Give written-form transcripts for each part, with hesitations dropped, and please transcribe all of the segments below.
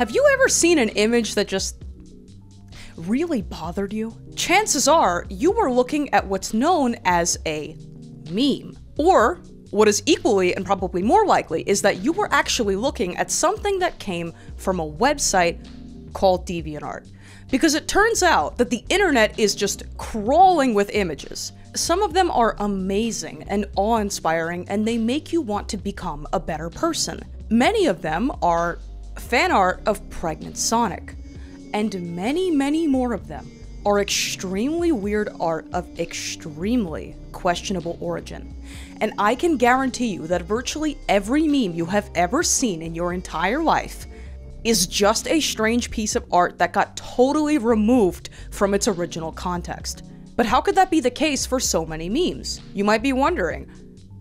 Have you ever seen an image that just really bothered you? Chances are you were looking at what's known as a meme. Or, what is equally and probably more likely is that you were actually looking at something that came from a website called DeviantArt. Because it turns out that the internet is just crawling with images. Some of them are amazing and awe-inspiring, and they make you want to become a better person. Many of them are fan art of pregnant Sonic. And many, many more of them are extremely weird art of extremely questionable origin. And I can guarantee you that virtually every meme you have ever seen in your entire life is just a strange piece of art that got totally removed from its original context. But how could that be the case for so many memes? You might be wondering,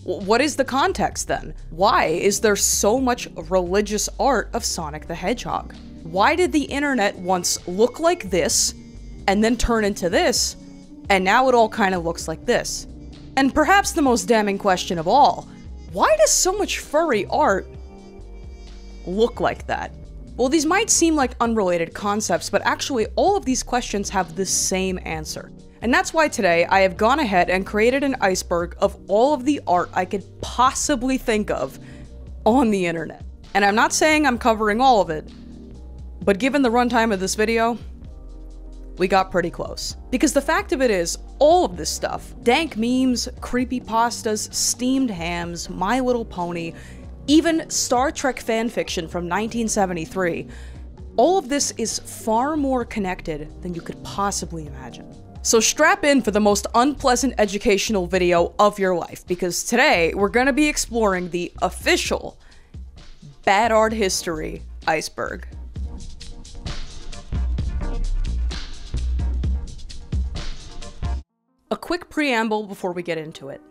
what is the context then? Why is there so much religious art of Sonic the Hedgehog? Why did the internet once look like this, and then turn into this, and now it all kind of looks like this? And perhaps the most damning question of all, why does so much furry art look like that? Well, these might seem like unrelated concepts, but actually all of these questions have the same answer. And that's why today I have gone ahead and created an iceberg of all of the art I could possibly think of on the internet. And I'm not saying I'm covering all of it, but given the runtime of this video, we got pretty close. Because the fact of it is, all of this stuff, dank memes, creepypastas, steamed hams, My Little Pony, even Star Trek fanfiction from 1973, all of this is far more connected than you could possibly imagine. So strap in for the most unpleasant educational video of your life, because today we're gonna be exploring the official bad art history iceberg. A quick preamble before we get into it.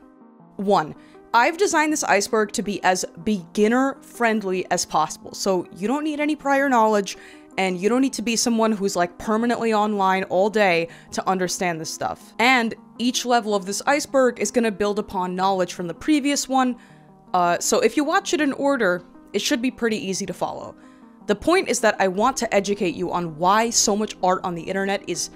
1. I've designed this iceberg to be as beginner-friendly as possible, so you don't need any prior knowledge, and you don't need to be someone who's like permanently online all day to understand this stuff. And each level of this iceberg is gonna build upon knowledge from the previous one, so if you watch it in order, it should be pretty easy to follow. The point is that I want to educate you on why so much art on the internet is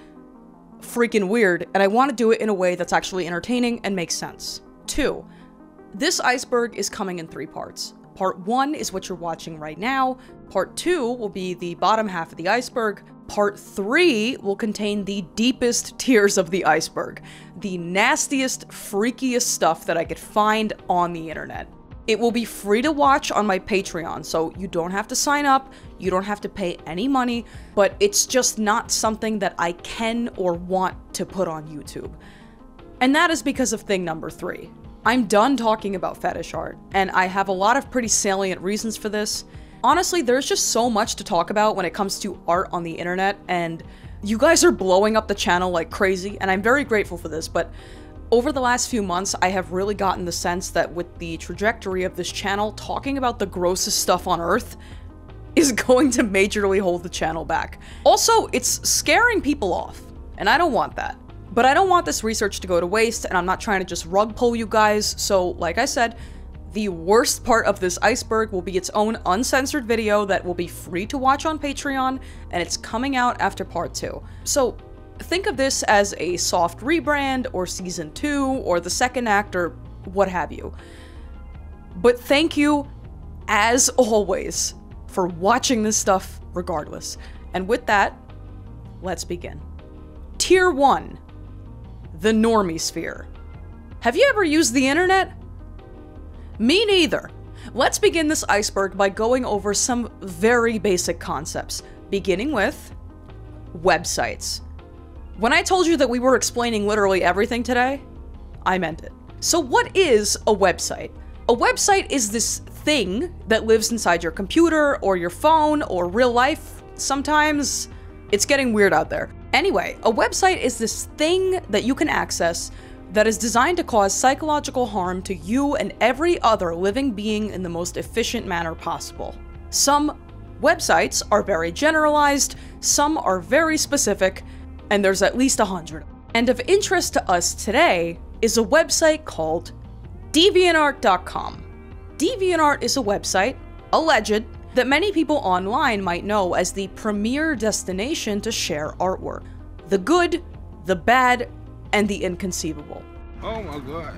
freaking weird, and I want to do it in a way that's actually entertaining and makes sense. 2. This iceberg is coming in 3 parts. Part 1 is what you're watching right now, Part 2 will be the bottom half of the iceberg, Part 3 will contain the deepest tiers of the iceberg, the nastiest, freakiest stuff that I could find on the internet. It will be free to watch on my Patreon, so you don't have to sign up, you don't have to pay any money, but it's just not something that I can or want to put on YouTube. And that is because of thing number 3. I'm done talking about fetish art, and I have a lot of pretty salient reasons for this. Honestly, there's just so much to talk about when it comes to art on the internet, and you guys are blowing up the channel like crazy, and I'm very grateful for this, but over the last few months, I have really gotten the sense that with the trajectory of this channel, talking about the grossest stuff on Earth is going to majorly hold the channel back. Also, it's scaring people off, and I don't want that. But I don't want this research to go to waste, and I'm not trying to just rug pull you guys, so like I said, the worst part of this iceberg will be its own uncensored video that will be free to watch on Patreon, and it's coming out after part 2. So think of this as a soft rebrand, or season 2, or the second act, or what have you. But thank you, as always, for watching this stuff regardless. And with that, let's begin. Tier 1. The Normie Sphere. Have you ever used the internet? Me neither. Let's begin this iceberg by going over some very basic concepts, beginning with websites. When I told you that we were explaining literally everything today, I meant it. So what is a website? A website is this thing that lives inside your computer, or your phone, or real life sometimes. It's getting weird out there. Anyway, a website is this thing that you can access that is designed to cause psychological harm to you and every other living being in the most efficient manner possible. Some websites are very generalized, some are very specific, and there's at least 100. And of interest to us today is a website called DeviantArt.com. DeviantArt is a website, alleged, that many people online might know as the premier destination to share artwork. The good, the bad, and the inconceivable. Oh my god.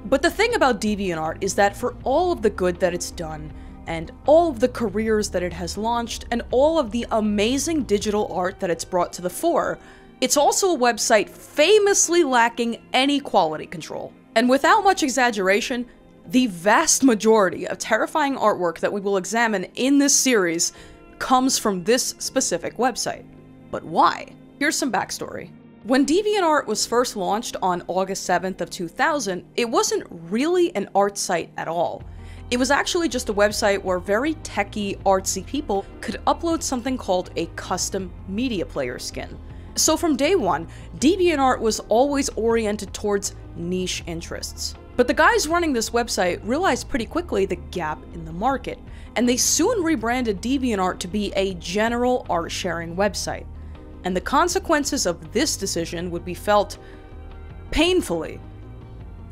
But the thing about DeviantArt is that for all of the good that it's done, and all of the careers that it has launched, and all of the amazing digital art that it's brought to the fore, it's also a website famously lacking any quality control. And without much exaggeration, the vast majority of terrifying artwork that we will examine in this series comes from this specific website. But why? Here's some backstory. When DeviantArt was first launched on August 7th of 2000, it wasn't really an art site at all. It was actually just a website where very techie, artsy people could upload something called a custom media player skin. So from day one, DeviantArt was always oriented towards niche interests. But the guys running this website realized pretty quickly the gap in the market, and they soon rebranded DeviantArt to be a general art-sharing website. And the consequences of this decision would be felt painfully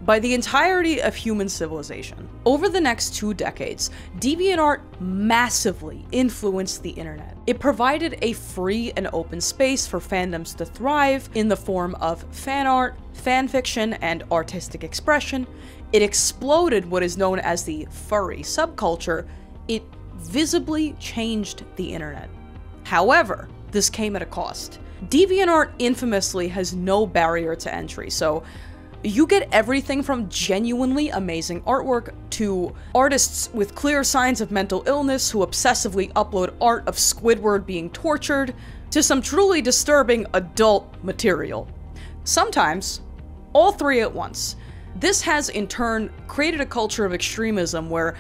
by the entirety of human civilization. Over the next 2 decades, DeviantArt massively influenced the internet. It provided a free and open space for fandoms to thrive in the form of fan art, fanfiction, and artistic expression. It exploded what is known as the furry subculture. It visibly changed the internet. However, this came at a cost. DeviantArt infamously has no barrier to entry, so you get everything from genuinely amazing artwork to artists with clear signs of mental illness who obsessively upload art of Squidward being tortured, to some truly disturbing adult material. Sometimes, all three at once. This has in turn created a culture of extremism where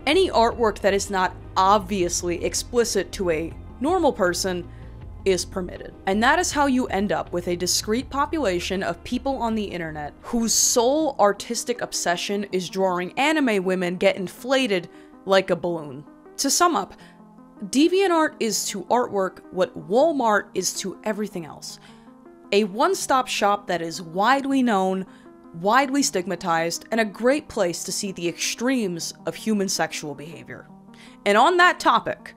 any artwork that is not obviously explicit to a normal person is permitted. And that is how you end up with a discrete population of people on the internet whose sole artistic obsession is drawing anime women get inflated like a balloon. To sum up, DeviantArt is to artwork what Walmart is to everything else. A one-stop shop that is widely known, widely stigmatized, and a great place to see the extremes of human sexual behavior. And on that topic,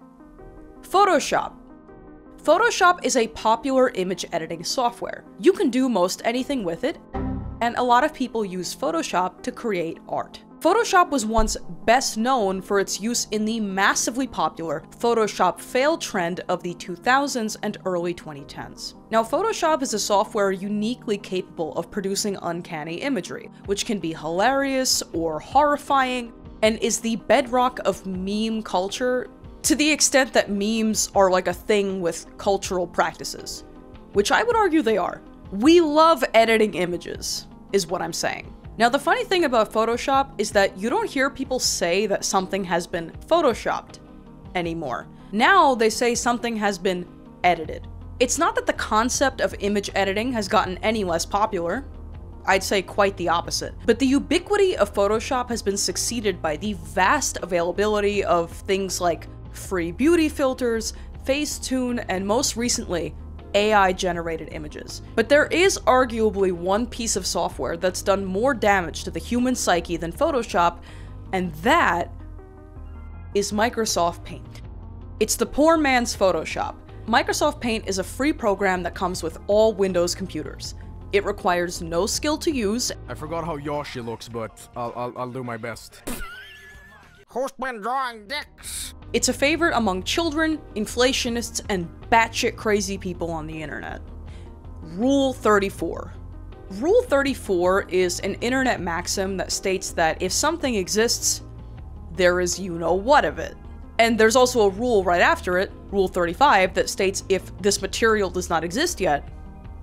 Photoshop. Photoshop is a popular image editing software. You can do most anything with it, and a lot of people use Photoshop to create art. Photoshop was once best known for its use in the massively popular Photoshop fail trend of the 2000s and early 2010s. Now, Photoshop is a software uniquely capable of producing uncanny imagery, which can be hilarious or horrifying, and is the bedrock of meme culture to the extent that memes are like a thing with cultural practices. Which I would argue they are. We love editing images, is what I'm saying. Now, the funny thing about Photoshop is that you don't hear people say that something has been photoshopped anymore. Now they say something has been edited. It's not that the concept of image editing has gotten any less popular. I'd say quite the opposite. But the ubiquity of Photoshop has been succeeded by the vast availability of things like free beauty filters, Facetune, and most recently, AI-generated images. But there is arguably one piece of software that's done more damage to the human psyche than Photoshop, and that is Microsoft Paint. It's the poor man's Photoshop. Microsoft Paint is a free program that comes with all Windows computers. It requires no skill to use. I forgot how Yoshi looks, but I'll do my best. Who's been drawing dicks? It's a favorite among children, inflationists, and batshit crazy people on the internet. Rule 34. Rule 34 is an internet maxim that states that if something exists, there is you-know-what of it. And there's also a rule right after it, Rule 35, that states if this material does not exist yet,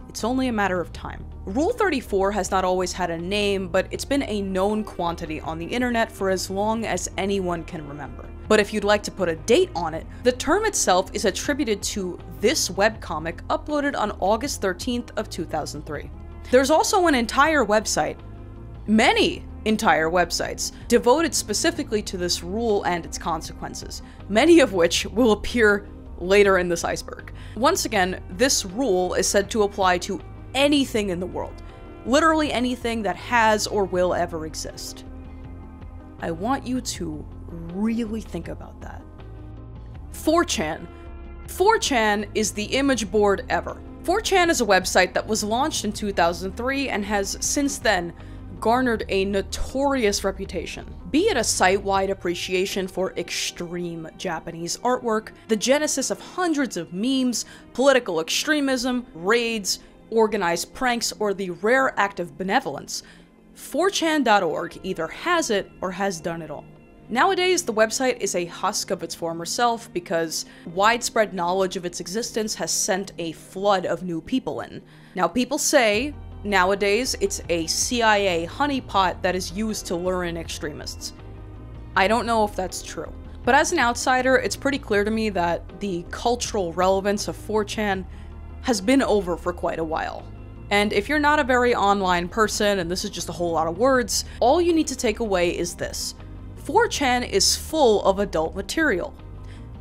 it's only a matter of time. Rule 34 has not always had a name, but it's been a known quantity on the internet for as long as anyone can remember. But if you'd like to put a date on it, the term itself is attributed to this webcomic uploaded on August 13th of 2003. There's also an entire website, many entire websites, devoted specifically to this rule and its consequences, many of which will appear later in this iceberg. Once again, this rule is said to apply to anything in the world. Literally anything that has or will ever exist. I want you to really think about that. 4chan. 4chan is the image board ever. 4chan is a website that was launched in 2003 and has since then garnered a notorious reputation. Be it a site-wide appreciation for extreme Japanese artwork, the genesis of hundreds of memes, political extremism, raids, organized pranks, or the rare act of benevolence, 4chan.org either has it or has done it all. Nowadays, the website is a husk of its former self because widespread knowledge of its existence has sent a flood of new people in. Now, people say nowadays it's a CIA honeypot that is used to lure in extremists. I don't know if that's true, but as an outsider, it's pretty clear to me that the cultural relevance of 4chan has been over for quite a while. And if you're not a very online person and this is just a whole lot of words, all you need to take away is this. 4chan is full of adult material.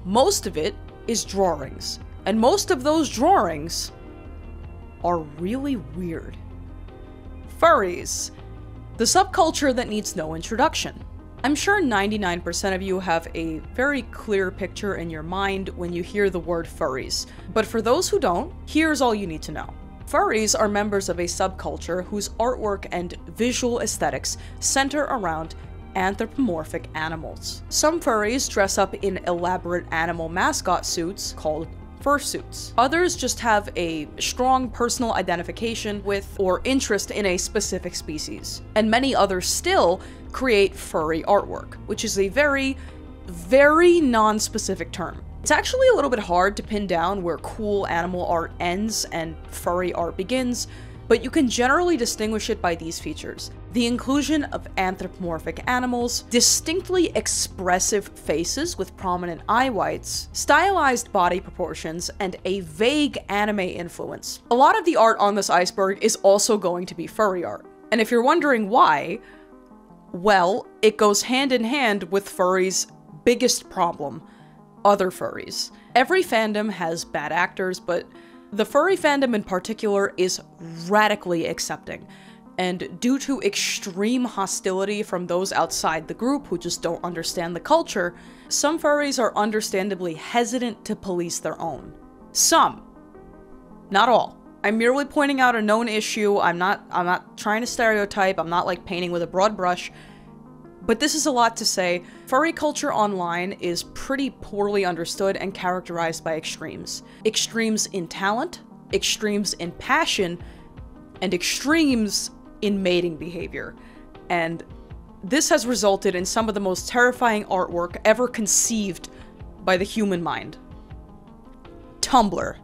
Most of it is drawings, and most of those drawings are really weird. Furries. The subculture that needs no introduction. I'm sure 99% of you have a very clear picture in your mind when you hear the word furries, but for those who don't, here's all you need to know. Furries are members of a subculture whose artwork and visual aesthetics center around anthropomorphic animals. Some furries dress up in elaborate animal mascot suits called fursuits. Others just have a strong personal identification with or interest in a specific species. And many others still create furry artwork, which is a very, very non-specific term. It's actually a little bit hard to pin down where cool animal art ends and furry art begins, but you can generally distinguish it by these features. The inclusion of anthropomorphic animals, distinctly expressive faces with prominent eye whites, stylized body proportions, and a vague anime influence. A lot of the art on this iceberg is also going to be furry art. And if you're wondering why, well, it goes hand in hand with furries' biggest problem, other furries. Every fandom has bad actors, but the furry fandom in particular is radically accepting, and due to extreme hostility from those outside the group who just don't understand the culture, some furries are understandably hesitant to police their own. Some. Not all. I'm merely pointing out a known issue. I'm not trying to stereotype, I'm not like painting with a broad brush. But this is a lot to say. Furry culture online is pretty poorly understood and characterized by extremes. Extremes in talent, extremes in passion, and extremes in mating behavior. And this has resulted in some of the most terrifying artwork ever conceived by the human mind. Tumblr.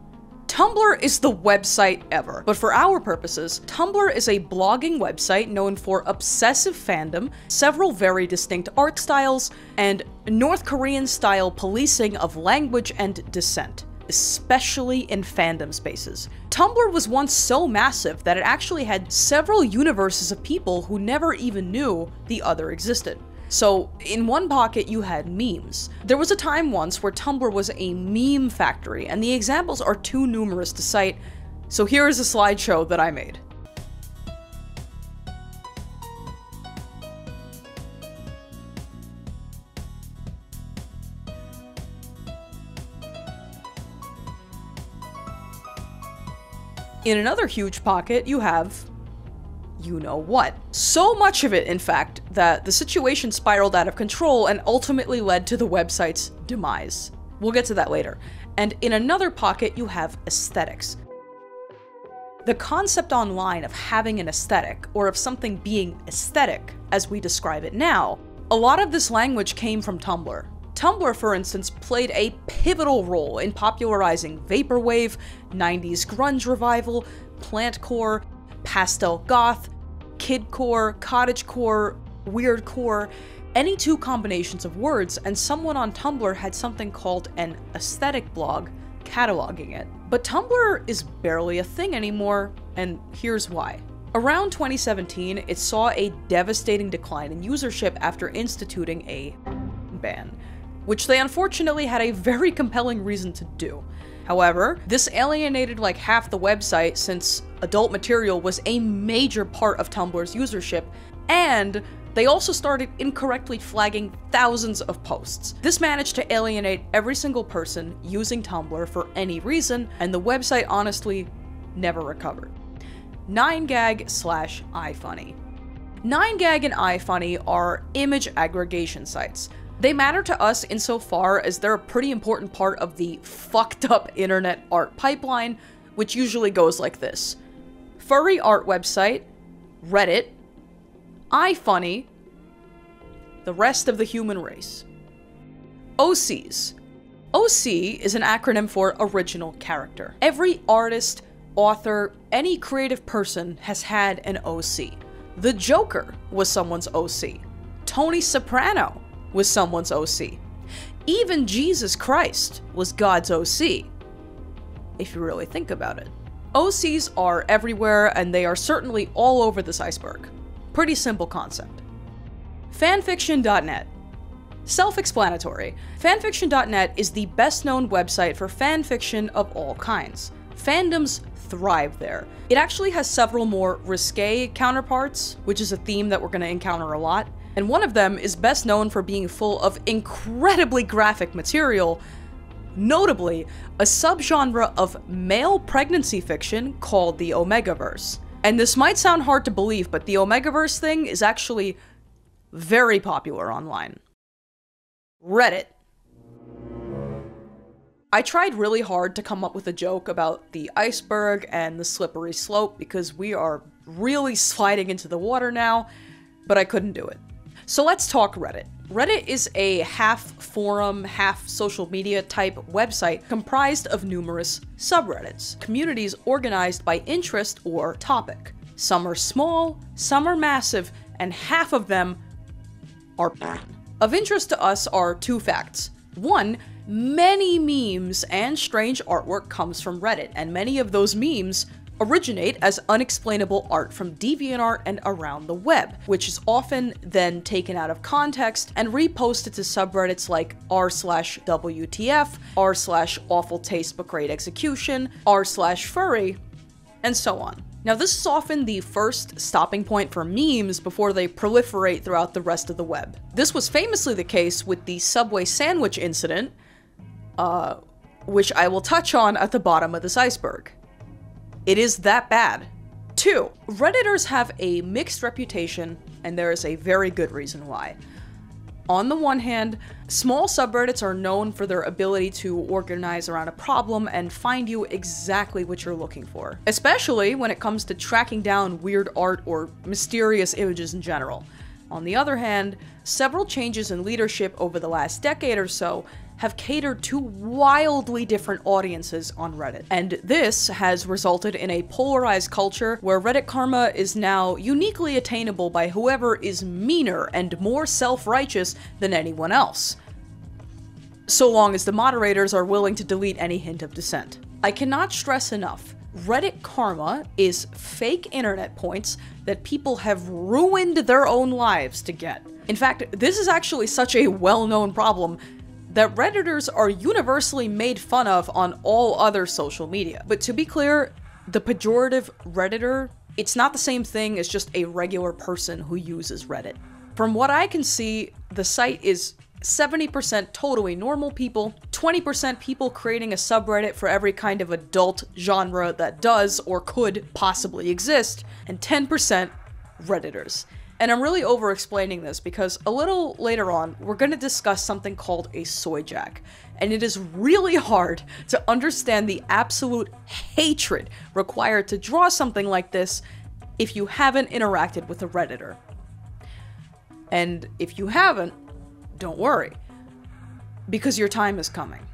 Tumblr is the website ever, but for our purposes, Tumblr is a blogging website known for obsessive fandom, several very distinct art styles, and North Korean-style policing of language and dissent, especially in fandom spaces. Tumblr was once so massive that it actually had several universes of people who never even knew the other existed. So, in one pocket you had memes. There was a time once where Tumblr was a meme factory, and the examples are too numerous to cite, so here is a slideshow that I made. In another huge pocket, you have you know what. So much of it, in fact, that the situation spiraled out of control and ultimately led to the website's demise. We'll get to that later. And in another pocket, you have aesthetics. The concept online of having an aesthetic, or of something being aesthetic, as we describe it now, a lot of this language came from Tumblr. Tumblr, for instance, played a pivotal role in popularizing vaporwave, 90s grunge revival, plantcore, pastel goth, kidcore, cottagecore, weirdcore, any two combinations of words, and someone on Tumblr had something called an aesthetic blog cataloging it. But Tumblr is barely a thing anymore, and here's why. Around 2017, it saw a devastating decline in usership after instituting a ban, which they unfortunately had a very compelling reason to do. However, this alienated like half the website since adult material was a major part of Tumblr's usership, and They also started incorrectly flagging thousands of posts. This managed to alienate every single person using Tumblr for any reason, and the website honestly never recovered. 9gag/ifunny. 9gag and ifunny are image aggregation sites. They matter to us insofar as they're a pretty important part of the fucked up internet art pipeline, which usually goes like this: furry art website, Reddit, ifunny, the rest of the human race. OCs. OC is an acronym for original character. Every artist, author, any creative person has had an OC. The Joker was someone's OC. Tony Soprano was someone's OC. Even Jesus Christ was God's OC, if you really think about it. OCs are everywhere, and they are certainly all over this iceberg. Pretty simple concept. Fanfiction.net. Self-explanatory. Fanfiction.net is the best-known website for fanfiction of all kinds. Fandoms thrive there. It actually has several more risque counterparts, which is a theme that we're going to encounter a lot, and one of them is best known for being full of incredibly graphic material, notably a subgenre of male pregnancy fiction called the Omegaverse. And this might sound hard to believe, but the Omegaverse thing is actually very popular online. Reddit. I tried really hard to come up with a joke about the iceberg and the slippery slope because we are really sliding into the water now, but I couldn't do it. So let's talk Reddit. Reddit is a half forum, half social media type website comprised of numerous subreddits, communities organized by interest or topic. Some are small, some are massive, and half of them are bad. Of interest to us are two facts. One, many memes and strange artwork comes from Reddit, and many of those memes originate as unexplainable art from DeviantArt and around the web, which is often then taken out of context and reposted to subreddits like r/WTF, r/awful taste but great execution, r/furry, and so on. Now, this is often the first stopping point for memes before they proliferate throughout the rest of the web. This was famously the case with the Subway sandwich incident, which I will touch on at the bottom of this iceberg. It is that bad. 2. Redditors have a mixed reputation, and there is a very good reason why. On the one hand, small subreddits are known for their ability to organize around a problem and find you exactly what you're looking for, especially when it comes to tracking down weird art or mysterious images in general. On the other hand, several changes in leadership over the last decade or so have catered to wildly different audiences on Reddit. And this has resulted in a polarized culture where Reddit karma is now uniquely attainable by whoever is meaner and more self-righteous than anyone else, so long as the moderators are willing to delete any hint of dissent. I cannot stress enough, Reddit karma is fake internet points that people have ruined their own lives to get. In fact, this is actually such a well-known problem that Redditors are universally made fun of on all other social media. But to be clear, the pejorative Redditor, it's not the same thing as just a regular person who uses Reddit. From what I can see, the site is 70% totally normal people, 20% people creating a subreddit for every kind of adult genre that does or could possibly exist, and 10% Redditors. And I'm really over-explaining this because a little later on, we're going to discuss something called a soy jack. And it is really hard to understand the absolute hatred required to draw something like this if you haven't interacted with a Redditor. And if you haven't, don't worry, because your time is coming.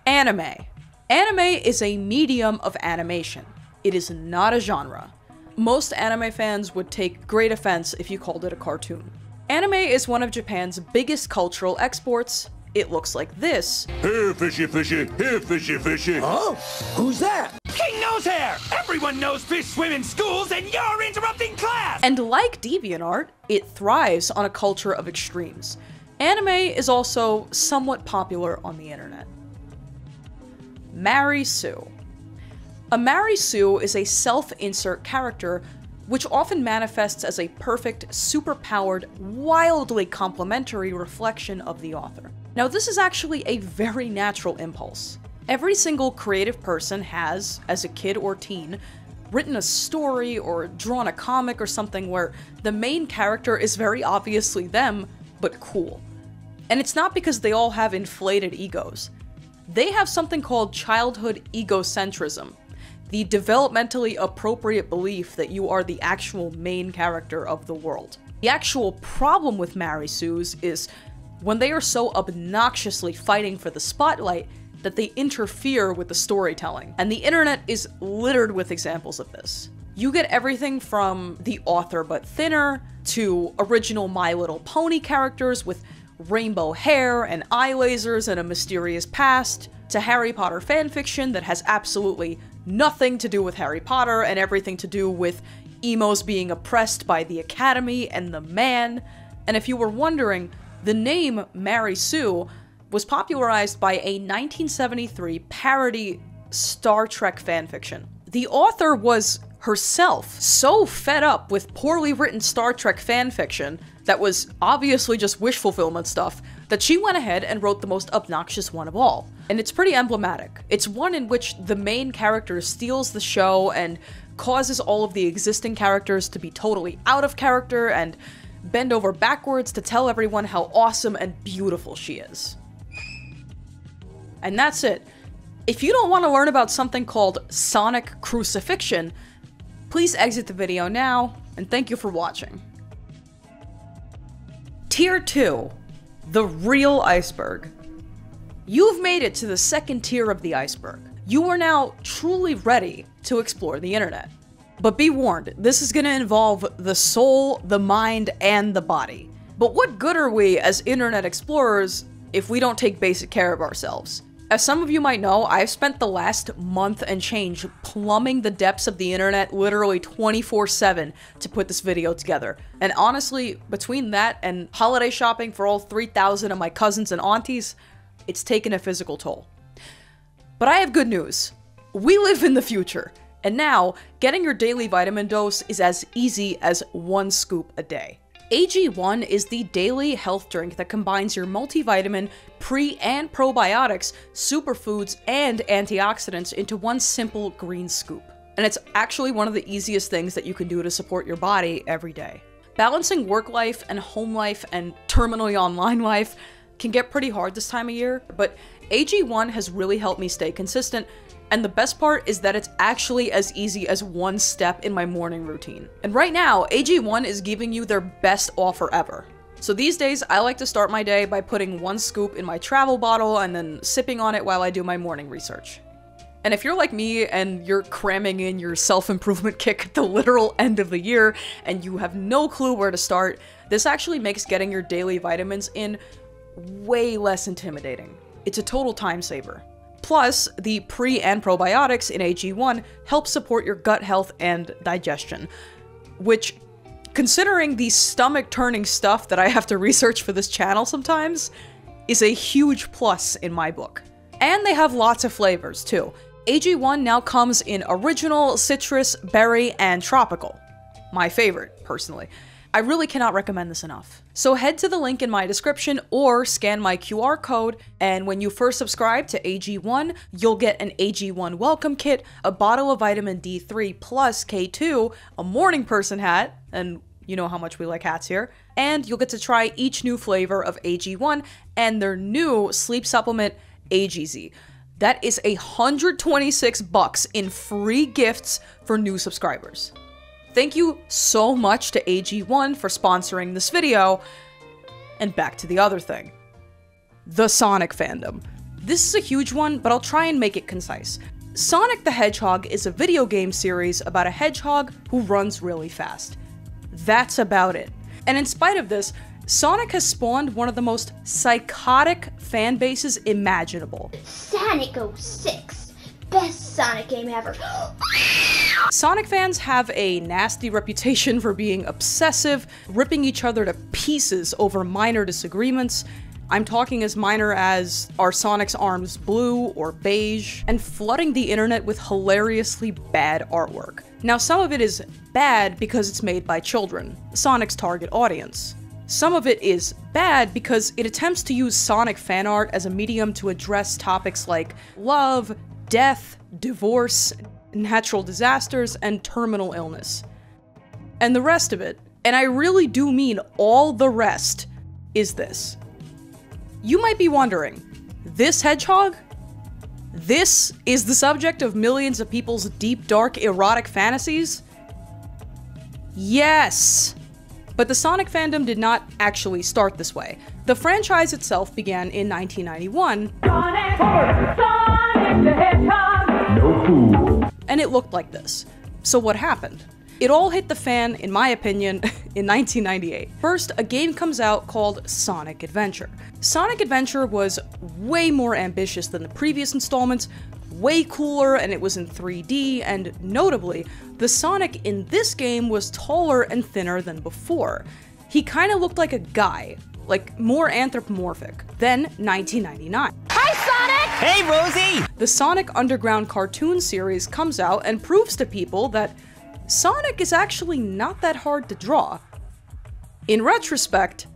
Anime. Anime is a medium of animation. It is not a genre. Most anime fans would take great offense if you called it a cartoon. Anime is one of Japan's biggest cultural exports. It looks like this. Here, fishy, fishy. Here, fishy, fishy. Oh? Who's that? King Nosehair! Everyone knows fish swim in schools and you're interrupting class! And like DeviantArt, it thrives on a culture of extremes. Anime is also somewhat popular on the internet. Mary Sue. A Mary Sue is a self-insert character which often manifests as a perfect, superpowered, wildly complimentary reflection of the author. Now, this is actually a very natural impulse. Every single creative person has, as a kid or teen, written a story or drawn a comic or something where the main character is very obviously them, but cool. And it's not because they all have inflated egos. They have something called childhood egocentrism, the developmentally appropriate belief that you are the actual main character of the world. The actual problem with Mary Sue's is when they are so obnoxiously fighting for the spotlight that they interfere with the storytelling. And the internet is littered with examples of this. You get everything from the author but thinner, to original My Little Pony characters with rainbow hair and eye lasers and a mysterious past, to Harry Potter fanfiction that has absolutely nothing to do with Harry Potter and everything to do with emos being oppressed by the Academy and the man. And if you were wondering, the name Mary Sue was popularized by a 1973 parody Star Trek fanfiction. The author was herself so fed up with poorly written Star Trek fanfiction that was obviously just wish fulfillment stuff that she went ahead and wrote the most obnoxious one of all. And it's pretty emblematic. It's one in which the main character steals the show and causes all of the existing characters to be totally out of character and bend over backwards to tell everyone how awesome and beautiful she is. And that's it. If you don't want to learn about something called sonic crucifixion, please exit the video now, and thank you for watching. Tier 2. The real iceberg. You've made it to the second tier of the iceberg. You are now truly ready to explore the internet. But be warned, this is going to involve the soul, the mind, and the body. But what good are we as internet explorers if we don't take basic care of ourselves? As some of you might know, I've spent the last month and change plumbing the depths of the internet literally 24/7 to put this video together. And honestly, between that and holiday shopping for all 3,000 of my cousins and aunties, it's taken a physical toll. But I have good news. We live in the future. And now, getting your daily vitamin dose is as easy as 1 scoop a day. AG1 is the daily health drink that combines your multivitamin, pre- and probiotics, superfoods, and antioxidants into one simple green scoop. And it's actually one of the easiest things that you can do to support your body every day. Balancing work life and home life and terminally online life can get pretty hard this time of year, but AG1 has really helped me stay consistent. And the best part is that it's actually as easy as 1 step in my morning routine. And right now, AG1 is giving you their best offer ever. So these days, I like to start my day by putting 1 scoop in my travel bottle and then sipping on it while I do my morning research. And if you're like me and you're cramming in your self-improvement kick at the literal end of the year and you have no clue where to start, this actually makes getting your daily vitamins in way less intimidating. It's a total time saver. Plus, the pre- and probiotics in AG1 help support your gut health and digestion, which, considering the stomach-turning stuff that I have to research for this channel sometimes, is a huge plus in my book. And they have lots of flavors, too. AG1 now comes in original, citrus, berry, and tropical. My favorite, personally. I really cannot recommend this enough. So head to the link in my description or scan my QR code, and when you first subscribe to AG1, you'll get an AG1 welcome kit, a bottle of vitamin D3 plus K2, a morning person hat, and you know how much we like hats here, and you'll get to try each new flavor of AG1 and their new sleep supplement, AGZ. That is $126 in free gifts for new subscribers. Thank you so much to AG1 for sponsoring this video, and back to the other thing. The Sonic fandom. This is a huge one, but I'll try and make it concise. Sonic the Hedgehog is a video game series about a hedgehog who runs really fast. That's about it. And in spite of this, Sonic has spawned one of the most psychotic fan bases imaginable. Sonic 06, best Sonic game ever. Sonic fans have a nasty reputation for being obsessive, ripping each other to pieces over minor disagreements, I'm talking as minor as are Sonic's arms blue or beige, and flooding the internet with hilariously bad artwork. Now, some of it is bad because it's made by children, Sonic's target audience. Some of it is bad because it attempts to use Sonic fan art as a medium to address topics like love, death, divorce, natural disasters, and terminal illness. And the rest of it, and I really do mean all the rest, is this. You might be wondering, this hedgehog? This is the subject of millions of people's deep, dark, erotic fantasies? Yes! But the Sonic fandom did not actually start this way. The franchise itself began in 1991, Sonic the Hedgehog! No fool. And it looked like this. So what happened? It all hit the fan, in my opinion, in 1998. First, a game comes out called Sonic Adventure. Sonic Adventure was way more ambitious than the previous installments, way cooler, and it was in 3D, and notably, the Sonic in this game was taller and thinner than before. He kinda looked like a guy, like more anthropomorphic. Then, 1999. Hi, Sonic! Hey, Rosie! The Sonic Underground cartoon series comes out and proves to people that Sonic is actually not that hard to draw. In retrospect,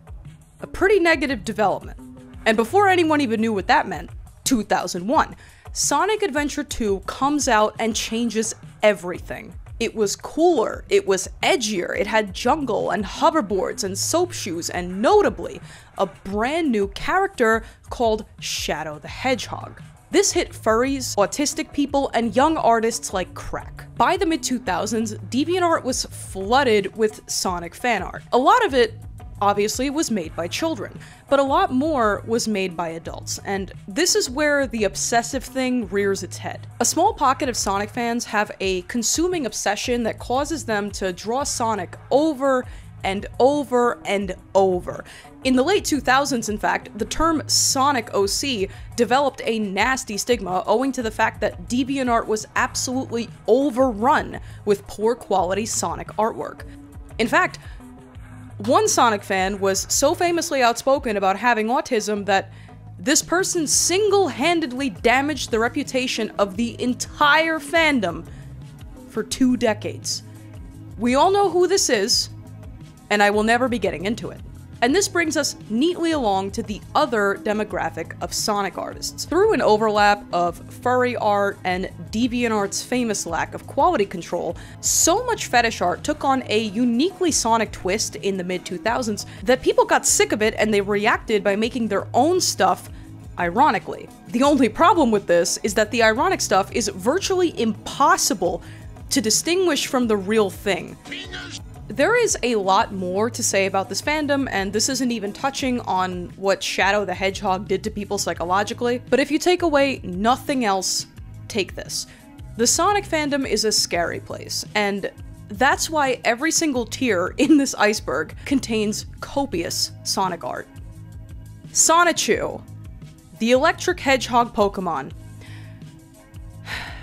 a pretty negative development. And before anyone even knew what that meant, 2001, Sonic Adventure 2 comes out and changes everything. It was cooler, it was edgier, it had jungle and hoverboards and soap shoes, and notably, a brand new character called Shadow the Hedgehog. This hit furries, autistic people, and young artists like crack. By the mid-2000s, DeviantArt was flooded with Sonic fan art. A lot of it, obviously, was made by children, but a lot more was made by adults, and this is where the obsessive thing rears its head. A small pocket of Sonic fans have a consuming obsession that causes them to draw Sonic over and over and over. In the late 2000s, in fact, the term Sonic OC developed a nasty stigma owing to the fact that DeviantArt was absolutely overrun with poor quality Sonic artwork. In fact, one Sonic fan was so famously outspoken about having autism that this person single-handedly damaged the reputation of the entire fandom for 2 decades. We all know who this is, and I will never be getting into it. And this brings us neatly along to the other demographic of Sonic artists. Through an overlap of furry art and DeviantArt's famous lack of quality control, so much fetish art took on a uniquely Sonic twist in the mid-2000s that people got sick of it and they reacted by making their own stuff ironically. The only problem with this is that the ironic stuff is virtually impossible to distinguish from the real thing. There is a lot more to say about this fandom, and this isn't even touching on what Shadow the Hedgehog did to people psychologically, but if you take away nothing else, take this. The Sonic fandom is a scary place, and that's why every single tier in this iceberg contains copious Sonic art. Sonichu, the electric hedgehog Pokemon.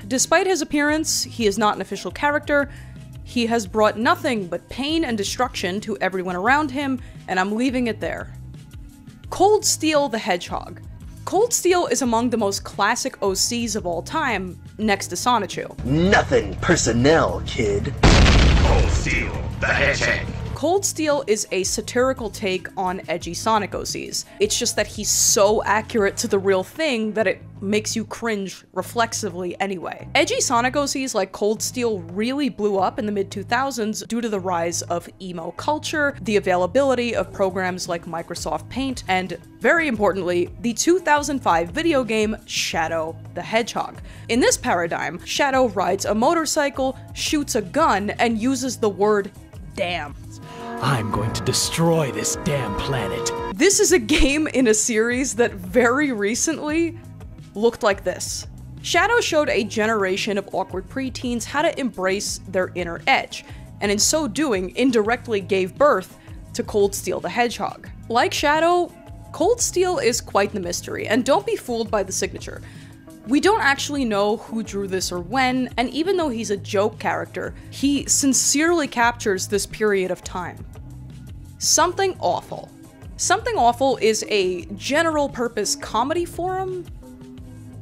Despite his appearance, he is not an official character. He has brought nothing but pain and destruction to everyone around him, and I'm leaving it there. Cold Steel the Hedgehog. Cold Steel is among the most classic OCs of all time, next to Sonichu. Nothing personnel, kid. Cold Steel, the Hedgehog. Cold Steel is a satirical take on edgy Sonic OCs. It's just that he's so accurate to the real thing that it makes you cringe reflexively anyway. Edgy Sonic OCs like Cold Steel really blew up in the mid-2000s due to the rise of emo culture, the availability of programs like Microsoft Paint, and, very importantly, the 2005 video game Shadow the Hedgehog. In this paradigm, Shadow rides a motorcycle, shoots a gun, and uses the word damn. I'm going to destroy this damn planet. This is a game in a series that very recently looked like this. Shadow showed a generation of awkward preteens how to embrace their inner edge, and in so doing, indirectly gave birth to Cold Steel the Hedgehog. Like Shadow, Cold Steel is quite the mystery, and don't be fooled by the signature. We don't actually know who drew this or when, and even though he's a joke character, he sincerely captures this period of time. Something awful, Something Awful is a general-purpose comedy forum,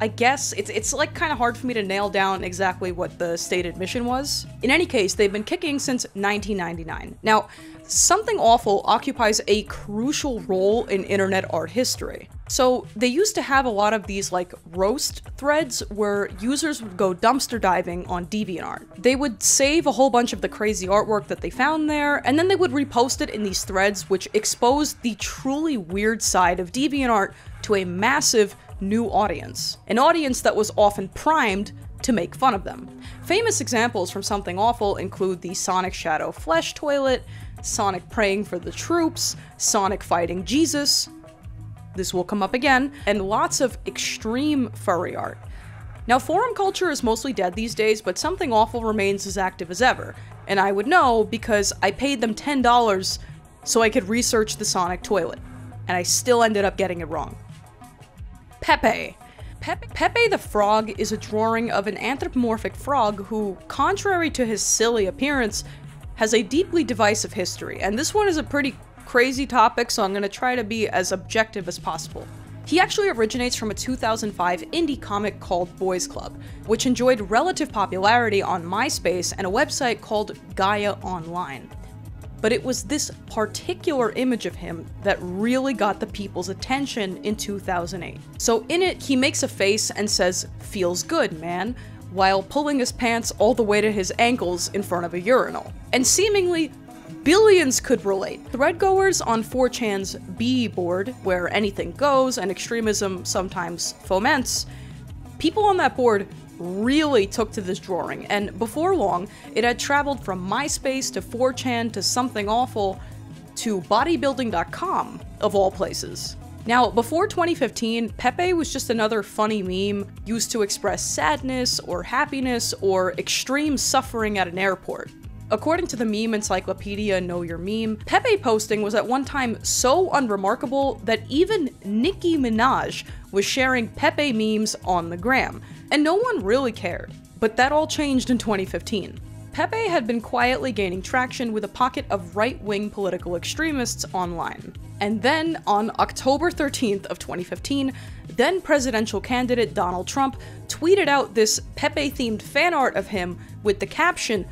I guess. It's like kind of hard for me to nail down exactly what the stated mission was. In any case, they've been kicking since 1999. Now, Something Awful occupies a crucial role in internet art history. So they used to have a lot of these like roast threads where users would go dumpster diving on DeviantArt. They would save a whole bunch of the crazy artwork that they found there, and then they would repost it in these threads which exposed the truly weird side of DeviantArt to a massive new audience. An audience that was often primed to make fun of them. Famous examples from Something Awful include the Sonic Shadow Flesh Toilet, Sonic praying for the troops, Sonic fighting Jesus, this will come up again, and lots of extreme furry art. Now, forum culture is mostly dead these days, but Something Awful remains as active as ever, and I would know because I paid them $10 so I could research the Sonic toilet, and I still ended up getting it wrong. Pepe. Pepe the Frog is a drawing of an anthropomorphic frog who, contrary to his silly appearance, has a deeply divisive history, and this one is a pretty crazy topic, so I'm gonna try to be as objective as possible. He actually originates from a 2005 indie comic called Boys Club, which enjoyed relative popularity on MySpace and a website called Gaia Online. But it was this particular image of him that really got the people's attention in 2008. So in it, he makes a face and says, "Feels good, man," while pulling his pants all the way to his ankles in front of a urinal. And seemingly, billions could relate. Threadgoers on 4chan's B board, where anything goes and extremism sometimes foments, people on that board really took to this drawing, and before long, it had traveled from MySpace to 4chan to Something Awful to bodybuilding.com, of all places. Now, before 2015, Pepe was just another funny meme used to express sadness or happiness or extreme suffering at an airport. According to the meme encyclopedia Know Your Meme, Pepe posting was at one time so unremarkable that even Nicki Minaj was sharing Pepe memes on the gram, and no one really cared. But that all changed in 2015. Pepe had been quietly gaining traction with a pocket of right-wing political extremists online. And then, on October 13th of 2015, then presidential candidate Donald Trump tweeted out this Pepe-themed fan art of him with the caption,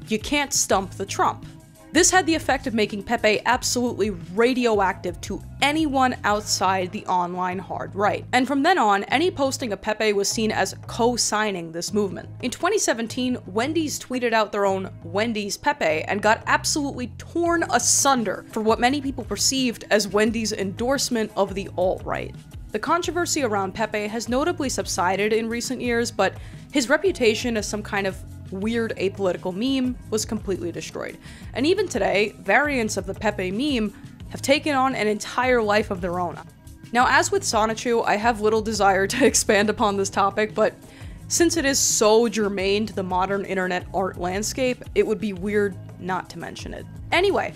"You can't stump the Trump." This had the effect of making Pepe absolutely radioactive to anyone outside the online hard right. And from then on, any posting of Pepe was seen as co-signing this movement. In 2017, Wendy's tweeted out their own Wendy's Pepe and got absolutely torn asunder for what many people perceived as Wendy's endorsement of the alt-right. The controversy around Pepe has notably subsided in recent years, but his reputation as some kind of weird apolitical meme was completely destroyed. And even today, variants of the Pepe meme have taken on an entire life of their own. Now, as with Sonichu, I have little desire to expand upon this topic, but since it is so germane to the modern internet art landscape, it would be weird not to mention it. Anyway,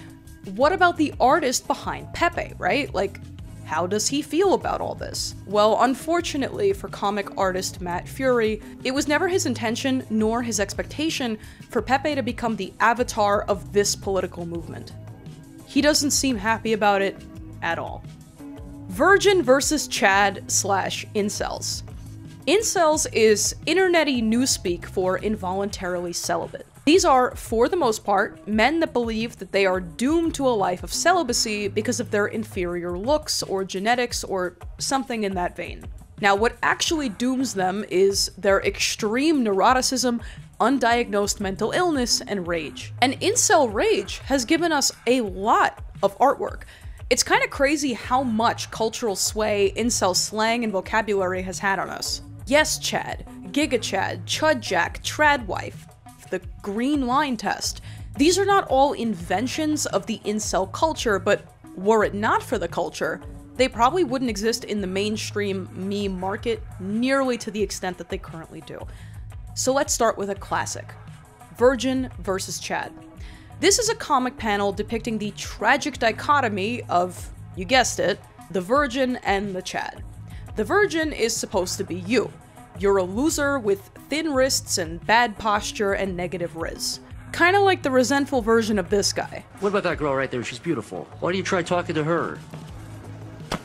what about the artist behind Pepe, right? Like, how does he feel about all this? Well, unfortunately for comic artist Matt Fury, it was never his intention nor his expectation for Pepe to become the avatar of this political movement. He doesn't seem happy about it at all. Virgin versus Chad / incels. Incels is internet-y newspeak for involuntarily celibate. These are, for the most part, men that believe that they are doomed to a life of celibacy because of their inferior looks or genetics or something in that vein. Now, what actually dooms them is their extreme neuroticism, undiagnosed mental illness, and rage. And incel rage has given us a lot of artwork. It's kind of crazy how much cultural sway incel slang and vocabulary has had on us. Yes Chad, Giga Chad, Chud Jack, Tradwife, the green line test. These are not all inventions of the incel culture, but were it not for the culture, they probably wouldn't exist in the mainstream meme market nearly to the extent that they currently do. So let's start with a classic. Virgin versus Chad. This is a comic panel depicting the tragic dichotomy of, you guessed it, the Virgin and the Chad. The Virgin is supposed to be you. You're a loser with thin wrists and bad posture and negative riz. Kinda like the resentful version of this guy. What about that girl right there? She's beautiful. Why do you try talking to her?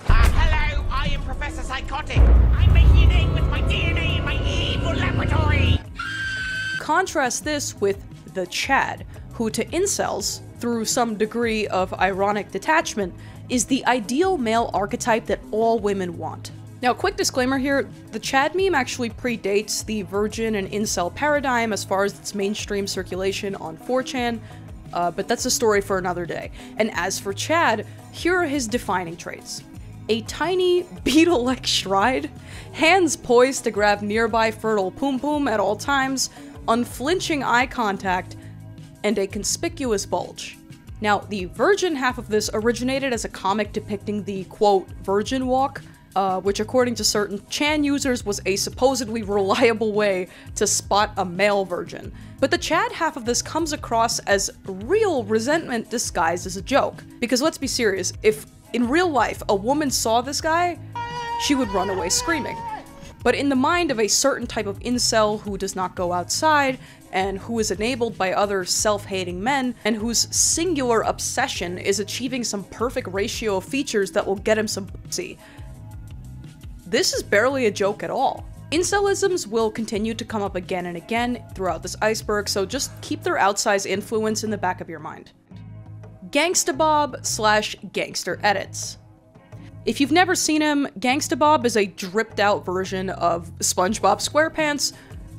Hello, I am Professor Psychotic. I'm making a name with my DNA in my evil laboratory. Contrast this with the Chad, who to incels, through some degree of ironic detachment, is the ideal male archetype that all women want. Now, quick disclaimer here, the Chad meme actually predates the virgin and incel paradigm as far as its mainstream circulation on 4chan, but that's a story for another day. And as for Chad, here are his defining traits. A tiny, beetle-like stride, hands poised to grab nearby fertile poom-poom at all times, unflinching eye contact, and a conspicuous bulge. Now, the virgin half of this originated as a comic depicting the, quote, virgin walk, which according to certain Chan users was a supposedly reliable way to spot a male virgin. But the Chad half of this comes across as real resentment disguised as a joke. Because let's be serious, if in real life a woman saw this guy, she would run away screaming. But in the mind of a certain type of incel who does not go outside, and who is enabled by other self-hating men, and whose singular obsession is achieving some perfect ratio of features that will get him some pussy, this is barely a joke at all. Incelisms will continue to come up again and again throughout this iceberg, so just keep their outsized influence in the back of your mind. Gangsta Bob / Gangster Edits. If you've never seen him, Gangsta Bob is a dripped out version of SpongeBob SquarePants,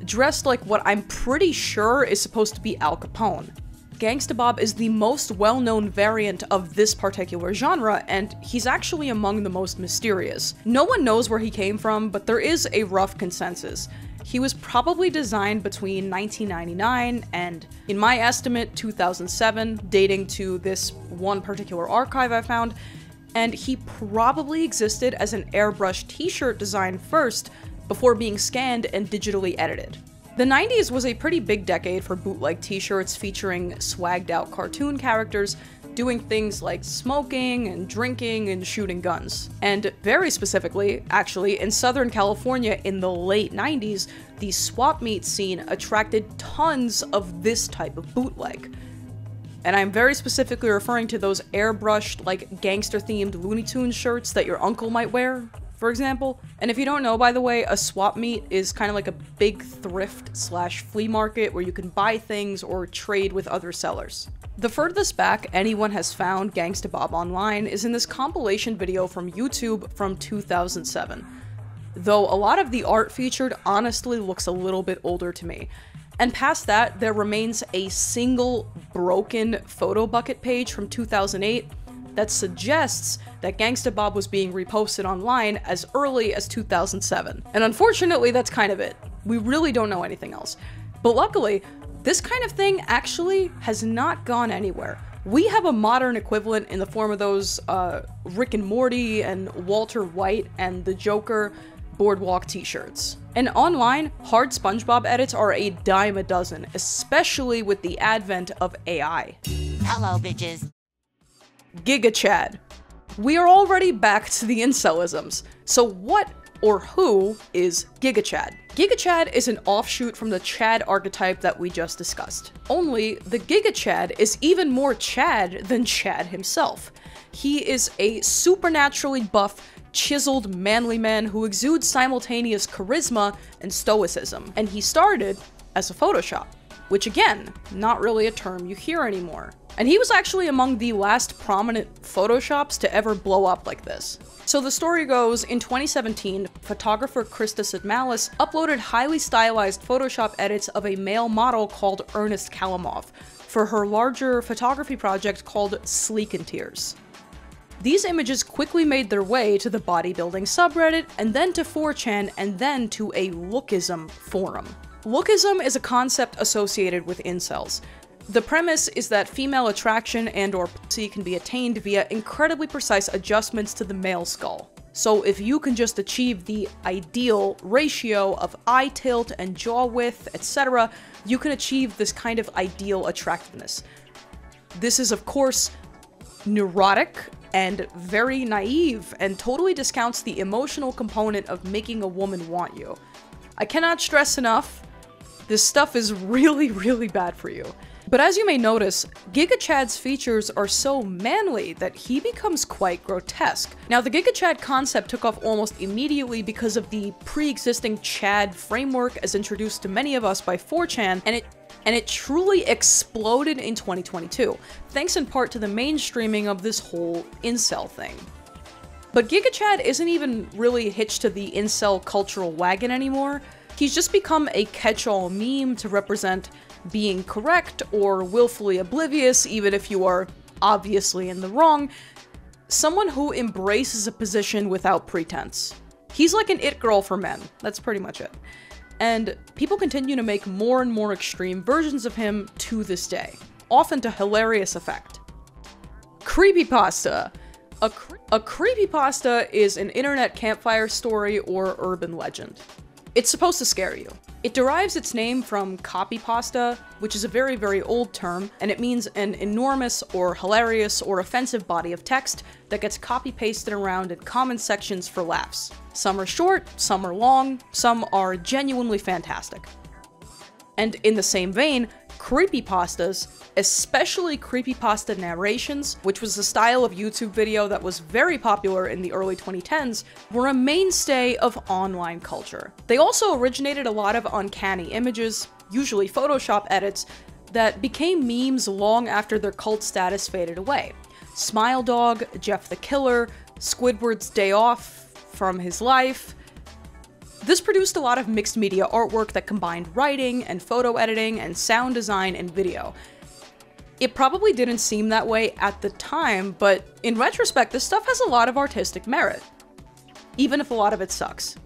dressed like what I'm pretty sure is supposed to be Al Capone. Gangsta Bob is the most well-known variant of this particular genre, and he's actually among the most mysterious. No one knows where he came from, but there is a rough consensus. He was probably designed between 1999 and, in my estimate, 2007, dating to this one particular archive I found, and he probably existed as an airbrushed t-shirt design first, before being scanned and digitally edited. The 90s was a pretty big decade for bootleg t-shirts featuring swagged out cartoon characters doing things like smoking and drinking and shooting guns. And very specifically, actually, in Southern California in the late 90s, the swap meet scene attracted tons of this type of bootleg. And I'm very specifically referring to those airbrushed, like gangster-themed Looney Tunes shirts that your uncle might wear, for example. And if you don't know, by the way, a swap meet is kind of like a big thrift / flea market where you can buy things or trade with other sellers. The furthest back anyone has found Gangsta Bob online is in this compilation video from YouTube from 2007. Though a lot of the art featured honestly looks a little bit older to me. And past that, there remains a single broken photo bucket page from 2008 that suggests that Gangsta Bob was being reposted online as early as 2007. And unfortunately, that's kind of it. We really don't know anything else. But luckily, this kind of thing actually has not gone anywhere. We have a modern equivalent in the form of those Rick and Morty and Walter White and the Joker Boardwalk t-shirts. And online, hard SpongeBob edits are a dime a dozen, especially with the advent of AI. Hello, bitches. Giga Chad. We are already back to the incelisms, so what or who is Giga Chad? Giga Chad is an offshoot from the Chad archetype that we just discussed. Only, the Giga Chad is even more Chad than Chad himself. He is a supernaturally buff, chiseled, manly man who exudes simultaneous charisma and stoicism, and he started as a Photoshop, which again, not really a term you hear anymore. And he was actually among the last prominent Photoshops to ever blow up like this. So the story goes, in 2017, photographer Krista Sidmalis uploaded highly stylized Photoshop edits of a male model called Ernest Kalimov for her larger photography project called Sleek and Tears. These images quickly made their way to the bodybuilding subreddit, and then to 4chan, and then to a lookism forum. Lookism is a concept associated with incels. The premise is that female attraction and/or pussy can be attained via incredibly precise adjustments to the male skull. So if you can just achieve the ideal ratio of eye tilt and jaw width, etc., you can achieve this kind of ideal attractiveness. This is, of course, neurotic and very naive, and totally discounts the emotional component of making a woman want you. I cannot stress enough, this stuff is really, really bad for you. But as you may notice, Giga Chad's features are so manly that he becomes quite grotesque. Now, the Giga Chad concept took off almost immediately because of the pre-existing Chad framework as introduced to many of us by 4chan, and it truly exploded in 2022, thanks in part to the mainstreaming of this whole incel thing. But Giga Chad isn't even really hitched to the incel cultural wagon anymore. He's just become a catch-all meme to represent being correct or willfully oblivious, even if you are obviously in the wrong, someone who embraces a position without pretense. He's like an it girl for men, that's pretty much it. And people continue to make more and more extreme versions of him to this day, often to hilarious effect. Creepypasta. A creepypasta is an internet campfire story or urban legend. It's supposed to scare you. It derives its name from copypasta, which is a very, very old term, and it means an enormous or hilarious or offensive body of text that gets copy-pasted around in comment sections for laughs. Some are short, some are long, some are genuinely fantastic. And in the same vein, creepypastas, especially creepypasta narrations, which was a style of YouTube video that was very popular in the early 2010s, were a mainstay of online culture. They also originated a lot of uncanny images, usually Photoshop edits, that became memes long after their cult status faded away. Smile Dog, Jeff the Killer, Squidward's Day Off from his life. This produced a lot of mixed media artwork that combined writing and photo editing and sound design and video. It probably didn't seem that way at the time, but in retrospect, this stuff has a lot of artistic merit, even if a lot of it sucks.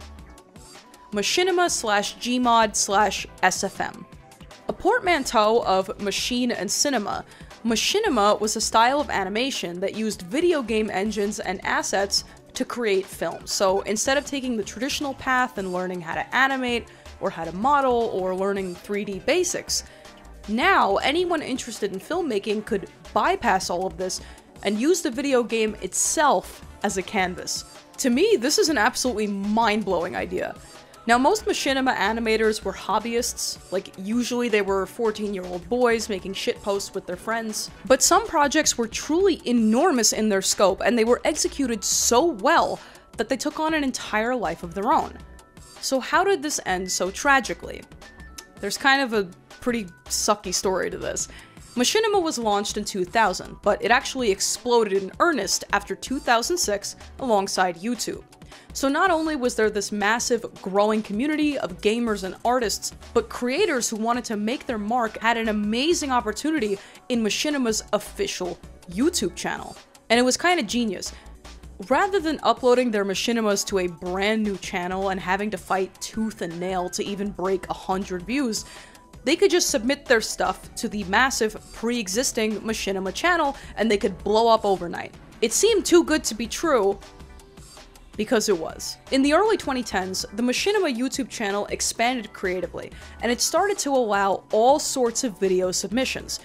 Machinima/Gmod/SFM. A portmanteau of machine and cinema, machinima was a style of animation that used video game engines and assets to create films. So instead of taking the traditional path and learning how to animate, or how to model, or learning 3D basics, now anyone interested in filmmaking could bypass all of this and use the video game itself as a canvas. To me, this is an absolutely mind-blowing idea. Now, most machinima animators were hobbyists, like usually they were 14-year-old boys making shitposts with their friends. But some projects were truly enormous in their scope, and they were executed so well that they took on an entire life of their own. So how did this end so tragically? There's kind of a pretty sucky story to this. Machinima was launched in 2000, but it actually exploded in earnest after 2006 alongside YouTube. So not only was there this massive growing community of gamers and artists, but creators who wanted to make their mark had an amazing opportunity in Machinima's official YouTube channel. And it was kind of genius. Rather than uploading their Machinimas to a brand new channel and having to fight tooth and nail to even break 100 views, they could just submit their stuff to the massive pre-existing Machinima channel and they could blow up overnight. It seemed too good to be true, because it was. In the early 2010s, the Machinima YouTube channel expanded creatively, and it started to allow all sorts of video submissions.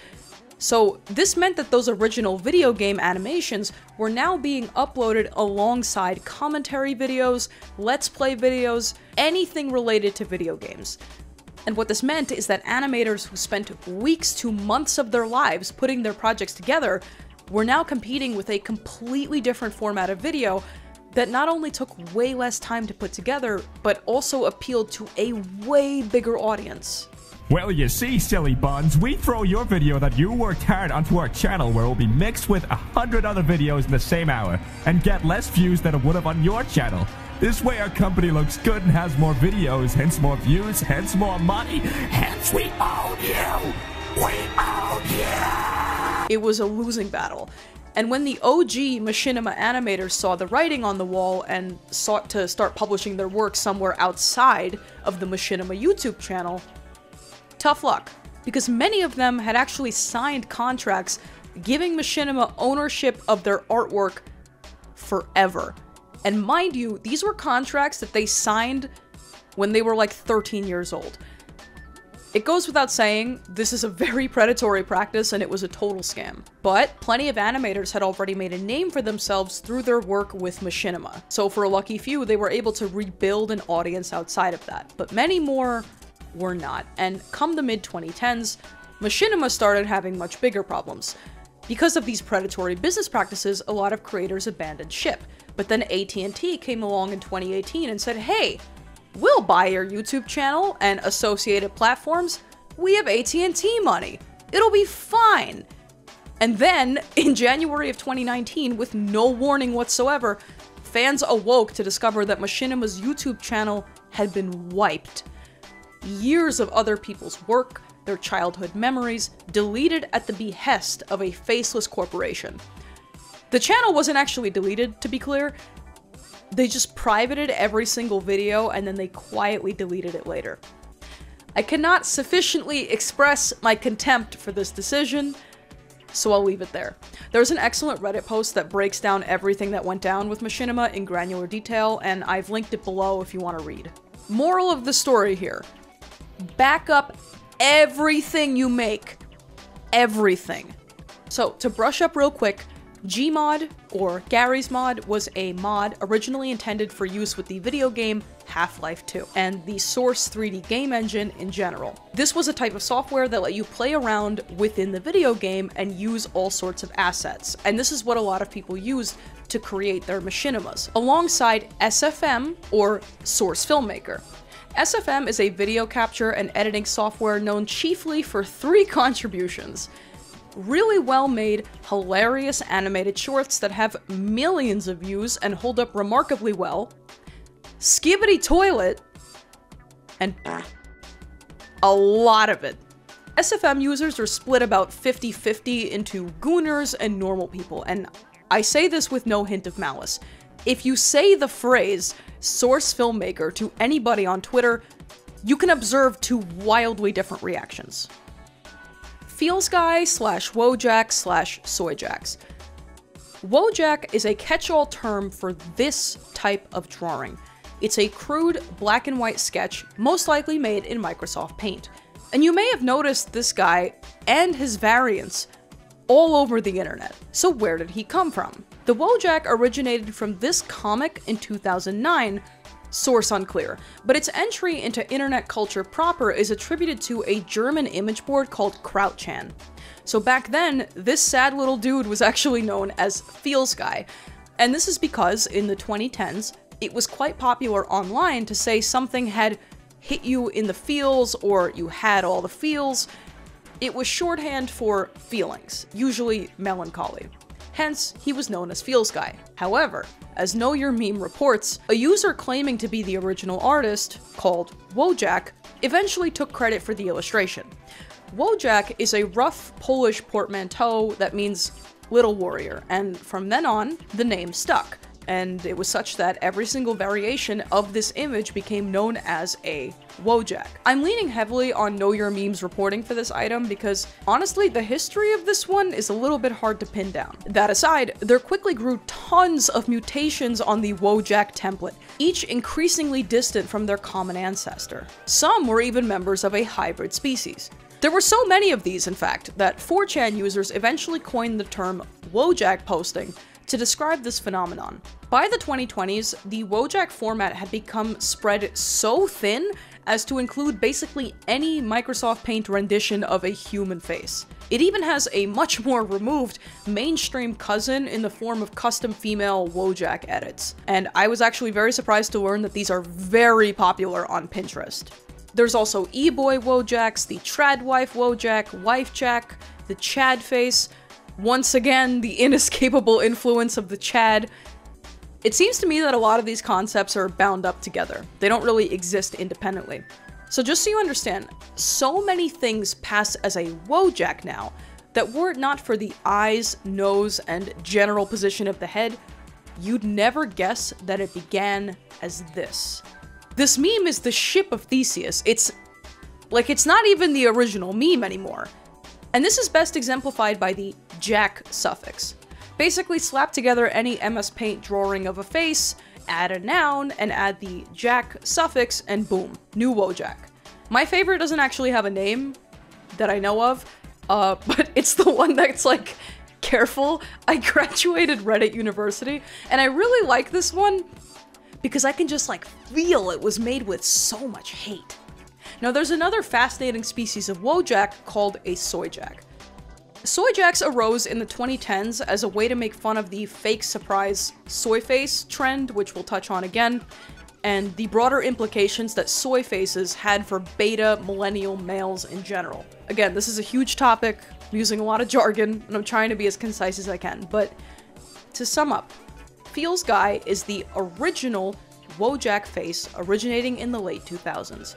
So this meant that those original video game animations were now being uploaded alongside commentary videos, let's play videos, anything related to video games. And what this meant is that animators who spent weeks to months of their lives putting their projects together were now competing with a completely different format of video that not only took way less time to put together, but also appealed to a way bigger audience. Well, you see, silly buns, we throw your video that you worked hard onto our channel where it will be mixed with 100 other videos in the same hour, and get less views than it would have on your channel. This way our company looks good and has more videos, hence more views, hence more money, hence we own you! We own you! It was a losing battle. And when the OG Machinima animators saw the writing on the wall and sought to start publishing their work somewhere outside of the Machinima YouTube channel, tough luck, because many of them had actually signed contracts giving Machinima ownership of their artwork forever. And mind you, these were contracts that they signed when they were like 13 years old. It goes without saying, this is a very predatory practice and it was a total scam. But plenty of animators had already made a name for themselves through their work with Machinima. So for a lucky few, they were able to rebuild an audience outside of that. But many more were not. And come the mid-2010s, Machinima started having much bigger problems. Because of these predatory business practices, a lot of creators abandoned ship. But then AT&T came along in 2018 and said, hey, we'll buy your YouTube channel and associated platforms. We have AT&T money. It'll be fine. And then, in January of 2019, with no warning whatsoever, fans awoke to discover that Machinima's YouTube channel had been wiped. Years of other people's work, their childhood memories, deleted at the behest of a faceless corporation. The channel wasn't actually deleted, to be clear. They just privated every single video and then they quietly deleted it later. I cannot sufficiently express my contempt for this decision, so I'll leave it there. There's an excellent Reddit post that breaks down everything that went down with Machinima in granular detail, and I've linked it below if you want to read. Moral of the story here. Back up everything you make. Everything. So, to brush up real quick, Gmod, or Gary's Mod, was a mod originally intended for use with the video game Half-Life 2, and the Source 3D game engine in general. This was a type of software that let you play around within the video game and use all sorts of assets, and this is what a lot of people used to create their machinimas, alongside SFM, or Source Filmmaker. SFM is a video capture and editing software known chiefly for 3 contributions. Really well-made, hilarious animated shorts that have millions of views and hold up remarkably well, Skibbity Toilet, and a lot of it. SFM users are split about 50-50 into gooners and normal people, and I say this with no hint of malice. If you say the phrase Source Filmmaker to anybody on Twitter, you can observe 2 wildly different reactions. Feelsguy / Wojak / Soyjax. Wojak is a catch-all term for this type of drawing. It's a crude black and white sketch, most likely made in Microsoft Paint. And you may have noticed this guy and his variants all over the internet. So where did he come from? The Wojak originated from this comic in 2009, source unclear, but its entry into internet culture proper is attributed to a German image board called Krautchan. So back then, this sad little dude was actually known as Feelsguy, and this is because in the 2010s, it was quite popular online to say something had hit you in the feels or you had all the feels. It was shorthand for feelings, usually melancholy. Hence, he was known as Feelsguy. However, as Know Your Meme reports, a user claiming to be the original artist, called Wojak, eventually took credit for the illustration. Wojak is a rough Polish portmanteau that means little warrior, and from then on, the name stuck. And it was such that every single variation of this image became known as a Wojak. I'm leaning heavily on Know Your Meme's reporting for this item because, honestly, the history of this one is a little bit hard to pin down. That aside, there quickly grew tons of mutations on the Wojak template, each increasingly distant from their common ancestor. Some were even members of a hybrid species. There were so many of these, in fact, that 4chan users eventually coined the term Wojak posting to describe this phenomenon. By the 2020s, the Wojak format had become spread so thin as to include basically any Microsoft Paint rendition of a human face. It even has a much more removed mainstream cousin in the form of custom female Wojak edits. And I was actually very surprised to learn that these are very popular on Pinterest. There's also e-boy Wojaks, the tradwife Wojak, wifejack, the Chad face, once again, the inescapable influence of the Chad. It seems to me that a lot of these concepts are bound up together. They don't really exist independently. So just so you understand, so many things pass as a Wojak now that were it not for the eyes, nose, and general position of the head, you'd never guess that it began as this. This meme is the ship of Theseus. It's not even the original meme anymore. And this is best exemplified by the Jack suffix. Basically slap together any MS Paint drawing of a face, add a noun, and add the Jack suffix, and boom, new Wojak. My favorite doesn't actually have a name that I know of, but it's the one that's like, careful, I graduated Reddit University, and I really like this one because I can just like feel it was made with so much hate. Now there's another fascinating species of Wojak called a soyjak. Soyjaks arose in the 2010s as a way to make fun of the fake surprise soy face trend, which we'll touch on again, and the broader implications that soy faces had for beta millennial males in general. Again, this is a huge topic, I'm using a lot of jargon, and I'm trying to be as concise as I can, but to sum up, Feels Guy is the original Wojak face originating in the late 2000s.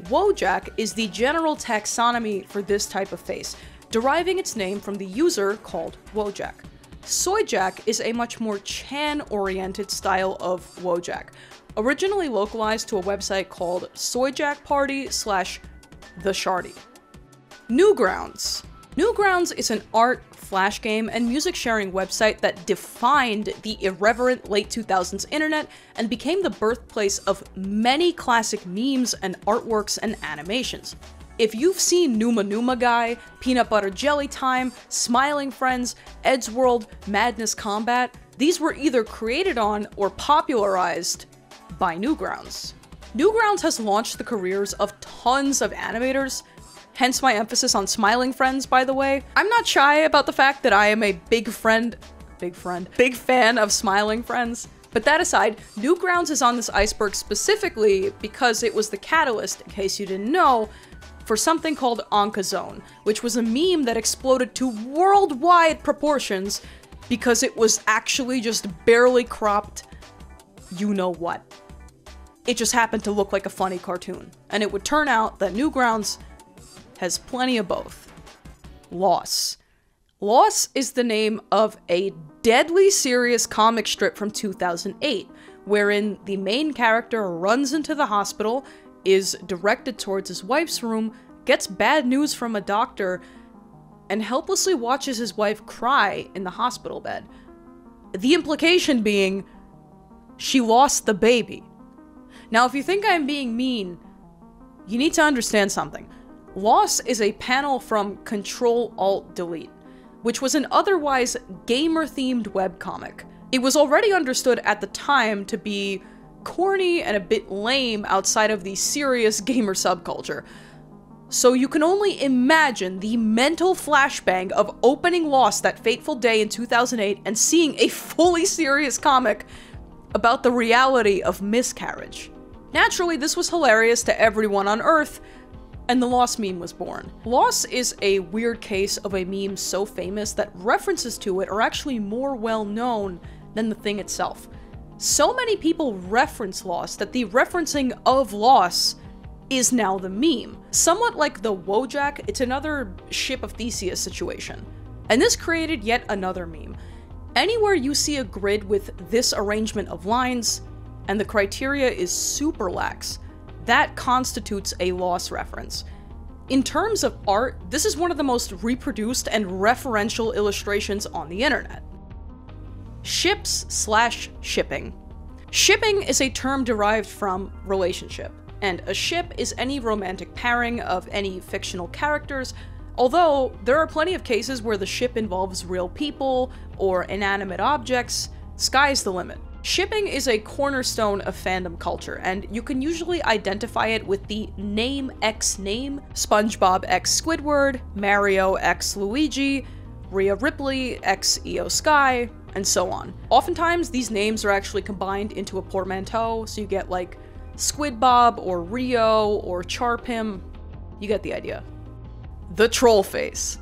Wojak is the general taxonomy for this type of face, deriving its name from the user called Wojak. Soyjak is a much more Chan-oriented style of Wojak, originally localized to a website called soyjakparty/theshardy. Newgrounds. Newgrounds is an art, flash game, and music sharing website that defined the irreverent late 2000s internet and became the birthplace of many classic memes and artworks and animations. If you've seen Numa Numa Guy, Peanut Butter Jelly Time, Smiling Friends, Ed's World, Madness Combat, these were either created on or popularized by Newgrounds. Newgrounds has launched the careers of tons of animators, hence my emphasis on Smiling Friends, by the way. I'm not shy about the fact that I am a big fan of Smiling Friends. But that aside, Newgrounds is on this iceberg specifically because it was the catalyst, in case you didn't know, for something called Onkazone, which was a meme that exploded to worldwide proportions because it was actually just barely cropped you-know-what. It just happened to look like a funny cartoon. And it would turn out that Newgrounds has plenty of both. Loss. Loss is the name of a deadly serious comic strip from 2008, wherein the main character runs into the hospital, is directed towards his wife's room, gets bad news from a doctor, and helplessly watches his wife cry in the hospital bed. The implication being, she lost the baby. Now, if you think I'm being mean, you need to understand something. Loss is a panel from Control-Alt-Delete, which was an otherwise gamer-themed webcomic. It was already understood at the time to be corny and a bit lame outside of the serious gamer subculture. So you can only imagine the mental flashbang of opening Lost that fateful day in 2008 and seeing a fully serious comic about the reality of miscarriage. Naturally, this was hilarious to everyone on Earth, and the Lost meme was born. Lost is a weird case of a meme so famous that references to it are actually more well-known than the thing itself. So many people reference Lost that the referencing of Lost is now the meme. Somewhat like the Wojak, it's another Ship of Theseus situation. And this created yet another meme. Anywhere you see a grid with this arrangement of lines, and the criteria is super lax, that constitutes a Lost reference. In terms of art, this is one of the most reproduced and referential illustrations on the internet. Ships/shipping. Shipping is a term derived from relationship, and a ship is any romantic pairing of any fictional characters, although there are plenty of cases where the ship involves real people or inanimate objects. Sky's the limit. Shipping is a cornerstone of fandom culture, and you can usually identify it with the name X name, SpongeBob X Squidward, Mario X Luigi, Rhea Ripley X EO Sky, and so on. Oftentimes, these names are actually combined into a portmanteau, so you get like Squidbob or Rio or Charpim. You get the idea. The troll face.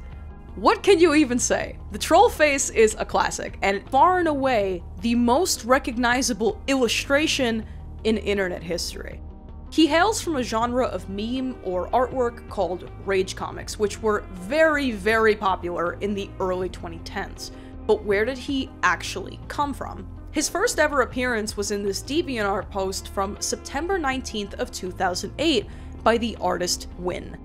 What can you even say? The troll face is a classic, and far and away the most recognizable illustration in internet history. He hails from a genre of meme or artwork called rage comics, which were very, very popular in the early 2010s. But where did he actually come from? His first ever appearance was in this DeviantArt post from September 19th of 2008 by the artist Win.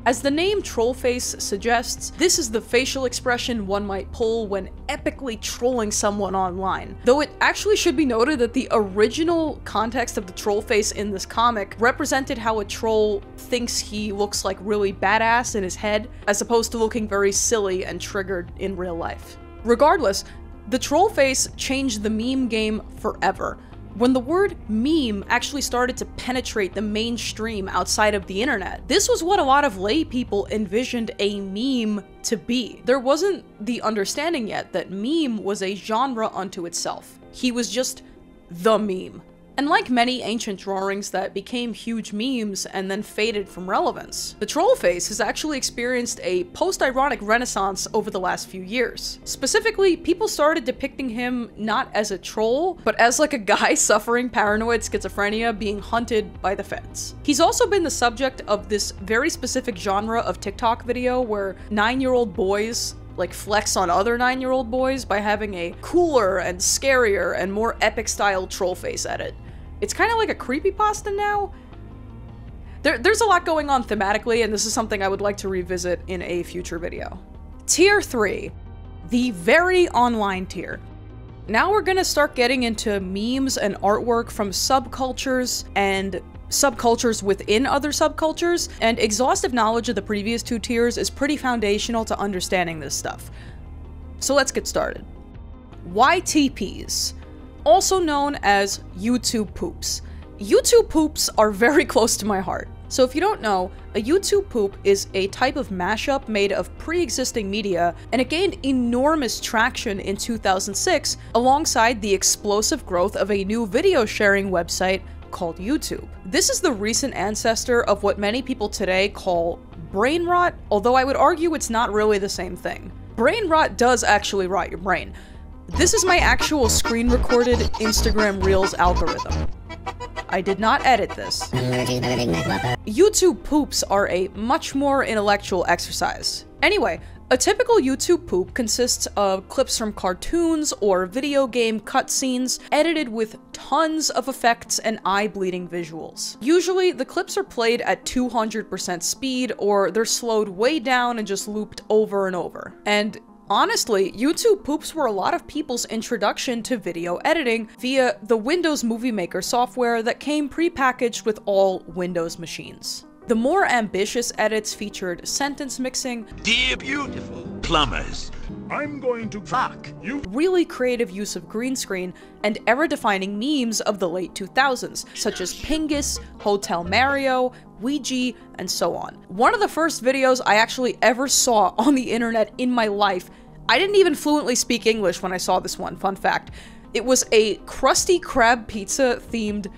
As the name Trollface suggests, this is the facial expression one might pull when epically trolling someone online. Though it actually should be noted that the original context of the Trollface in this comic represented how a troll thinks he looks like really badass in his head, as opposed to looking very silly and triggered in real life. Regardless, the Trollface changed the meme game forever. when the word meme actually started to penetrate the mainstream outside of the internet. This was what a lot of lay people envisioned a meme to be. There wasn't the understanding yet that meme was a genre unto itself. He was just the meme. And like many ancient drawings that became huge memes and then faded from relevance, the troll face has actually experienced a post-ironic renaissance over the last few years. Specifically, people started depicting him not as a troll, but as like a guy suffering paranoid schizophrenia being hunted by the feds. He's also been the subject of this very specific genre of TikTok video where 9-year-old boys like flex on other 9-year-old boys by having a cooler and scarier and more epic style troll face edit. It's kind of like a creepypasta now. There's a lot going on thematically, and this is something I would like to revisit in a future video. Tier 3, the very online tier. Now we're gonna start getting into memes and artwork from subcultures and subcultures within other subcultures, and exhaustive knowledge of the previous 2 tiers is pretty foundational to understanding this stuff. So let's get started. YTPs, also known as YouTube poops. YouTube poops are very close to my heart. So if you don't know, a YouTube poop is a type of mashup made of pre-existing media, and it gained enormous traction in 2006 alongside the explosive growth of a new video sharing website called YouTube. This is the recent ancestor of what many people today call brain rot, although I would argue it's not really the same thing. Brain rot does actually rot your brain. This is my actual screen recorded Instagram Reels algorithm. I did not edit this. YouTube poops are a much more intellectual exercise. Anyway, a typical YouTube poop consists of clips from cartoons or video game cutscenes edited with tons of effects and eye-bleeding visuals. Usually, the clips are played at 200% speed, or they're slowed way down and just looped over and over. And honestly, YouTube poops were a lot of people's introduction to video editing via the Windows Movie Maker software that came pre-packaged with all Windows machines. The more ambitious edits featured sentence mixing, Dear beautiful plumbers, I'm going to fuck you. Really creative use of green screen, and era-defining memes of the late 2000s, such as Pingus, Hotel Mario, Ouija, and so on. One of the first videos I actually ever saw on the internet in my life, I didn't even fluently speak English when I saw this one, fun fact. It was a Krusty Krab pizza themed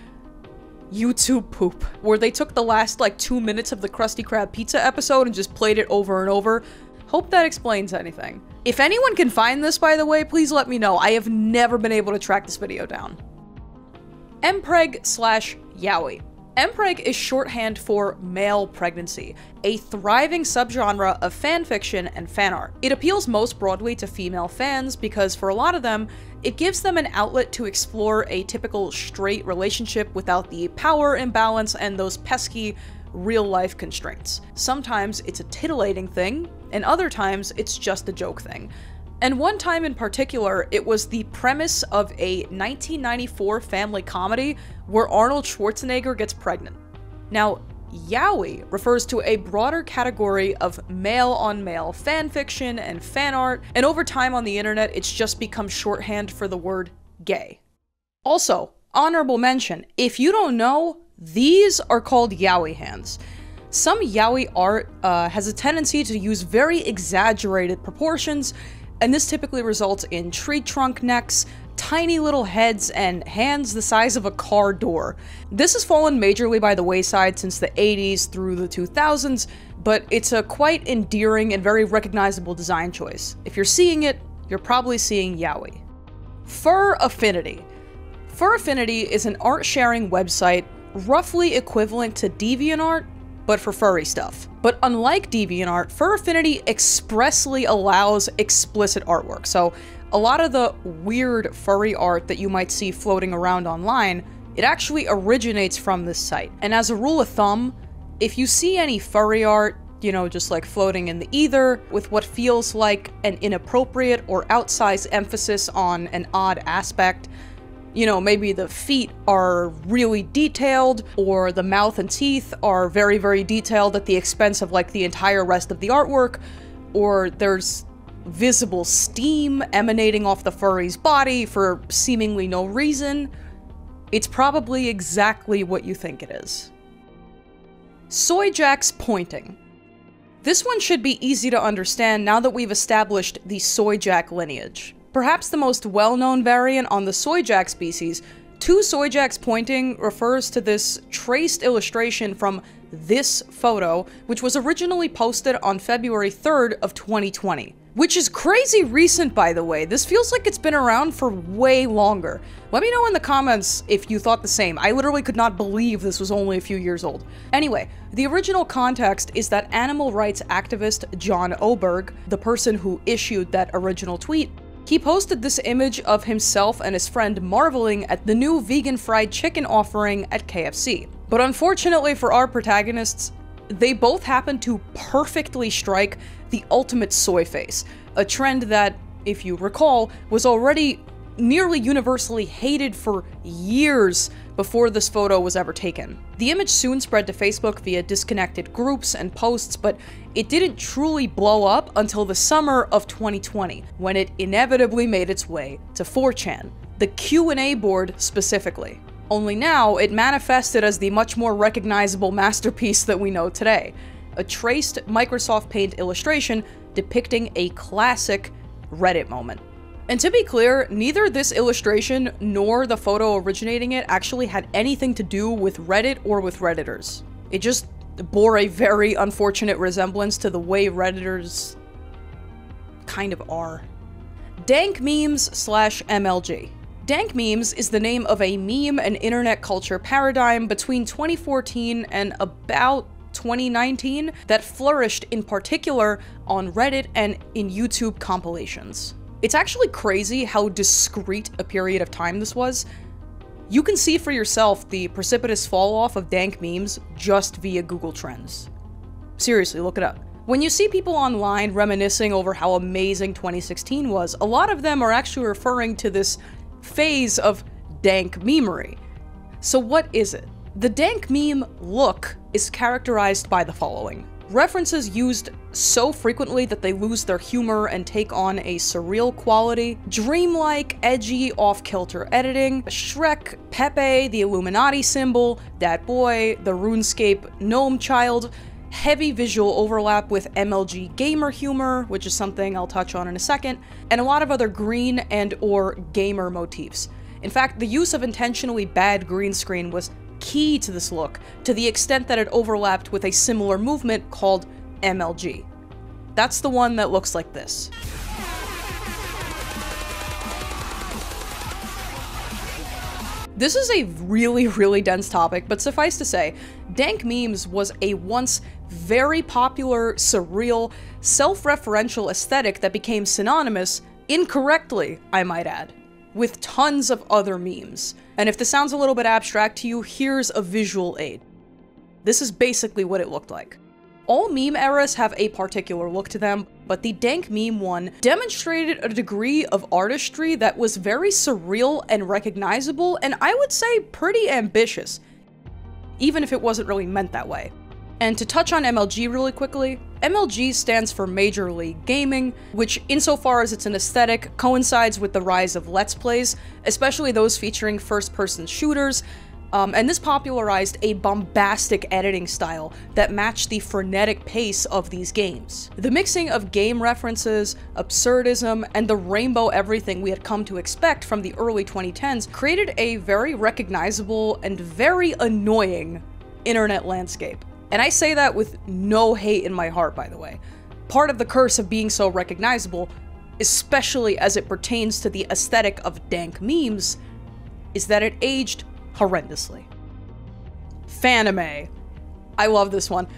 YouTube poop, where they took the last like 2 minutes of the Krusty Krab pizza episode and just played it over and over. Hope that explains anything. If anyone can find this, by the way, please let me know. I have never been able to track this video down. Mpreg/yaoi. Mpreg is shorthand for male pregnancy, a thriving subgenre of fanfiction and fanart. It appeals most broadly to female fans because for a lot of them, it gives them an outlet to explore a typical straight relationship without the power imbalance and those pesky real-life constraints. Sometimes it's a titillating thing, and other times it's just a joke thing. And one time in particular, it was the premise of a 1994 family comedy where Arnold Schwarzenegger gets pregnant. Now, yaoi refers to a broader category of male-on-male fanfiction and fan art, and over time on the internet, it's just become shorthand for the word gay. Also, honorable mention, if you don't know, these are called yaoi hands. Some yaoi art has a tendency to use very exaggerated proportions, and this typically results in tree trunk necks, tiny little heads, and hands the size of a car door. This has fallen majorly by the wayside since the 80s through the 2000s, but it's a quite endearing and very recognizable design choice. If you're seeing it, you're probably seeing yaoi. Fur Affinity. Fur Affinity is an art-sharing website roughly equivalent to DeviantArt, but for furry stuff. But unlike DeviantArt, Fur Affinity expressly allows explicit artwork, so a lot of the weird furry art that you might see floating around online, it actually originates from this site. And as a rule of thumb, if you see any furry art, you know, just like floating in the ether with what feels like an inappropriate or outsized emphasis on an odd aspect, you know, maybe the feet are really detailed, or the mouth and teeth are very, very detailed at the expense of like the entire rest of the artwork, or there's visible steam emanating off the furry's body for seemingly no reason. It's probably exactly what you think it is. Soy Jack's pointing. This one should be easy to understand now that we've established the Soy Jack lineage. Perhaps the most well-known variant on the Soy Jack species, two Soy Jacks pointing refers to this traced illustration from this photo, which was originally posted on February 3rd of 2020. Which is crazy recent, by the way. This feels like it's been around for way longer. Let me know in the comments if you thought the same. I literally could not believe this was only a few years old. Anyway, the original context is that animal rights activist John Oberg, the person who issued that original tweet, he posted this image of himself and his friend marveling at the new vegan fried chicken offering at KFC. But unfortunately for our protagonists, they both happen to perfectly strike the ultimate soy face, a trend that, if you recall, was already nearly universally hated for years before this photo was ever taken. The image soon spread to Facebook via disconnected groups and posts, but it didn't truly blow up until the summer of 2020, when it inevitably made its way to 4chan, the Q&A board specifically. Only now, it manifested as the much more recognizable masterpiece that we know today. A traced Microsoft Paint illustration depicting a classic Reddit moment. And to be clear, neither this illustration nor the photo originating it actually had anything to do with Reddit or with Redditors. It just bore a very unfortunate resemblance to the way Redditors kind of are. Dank Memes/MLG. Dank memes is the name of a meme and internet culture paradigm between 2014 and about 2019 that flourished in particular on Reddit and in YouTube compilations. It's actually crazy how discrete a period of time this was. You can see for yourself the precipitous fall off of dank memes just via Google Trends. Seriously, look it up. When you see people online reminiscing over how amazing 2016 was, a lot of them are actually referring to this phase of dank memery. So what is it? The dank meme look is characterized by the following. References used so frequently that they lose their humor and take on a surreal quality, dreamlike, edgy, off-kilter editing, Shrek, Pepe, the Illuminati symbol, Dat Boy, the RuneScape gnome child, heavy visual overlap with MLG gamer humor, which is something I'll touch on in a second, and a lot of other green and/or gamer motifs. In fact, the use of intentionally bad green screen was key to this look, to the extent that it overlapped with a similar movement called MLG. That's the one that looks like this. This is a really dense topic, but suffice to say, dank memes was a once very popular, surreal, self-referential aesthetic that became synonymous, incorrectly, I might add, with tons of other memes. And if this sounds a little bit abstract to you, here's a visual aid. This is basically what it looked like. All meme eras have a particular look to them, but the dank meme one demonstrated a degree of artistry that was very surreal and recognizable, and I would say pretty ambitious, even if it wasn't really meant that way. And to touch on MLG really quickly, MLG stands for Major League Gaming, which insofar as it's an aesthetic, coincides with the rise of Let's Plays, especially those featuring first-person shooters, and this popularized a bombastic editing style that matched the frenetic pace of these games. The mixing of game references, absurdism, and the rainbow everything we had come to expect from the early 2010s created a very recognizable and very annoying internet landscape. And I say that with no hate in my heart, by the way. Part of the curse of being so recognizable, especially as it pertains to the aesthetic of dank memes, is that it aged horrendously. Fanime. I love this one.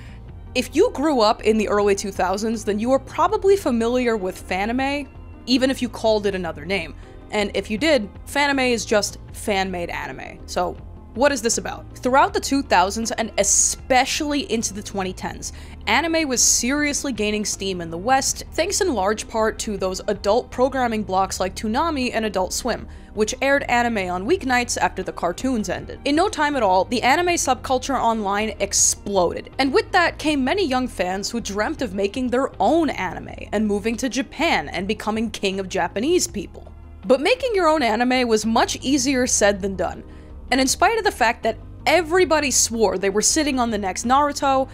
If you grew up in the early 2000s, then you are probably familiar with fanime, even if you called it another name. And if you did, fanime is just fan-made anime. So what is this about? Throughout the 2000s and especially into the 2010s, anime was seriously gaining steam in the West, thanks in large part to those adult programming blocks like Toonami and Adult Swim, which aired anime on weeknights after the cartoons ended. In no time at all, the anime subculture online exploded, and with that came many young fans who dreamt of making their own anime and moving to Japan and becoming king of Japanese people. But making your own anime was much easier said than done. And in spite of the fact that everybody swore they were sitting on the next Naruto,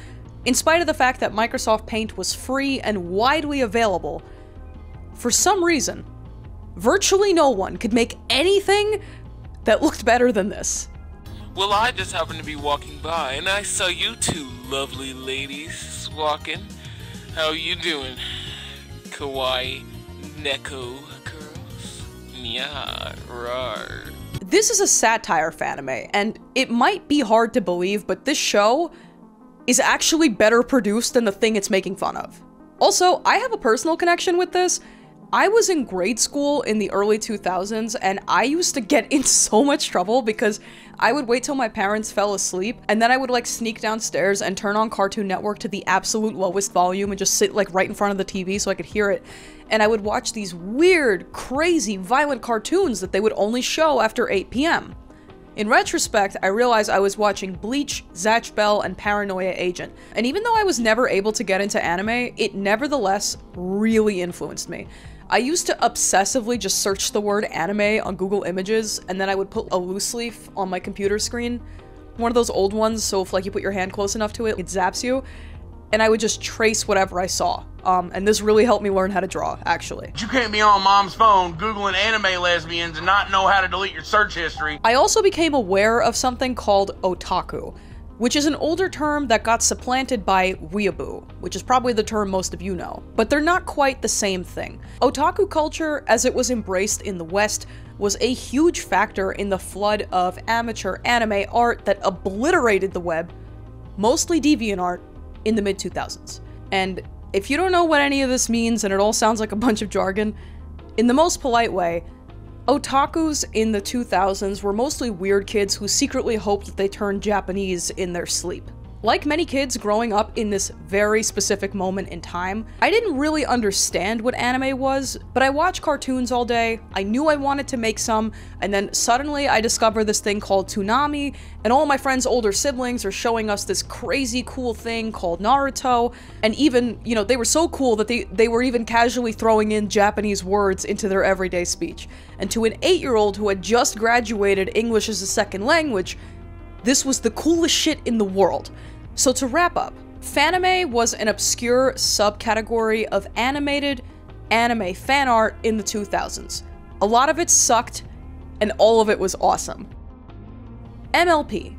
in spite of the fact that Microsoft Paint was free and widely available, for some reason, virtually no one could make anything that looked better than this. Well, I just happened to be walking by, and I saw you two lovely ladies walking. How you doing, kawaii neko girls? Yeah, rar. This is a satire fanime, and it might be hard to believe, but this show is actually better produced than the thing it's making fun of. Also, I have a personal connection with this. I was in grade school in the early 2000s, and I used to get in so much trouble because I would wait till my parents fell asleep, and then I would like sneak downstairs and turn on Cartoon Network to the absolute lowest volume and just sit like right in front of the TV so I could hear it. And I would watch these weird, crazy, violent cartoons that they would only show after 8 p.m. In retrospect, I realized I was watching Bleach, Zatch Bell, and Paranoia Agent, and even though I was never able to get into anime, it nevertheless really influenced me. I used to obsessively just search the word anime on Google Images, and then I would put a loose leaf on my computer screen, one of those old ones, so if like you put your hand close enough to it, it zaps you, and I would just trace whatever I saw. And this really helped me learn how to draw, actually. You can't be on mom's phone Googling anime lesbians and not know how to delete your search history. I also became aware of something called otaku, which is an older term that got supplanted by weeaboo, which is probably the term most of you know. But they're not quite the same thing. Otaku culture, as it was embraced in the West, was a huge factor in the flood of amateur anime art that obliterated the web, mostly DeviantArt, in the mid-2000s. And if you don't know what any of this means, and it all sounds like a bunch of jargon, in the most polite way, otakus in the 2000s were mostly weird kids who secretly hoped that they turned Japanese in their sleep. Like many kids growing up in this very specific moment in time, I didn't really understand what anime was, but I watched cartoons all day, I knew I wanted to make some, and then suddenly I discovered this thing called Toonami, and all my friends' older siblings are showing us this crazy cool thing called Naruto, and even, you know, they were so cool that they were even casually throwing in Japanese words into their everyday speech. And to an 8-year-old who had just graduated English as a second language, this was the coolest shit in the world. So to wrap up, fanime was an obscure subcategory of animated anime fan art in the 2000s. A lot of it sucked, and all of it was awesome. MLP.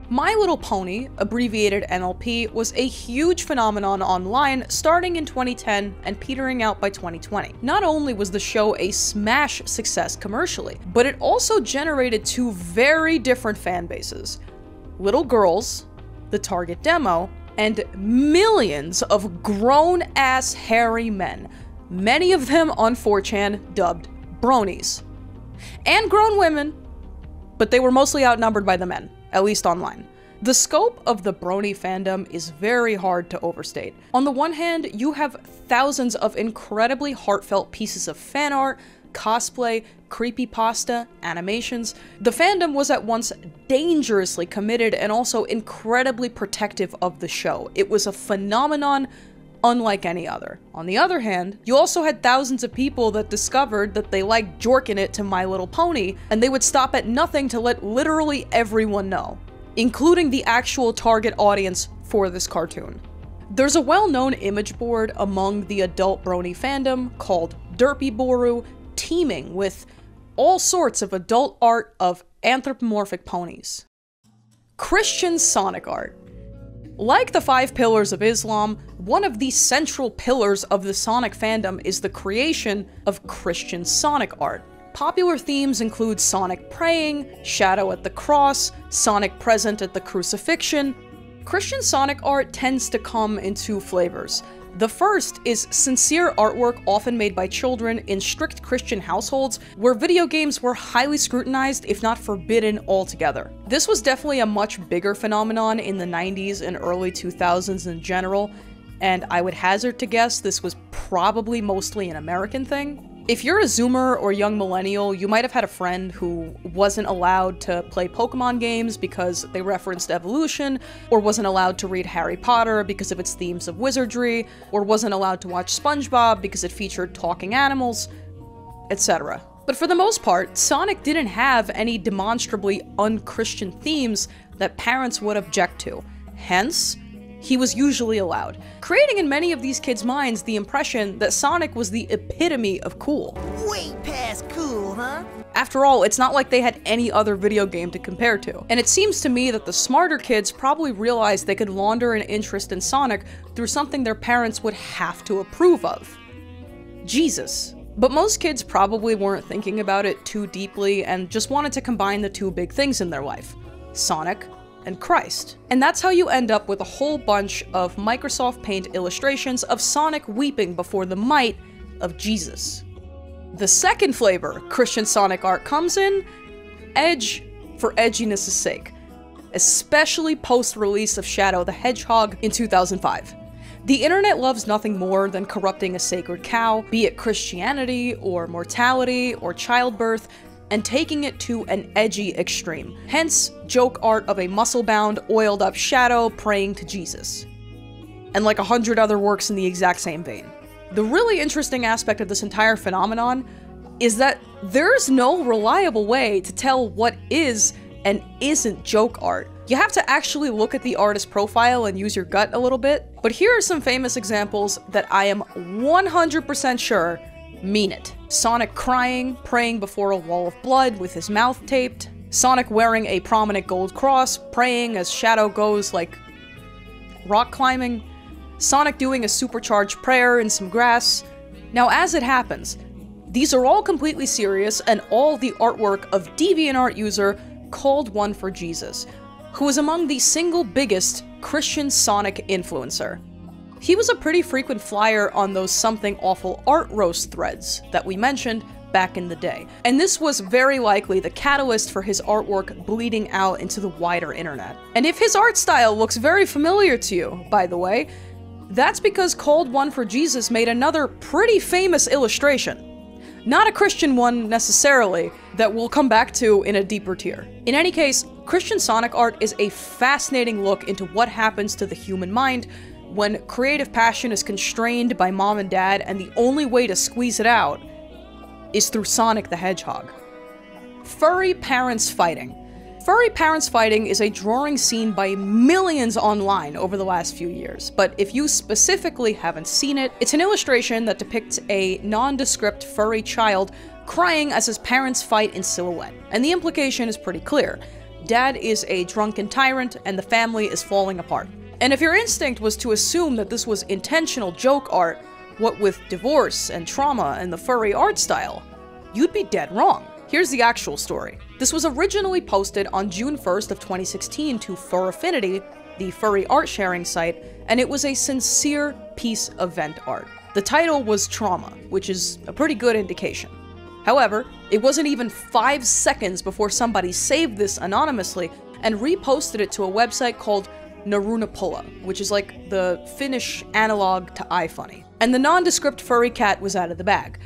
My Little Pony, abbreviated MLP, was a huge phenomenon online starting in 2010 and petering out by 2020. Not only was the show a smash success commercially, but it also generated two very different fan bases. Little girls, the target demo, and millions of grown-ass hairy men, many of them on 4chan dubbed bronies. And grown women, but they were mostly outnumbered by the men, at least online. The scope of the brony fandom is very hard to overstate. On the one hand, you have thousands of incredibly heartfelt pieces of fan art, cosplay, creepypasta, animations. The fandom was at once dangerously committed and also incredibly protective of the show. It was a phenomenon unlike any other. On the other hand, you also had thousands of people that discovered that they liked jorking it to My Little Pony, and they would stop at nothing to let literally everyone know, including the actual target audience for this cartoon. There's a well-known image board among the adult brony fandom called Derpy Boru, teeming with all sorts of adult art of anthropomorphic ponies. Christian Sonic art. Like the 5 pillars of Islam, one of the central pillars of the Sonic fandom is the creation of Christian Sonic art. Popular themes include Sonic praying, Shadow at the cross, Sonic present at the crucifixion. Christian Sonic art tends to come in 2 flavors. The first is sincere artwork often made by children in strict Christian households, where video games were highly scrutinized, if not forbidden altogether. This was definitely a much bigger phenomenon in the 90s and early 2000s in general, and I would hazard to guess this was probably mostly an American thing. If you're a Zoomer or young millennial, you might have had a friend who wasn't allowed to play Pokemon games because they referenced evolution, or wasn't allowed to read Harry Potter because of its themes of wizardry, or wasn't allowed to watch SpongeBob because it featured talking animals, etc. But for the most part, Sonic didn't have any demonstrably un-Christian themes that parents would object to. Hence, he was usually allowed, creating in many of these kids' minds the impression that Sonic was the epitome of cool. Way past cool, huh? After all, it's not like they had any other video game to compare to. And it seems to me that the smarter kids probably realized they could launder an interest in Sonic through something their parents would have to approve of. Jesus. But most kids probably weren't thinking about it too deeply and just wanted to combine the two big things in their life: Sonic and Christ. And that's how you end up with a whole bunch of Microsoft Paint illustrations of Sonic weeping before the might of Jesus. The second flavor Christian Sonic art comes in: edge for edginess' sake, especially post-release of Shadow the Hedgehog in 2005. The internet loves nothing more than corrupting a sacred cow, be it Christianity or mortality or childbirth, and taking it to an edgy extreme. Hence, joke art of a muscle-bound, oiled-up Shadow praying to Jesus. And like 100 other works in the exact same vein. The really interesting aspect of this entire phenomenon is that there's no reliable way to tell what is and isn't joke art. You have to actually look at the artist's profile and use your gut a little bit, but here are some famous examples that I am 100% sure mean it. Sonic crying, praying before a wall of blood with his mouth taped. Sonic wearing a prominent gold cross, praying as Shadow goes like rock climbing. Sonic doing a supercharged prayer in some grass. Now, as it happens, these are all completely serious and all the artwork of DeviantArt user Cold1for Jesus, who is among the single biggest Christian Sonic influencer. He was a pretty frequent flyer on those Something Awful art roast threads that we mentioned back in the day, and this was very likely the catalyst for his artwork bleeding out into the wider internet. And if his art style looks very familiar to you, by the way, that's because Cold1for Jesus made another pretty famous illustration. Not a Christian one, necessarily, that we'll come back to in a deeper tier. In any case, Christian Sonic art is a fascinating look into what happens to the human mind when creative passion is constrained by mom and dad, and the only way to squeeze it out is through Sonic the Hedgehog. Furry parents fighting. Furry parents fighting is a drawing seen by millions online over the last few years, but if you specifically haven't seen it, it's an illustration that depicts a nondescript furry child crying as his parents fight in silhouette. And the implication is pretty clear. Dad is a drunken tyrant, and the family is falling apart. And if your instinct was to assume that this was intentional joke art, what with divorce and trauma and the furry art style, you'd be dead wrong. Here's the actual story. This was originally posted on June 1st of 2016 to Fur Affinity, the furry art sharing site, and it was a sincere piece of vent art. The title was Trauma, which is a pretty good indication. However, it wasn't even 5 seconds before somebody saved this anonymously and reposted it to a website called Narunapulla, which is like the Finnish analog to iFunny. And the nondescript furry cat was out of the bag.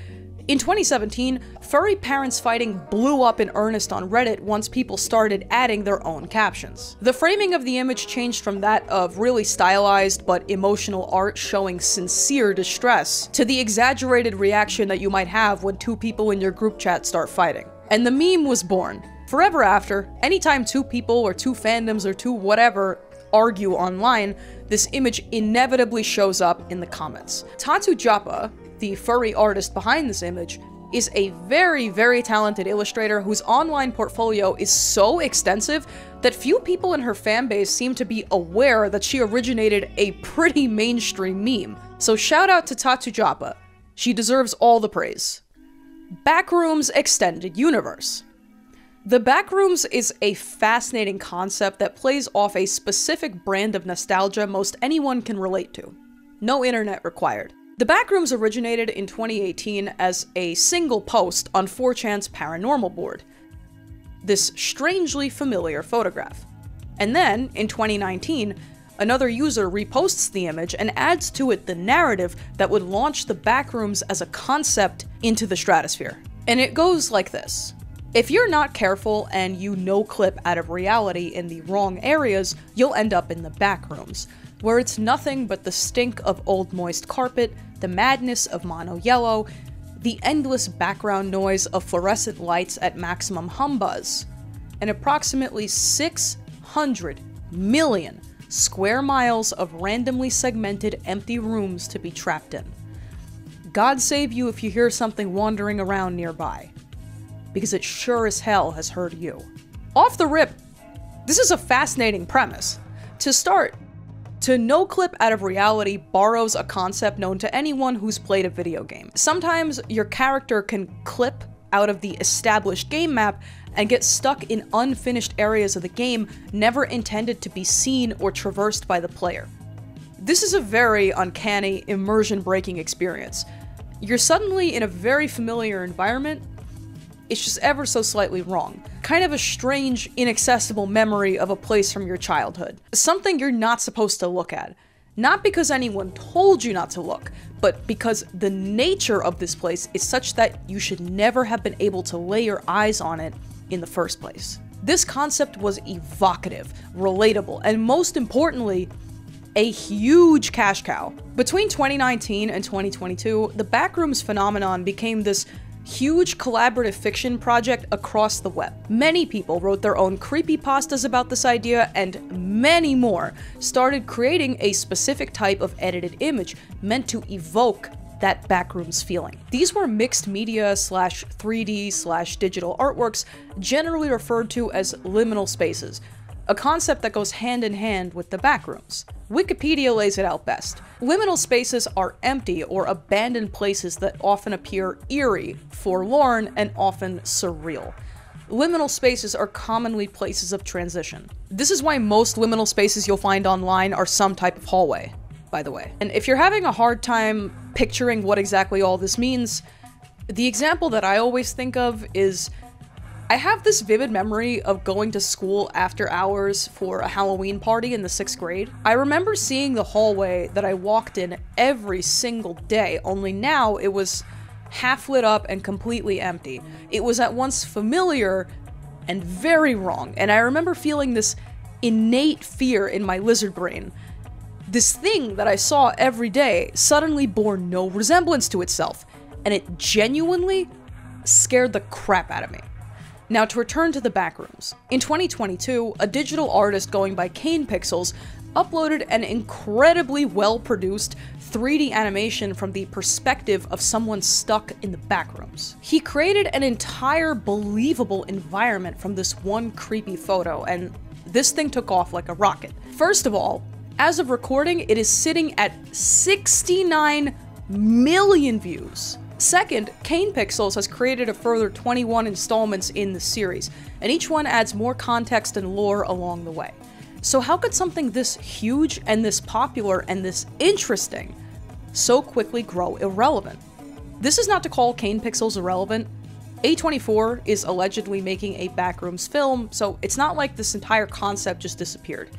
In 2017, furry parents fighting blew up in earnest on Reddit once people started adding their own captions. The framing of the image changed from that of really stylized but emotional art showing sincere distress to the exaggerated reaction that you might have when two people in your group chat start fighting. And the meme was born. Forever after, anytime two people or two fandoms or two whatever argue online, this image inevitably shows up in the comments. Tatu Japa, the furry artist behind this image, is a very, very talented illustrator whose online portfolio is so extensive that few people in her fanbase seem to be aware that she originated a pretty mainstream meme. So shout out to Tatu Japa. She deserves all the praise. Backrooms Extended Universe. The Backrooms is a fascinating concept that plays off a specific brand of nostalgia most anyone can relate to. No internet required. The Backrooms originated in 2018 as a single post on 4chan's paranormal board. This strangely familiar photograph. And then, in 2019, another user reposts the image and adds to it the narrative that would launch the Backrooms as a concept into the stratosphere. And it goes like this. If you're not careful and you no-clip out of reality in the wrong areas, you'll end up in the Backrooms, where it's nothing but the stink of old moist carpet, the madness of mono yellow, the endless background noise of fluorescent lights at maximum hum buzz, and approximately 600 million square miles of randomly segmented empty rooms to be trapped in. God save you if you hear something wandering around nearby, because it sure as hell has heard you. Off the rip, this is a fascinating premise. To start, to no clip out of reality borrows a concept known to anyone who's played a video game. Sometimes your character can clip out of the established game map and get stuck in unfinished areas of the game never intended to be seen or traversed by the player. This is a very uncanny, immersion-breaking experience. You're suddenly in a very familiar environment, it's just ever so slightly wrong. Kind of a strange, inaccessible memory of a place from your childhood. Something you're not supposed to look at. Not because anyone told you not to look, but because the nature of this place is such that you should never have been able to lay your eyes on it in the first place. This concept was evocative, relatable, and most importantly, a huge cash cow. Between 2019 and 2022, the Backrooms phenomenon became this huge collaborative fiction project across the web. Many people wrote their own creepypastas about this idea, and many more started creating a specific type of edited image meant to evoke that Backrooms feeling. These were mixed media / 3D / digital artworks, generally referred to as liminal spaces, a concept that goes hand in hand with the Backrooms. Wikipedia lays it out best. Liminal spaces are empty or abandoned places that often appear eerie, forlorn, and often surreal. Liminal spaces are commonly places of transition. This is why most liminal spaces you'll find online are some type of hallway, by the way. And if you're having a hard time picturing what exactly all this means, the example that I always think of is I have this vivid memory of going to school after hours for a Halloween party in the 6th grade. I remember seeing the hallway that I walked in every single day, only now it was half lit up and completely empty. It was at once familiar and very wrong, and I remember feeling this innate fear in my lizard brain. This thing that I saw every day suddenly bore no resemblance to itself, and it genuinely scared the crap out of me. Now, to return to the Backrooms. In 2022, a digital artist going by Kane Pixels uploaded an incredibly well-produced 3D animation from the perspective of someone stuck in the Backrooms. He created an entire believable environment from this one creepy photo, and this thing took off like a rocket. First of all, as of recording, it is sitting at 69 million views. Second, Kane Pixels has created a further 21 installments in the series, and each one adds more context and lore along the way. So how could something this huge and this popular and this interesting so quickly grow irrelevant? This is not to call Kane Pixels irrelevant. A24 is allegedly making a Backrooms film, so it's not like this entire concept just disappeared.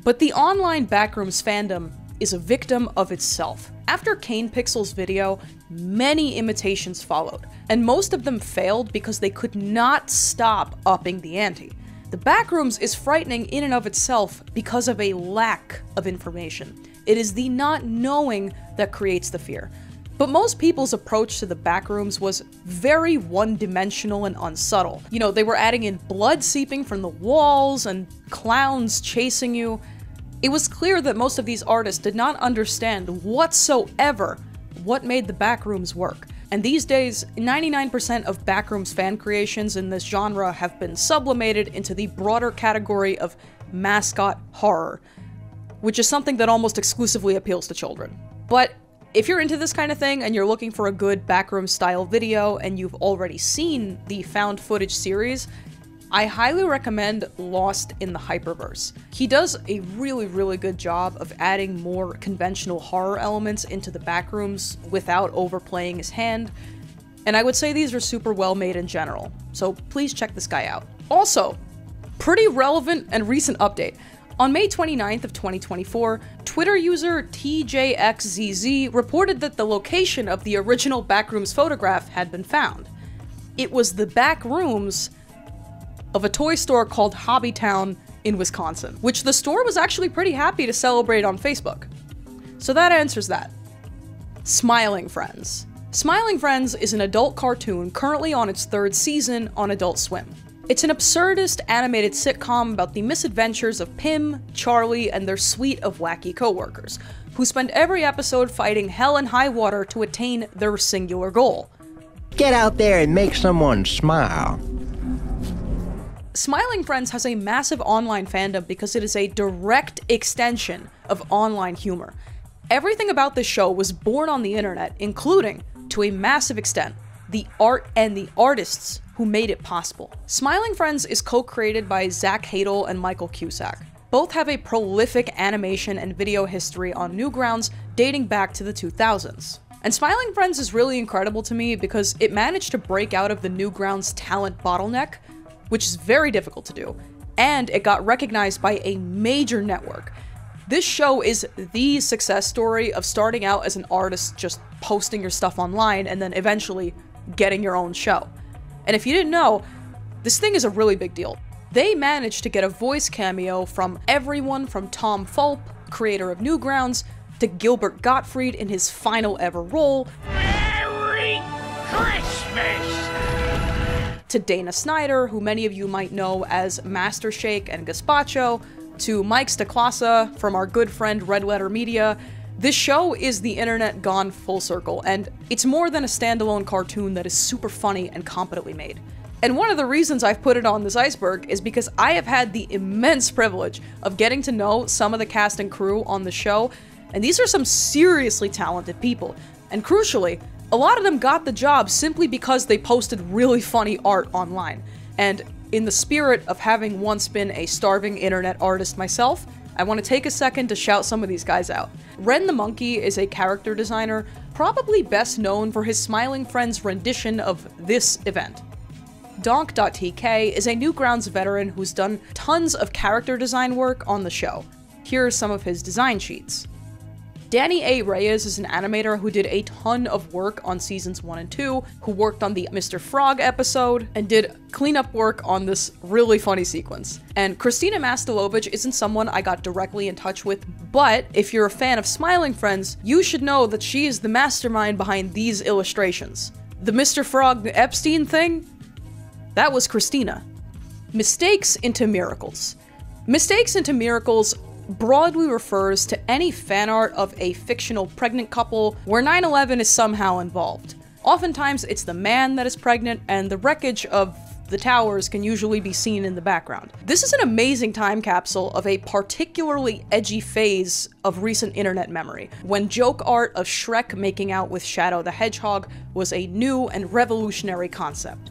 But the online Backrooms fandom is a victim of itself. After Kane Pixels' video, many imitations followed, and most of them failed because they could not stop upping the ante. The Backrooms is frightening in and of itself because of a lack of information. It is the not knowing that creates the fear. But most people's approach to the Backrooms was very one-dimensional and unsubtle. You know, they were adding in blood seeping from the walls and clowns chasing you. It was clear that most of these artists did not understand whatsoever what made the Backrooms work. And these days, 99% of Backrooms fan creations in this genre have been sublimated into the broader category of mascot horror, which is something that almost exclusively appeals to children. But if you're into this kind of thing and you're looking for a good Backrooms style video and you've already seen the found footage series, I highly recommend Lost in the Hyperverse. He does a really good job of adding more conventional horror elements into the Backrooms without overplaying his hand, and I would say these are super well made in general, so please check this guy out. Also, pretty relevant and recent update. On May 29th of 2024, Twitter user TJXZZ reported that the location of the original Backrooms photograph had been found. It was the back rooms of a toy store called Hobbytown in Wisconsin, which the store was actually pretty happy to celebrate on Facebook. So that answers that. Smiling friends. Smiling Friends is an adult cartoon currently on its 3rd season on Adult Swim. It's an absurdist animated sitcom about the misadventures of Pim, Charlie, and their suite of wacky coworkers, who spend every episode fighting hell and high water to attain their singular goal. Get out there and make someone smile. Smiling Friends has a massive online fandom because it is a direct extension of online humor. Everything about this show was born on the internet, including, to a massive extent, the art and the artists who made it possible. Smiling Friends is co-created by Zach Hadel and Michael Cusack. Both have a prolific animation and video history on Newgrounds dating back to the 2000s. And Smiling Friends is really incredible to me because it managed to break out of the Newgrounds talent bottleneck, which is very difficult to do, and it got recognized by a major network. This show is the success story of starting out as an artist just posting your stuff online and then eventually getting your own show. And if you didn't know, this thing is a really big deal. They managed to get a voice cameo from everyone from Tom Fulp, creator of Newgrounds, to Gilbert Gottfried in his final ever role, Merry Christmas! to Dana Snyder, who many of you might know as Master Shake and Gazpacho, to Mike Stacklasa from our good friend Red Letter Media. This show is the internet gone full circle, and it's more than a standalone cartoon that is super funny and competently made. And one of the reasons I've put it on this iceberg is because I have had the immense privilege of getting to know some of the cast and crew on the show, and these are some seriously talented people. And crucially, a lot of them got the job simply because they posted really funny art online. And in the spirit of having once been a starving internet artist myself, I want to take a second to shout some of these guys out. Ren the Monkey is a character designer, probably best known for his Smiling Friends rendition of this event. Donk.tk is a Newgrounds veteran who's done tons of character design work on the show. Here are some of his design sheets. Danny A. Reyes is an animator who did a ton of work on seasons 1 and 2, who worked on the Mr. Frog episode, and did cleanup work on this really funny sequence. And Christina Mastalovich isn't someone I got directly in touch with, but if you're a fan of Smiling Friends, you should know that she is the mastermind behind these illustrations. The Mr. Frog Epstein thing? That was Christina. Mistakes into Miracles. Mistakes into Miracles broadly refers to any fan art of a fictional pregnant couple where 9/11 is somehow involved. Oftentimes, it's the man that is pregnant, and the wreckage of the towers can usually be seen in the background. This is an amazing time capsule of a particularly edgy phase of recent internet memory, when joke art of Shrek making out with Shadow the Hedgehog was a new and revolutionary concept.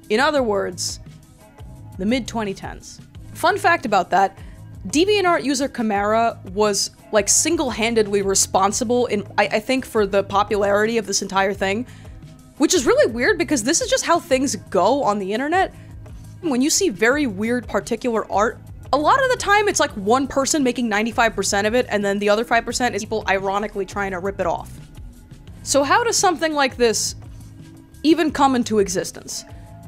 In other words, the mid-2010s. Fun fact about that, DeviantArt user Chimera was like single-handedly responsible I think for the popularity of this entire thing, which is really weird because this is just how things go on the internet. When you see very weird particular art, a lot of the time it's like one person making 95% of it and then the other 5% is people ironically trying to rip it off. So how does something like this even come into existence?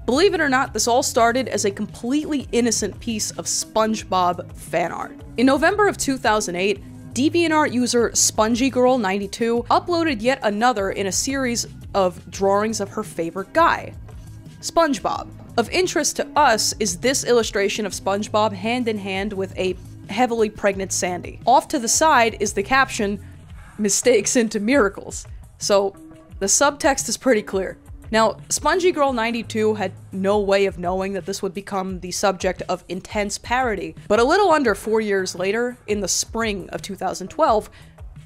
Believe it or not, this all started as a completely innocent piece of SpongeBob fan art. In November of 2008, DeviantArt user SpongyGirl92 uploaded yet another in a series of drawings of her favorite guy, SpongeBob. Of interest to us is this illustration of SpongeBob hand in hand with a heavily pregnant Sandy. Off to the side is the caption, "Mistakes into Miracles." So the subtext is pretty clear. Now, SpongyGirl92 had no way of knowing that this would become the subject of intense parody, but a little under 4 years later, in the spring of 2012,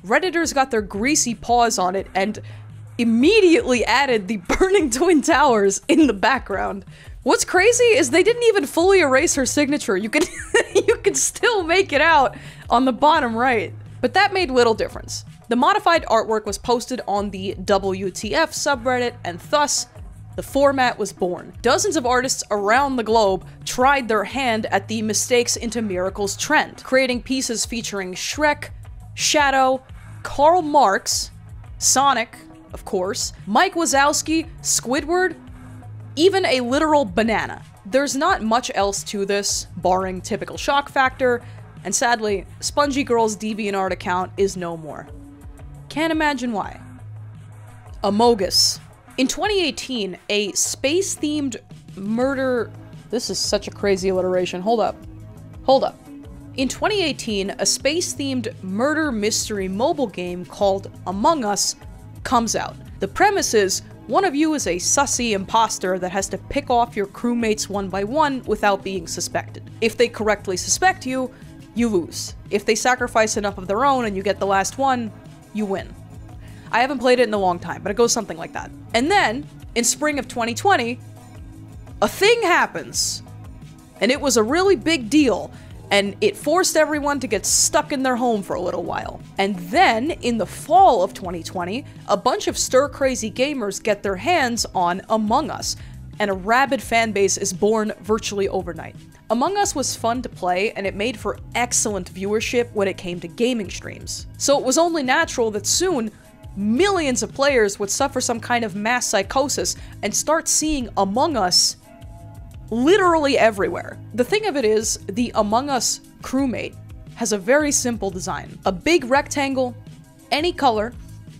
Redditors got their greasy paws on it and immediately added the burning Twin Towers in the background. What's crazy is they didn't even fully erase her signature. You could you could still make it out on the bottom right. But that made little difference. The modified artwork was posted on the WTF subreddit, and thus, the format was born. Dozens of artists around the globe tried their hand at the Mistakes into Miracles trend, creating pieces featuring Shrek, Shadow, Karl Marx, Sonic, of course, Mike Wazowski, Squidward, even a literal banana. There's not much else to this, barring typical shock factor, and sadly, Spongy Girl's DeviantArt account is no more. Can't imagine why. Amogus. In 2018, a space-themed murder... This is such a crazy alliteration. Hold up. In 2018, a space-themed murder mystery mobile game called Among Us comes out. The premise is, one of you is a sussy imposter that has to pick off your crewmates one by one without being suspected. If they correctly suspect you, you lose. If they sacrifice enough of their own and you get the last one, you win. I haven't played it in a long time, but it goes something like that. And then, in spring of 2020, a thing happens. And it was a really big deal. And it forced everyone to get stuck in their home for a little while. And then, in the fall of 2020, a bunch of stir-crazy gamers get their hands on Among Us, and a rabid fanbase is born virtually overnight. Among Us was fun to play, and it made for excellent viewership when it came to gaming streams. So it was only natural that soon, millions of players would suffer some kind of mass psychosis and start seeing Among Us literally everywhere. The thing of it is, the Among Us crewmate has a very simple design. A big rectangle, any color,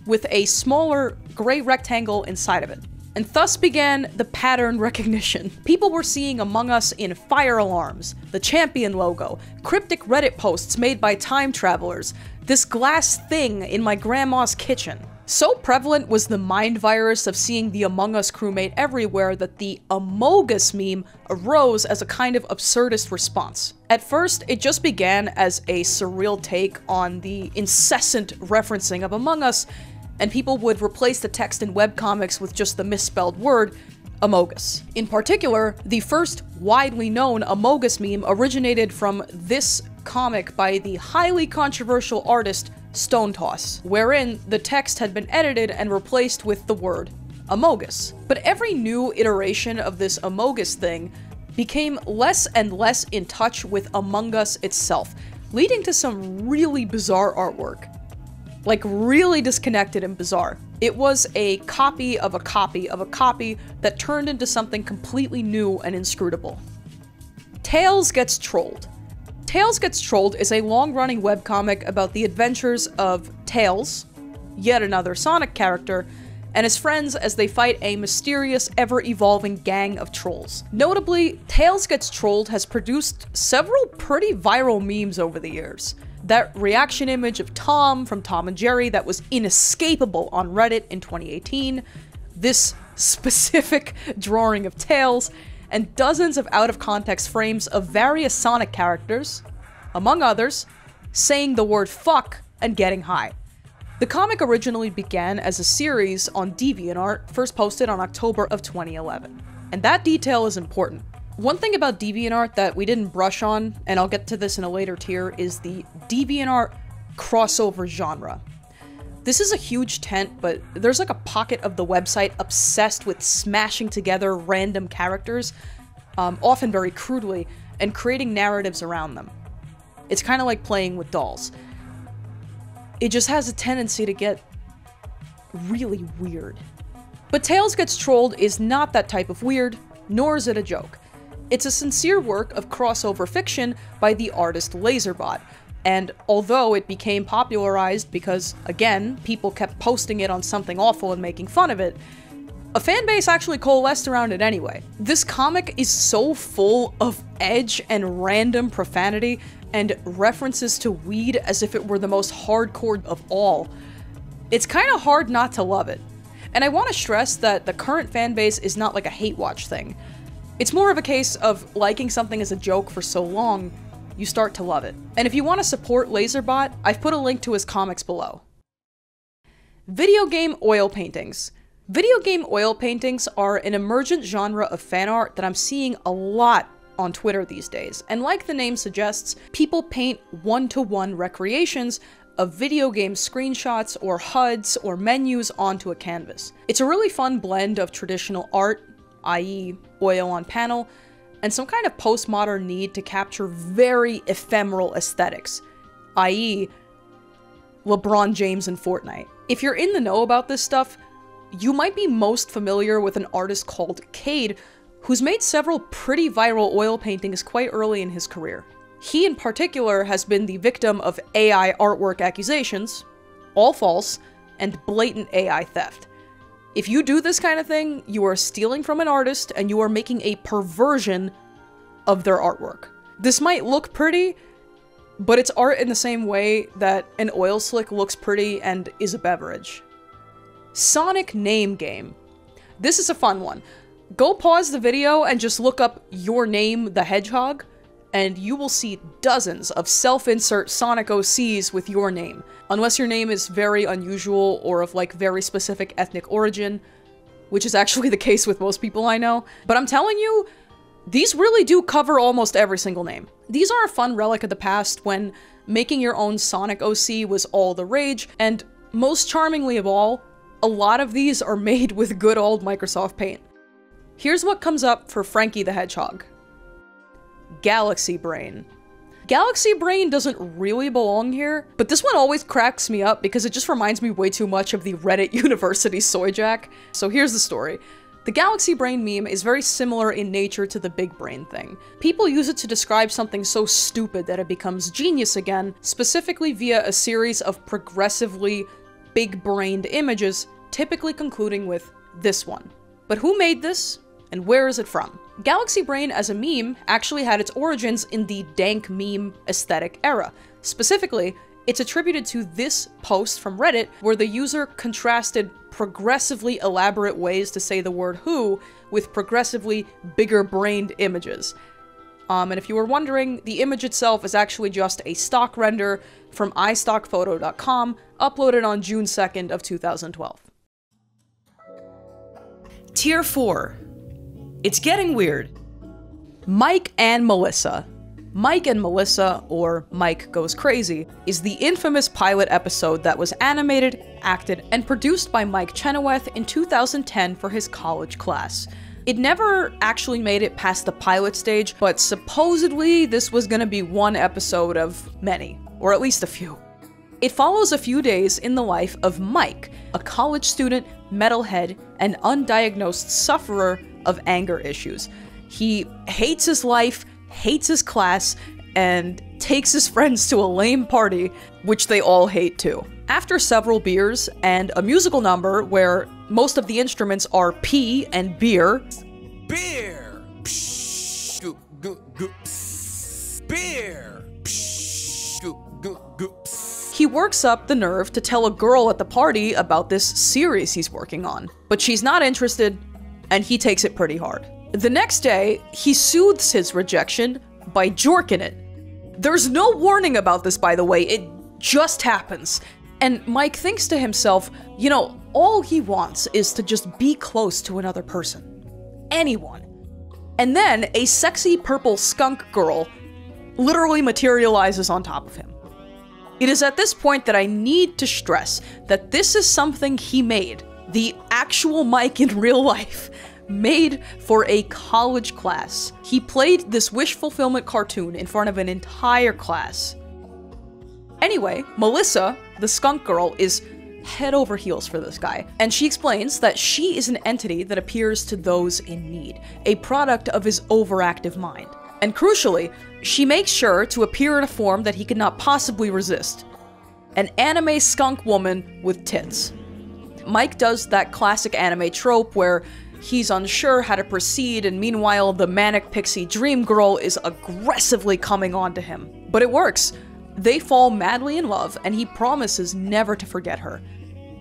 with a smaller gray rectangle inside of it. And thus began the pattern recognition. People were seeing Among Us in fire alarms, the champion logo, cryptic Reddit posts made by time travelers, this glass thing in my grandma's kitchen. So prevalent was the mind virus of seeing the Among Us crewmate everywhere that the Amogus meme arose as a kind of absurdist response. At first, it just began as a surreal take on the incessant referencing of Among Us, and people would replace the text in webcomics with just the misspelled word, Amogus. In particular, the first widely known Amogus meme originated from this comic by the highly controversial artist Stone Toss, wherein the text had been edited and replaced with the word Amogus. But every new iteration of this Amogus thing became less and less in touch with Among Us itself, leading to some really bizarre artwork. Like, really disconnected and bizarre. It was a copy of a copy of a copy that turned into something completely new and inscrutable. Tails Gets Trolled. Tails Gets Trolled is a long-running webcomic about the adventures of Tails, yet another Sonic character, and his friends as they fight a mysterious, ever-evolving gang of trolls. Notably, Tails Gets Trolled has produced several pretty viral memes over the years. That reaction image of Tom from Tom and Jerry that was inescapable on Reddit in 2018, this specific drawing of Tails, and dozens of out-of-context frames of various Sonic characters, among others, saying the word fuck and getting high. The comic originally began as a series on DeviantArt, first posted on October of 2011. And that detail is important. One thing about DeviantArt that we didn't brush on, and I'll get to this in a later tier, is the DeviantArt crossover genre. This is a huge tent, but there's like a pocket of the website obsessed with smashing together random characters, often very crudely, and creating narratives around them. It's kind of like playing with dolls. It just has a tendency to get really weird. But Tails Gets Trolled is not that type of weird, nor is it a joke. It's a sincere work of crossover fiction by the artist Laserbot, and although it became popularized because, again, people kept posting it on something awful and making fun of it, a fanbase actually coalesced around it anyway. This comic is so full of edge and random profanity and references to weed as if it were the most hardcore of all. It's kind of hard not to love it. And I want to stress that the current fanbase is not like a hate watch thing. It's more of a case of liking something as a joke for so long, you start to love it. And if you want to support Laserbot, I've put a link to his comics below. Video game oil paintings. Video game oil paintings are an emergent genre of fan art that I'm seeing a lot on Twitter these days. And like the name suggests, people paint one-to-one recreations of video game screenshots or HUDs or menus onto a canvas. It's a really fun blend of traditional art, i.e. oil on panel, and some kind of postmodern need to capture very ephemeral aesthetics, i.e. LeBron James in Fortnite. If you're in the know about this stuff, you might be most familiar with an artist called Cade, who's made several pretty viral oil paintings quite early in his career. He in particular has been the victim of AI artwork accusations, all false, and blatant AI theft. If you do this kind of thing, you are stealing from an artist and you are making a perversion of their artwork. This might look pretty, but it's art in the same way that an oil slick looks pretty and is a beverage. Sonic name game. This is a fun one. Go pause the video and just look up your name, the Hedgehog, and you will see dozens of self-insert Sonic OCs with your name. Unless your name is very unusual or of like very specific ethnic origin, which is actually the case with most people I know. But I'm telling you, these really do cover almost every single name. These are a fun relic of the past when making your own Sonic OC was all the rage, and most charmingly of all, a lot of these are made with good old Microsoft Paint. Here's what comes up for Frankie the Hedgehog. Galaxy Brain. Galaxy Brain doesn't really belong here, but this one always cracks me up because it just reminds me way too much of the Reddit University Soyjack. So here's the story. The Galaxy Brain meme is very similar in nature to the big brain thing. People use it to describe something so stupid that it becomes genius again, specifically via a series of progressively big-brained images, typically concluding with this one. But who made this, and where is it from? Galaxy Brain as a meme actually had its origins in the dank meme aesthetic era. Specifically, it's attributed to this post from Reddit where the user contrasted progressively elaborate ways to say the word who with progressively bigger-brained images. And if you were wondering, the image itself is actually just a stock render from iStockPhoto.com, uploaded on June 2nd of 2012. Tier 4. It's getting weird. Mike and Melissa. Mike and Melissa, or Mike Goes Crazy, is the infamous pilot episode that was animated, acted, and produced by Mike Chenoweth in 2010 for his college class. It never actually made it past the pilot stage, but supposedly this was gonna be one episode of many, or at least a few. It follows a few days in the life of Mike, a college student, metalhead, and undiagnosed sufferer of anger issues. He hates his life, hates his class, and takes his friends to a lame party, which they all hate too. After several beers and a musical number where most of the instruments are pee and beer, Beer! Psh, goo, goo, goo, pss. Beer! Psh, goo, goo, goo, pss. he works up the nerve to tell a girl at the party about this series he's working on. But she's not interested, and he takes it pretty hard. The next day, he soothes his rejection by jorking it. There's no warning about this, by the way, it just happens. And Mike thinks to himself, you know, all he wants is to just be close to another person. Anyone. And then a sexy purple skunk girl literally materializes on top of him. It is at this point that I need to stress that this is something he made, the actual Mike in real life, made for a college class. He played this wish fulfillment cartoon in front of an entire class. Anyway, Melissa, the skunk girl, is head over heels for this guy, and she explains that she is an entity that appears to those in need, a product of his overactive mind. And crucially, she makes sure to appear in a form that he could not possibly resist. An anime skunk woman with tits. Mike does that classic anime trope where he's unsure how to proceed, and meanwhile the manic pixie dream girl is aggressively coming on to him. But it works. They fall madly in love, and he promises never to forget her,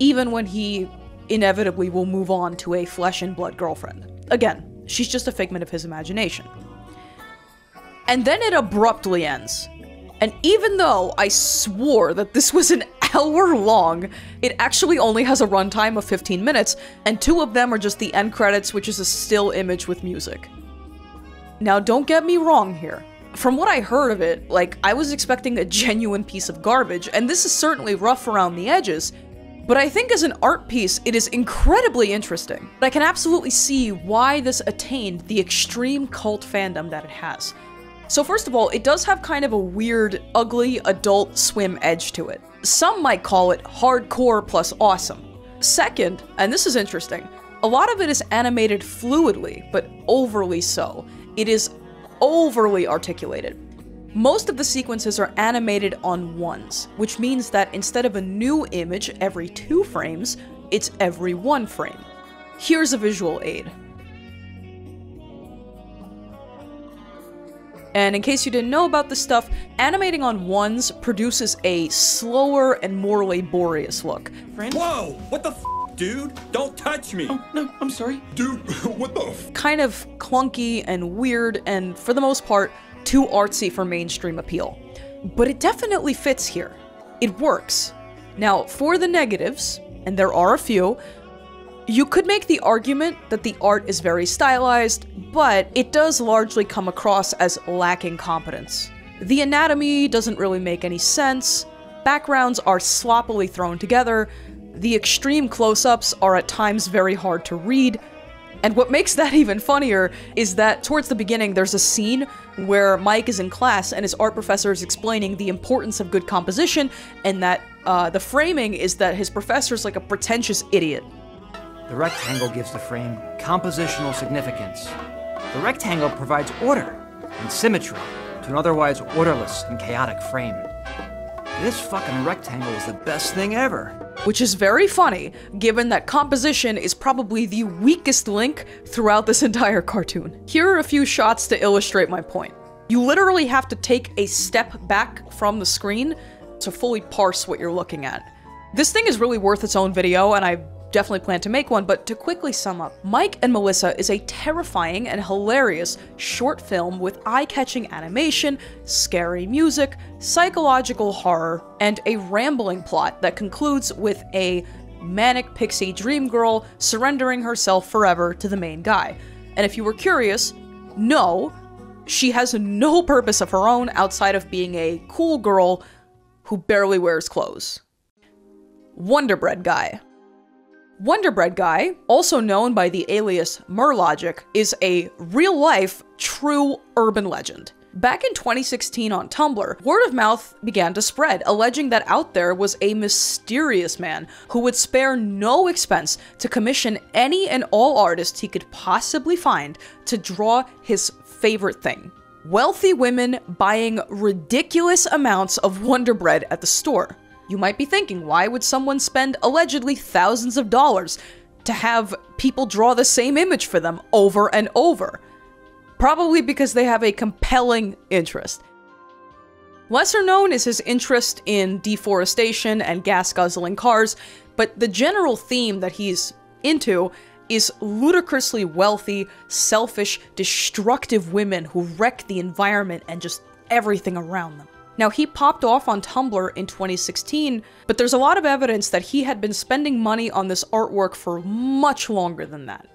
even when he inevitably will move on to a flesh and blood girlfriend. Again, she's just a figment of his imagination. And then it abruptly ends. And even though I swore that this was an hour long, it actually only has a runtime of 15 minutes, and 2 of them are just the end credits, which is a still image with music. Now, don't get me wrong here. From what I heard of it, like, I was expecting a genuine piece of garbage, and this is certainly rough around the edges, but I think as an art piece, it is incredibly interesting. I can absolutely see why this attained the extreme cult fandom that it has. So first of all, it does have kind of a weird, ugly, adult swim edge to it. Some might call it hardcore plus awesome. Second, and this is interesting, a lot of it is animated fluidly, but overly so. It is overly articulated. Most of the sequences are animated on ones, which means that instead of a new image every 2 frames, it's every 1 frame. Here's a visual aid. And in case you didn't know about this stuff, animating on ones produces a slower and more laborious look. Whoa! What the f, dude? Don't touch me! Oh, no, I'm sorry. Dude, what the f? Kind of clunky and weird, and for the most part, too artsy for mainstream appeal. But it definitely fits here. It works. Now, for the negatives, and there are a few, you could make the argument that the art is very stylized, but it does largely come across as lacking competence. The anatomy doesn't really make any sense, backgrounds are sloppily thrown together, the extreme close-ups are at times very hard to read, and what makes that even funnier is that towards the beginning there's a scene where Mike is in class and his art professor is explaining the importance of good composition, and that the framing is that his professor's like a pretentious idiot. The rectangle gives the frame compositional significance. The rectangle provides order and symmetry to an otherwise orderless and chaotic frame. This fucking rectangle is the best thing ever. Which is very funny, given that composition is probably the weakest link throughout this entire cartoon. Here are a few shots to illustrate my point. You literally have to take a step back from the screen to fully parse what you're looking at. This thing is really worth its own video, and I definitely plan to make one, but to quickly sum up, Mike and Melissa is a terrifying and hilarious short film with eye-catching animation, scary music, psychological horror, and a rambling plot that concludes with a manic pixie dream girl surrendering herself forever to the main guy. And if you were curious, no, she has no purpose of her own outside of being a cool girl who barely wears clothes. Wonder Bread Guy. Wonder Bread Guy, also known by the alias Murlogic, is a real-life, true urban legend. Back in 2016 on Tumblr, word of mouth began to spread, alleging that out there was a mysterious man who would spare no expense to commission any and all artists he could possibly find to draw his favorite thing. Wealthy women buying ridiculous amounts of Wonder Bread at the store. You might be thinking, why would someone spend allegedly thousands of dollars to have people draw the same image for them over and over? Probably because they have a compelling interest. Lesser known is his interest in deforestation and gas-guzzling cars, but the general theme that he's into is ludicrously wealthy, selfish, destructive women who wreck the environment and just everything around them. Now, he popped off on Tumblr in 2016, but there's a lot of evidence that he had been spending money on this artwork for much longer than that.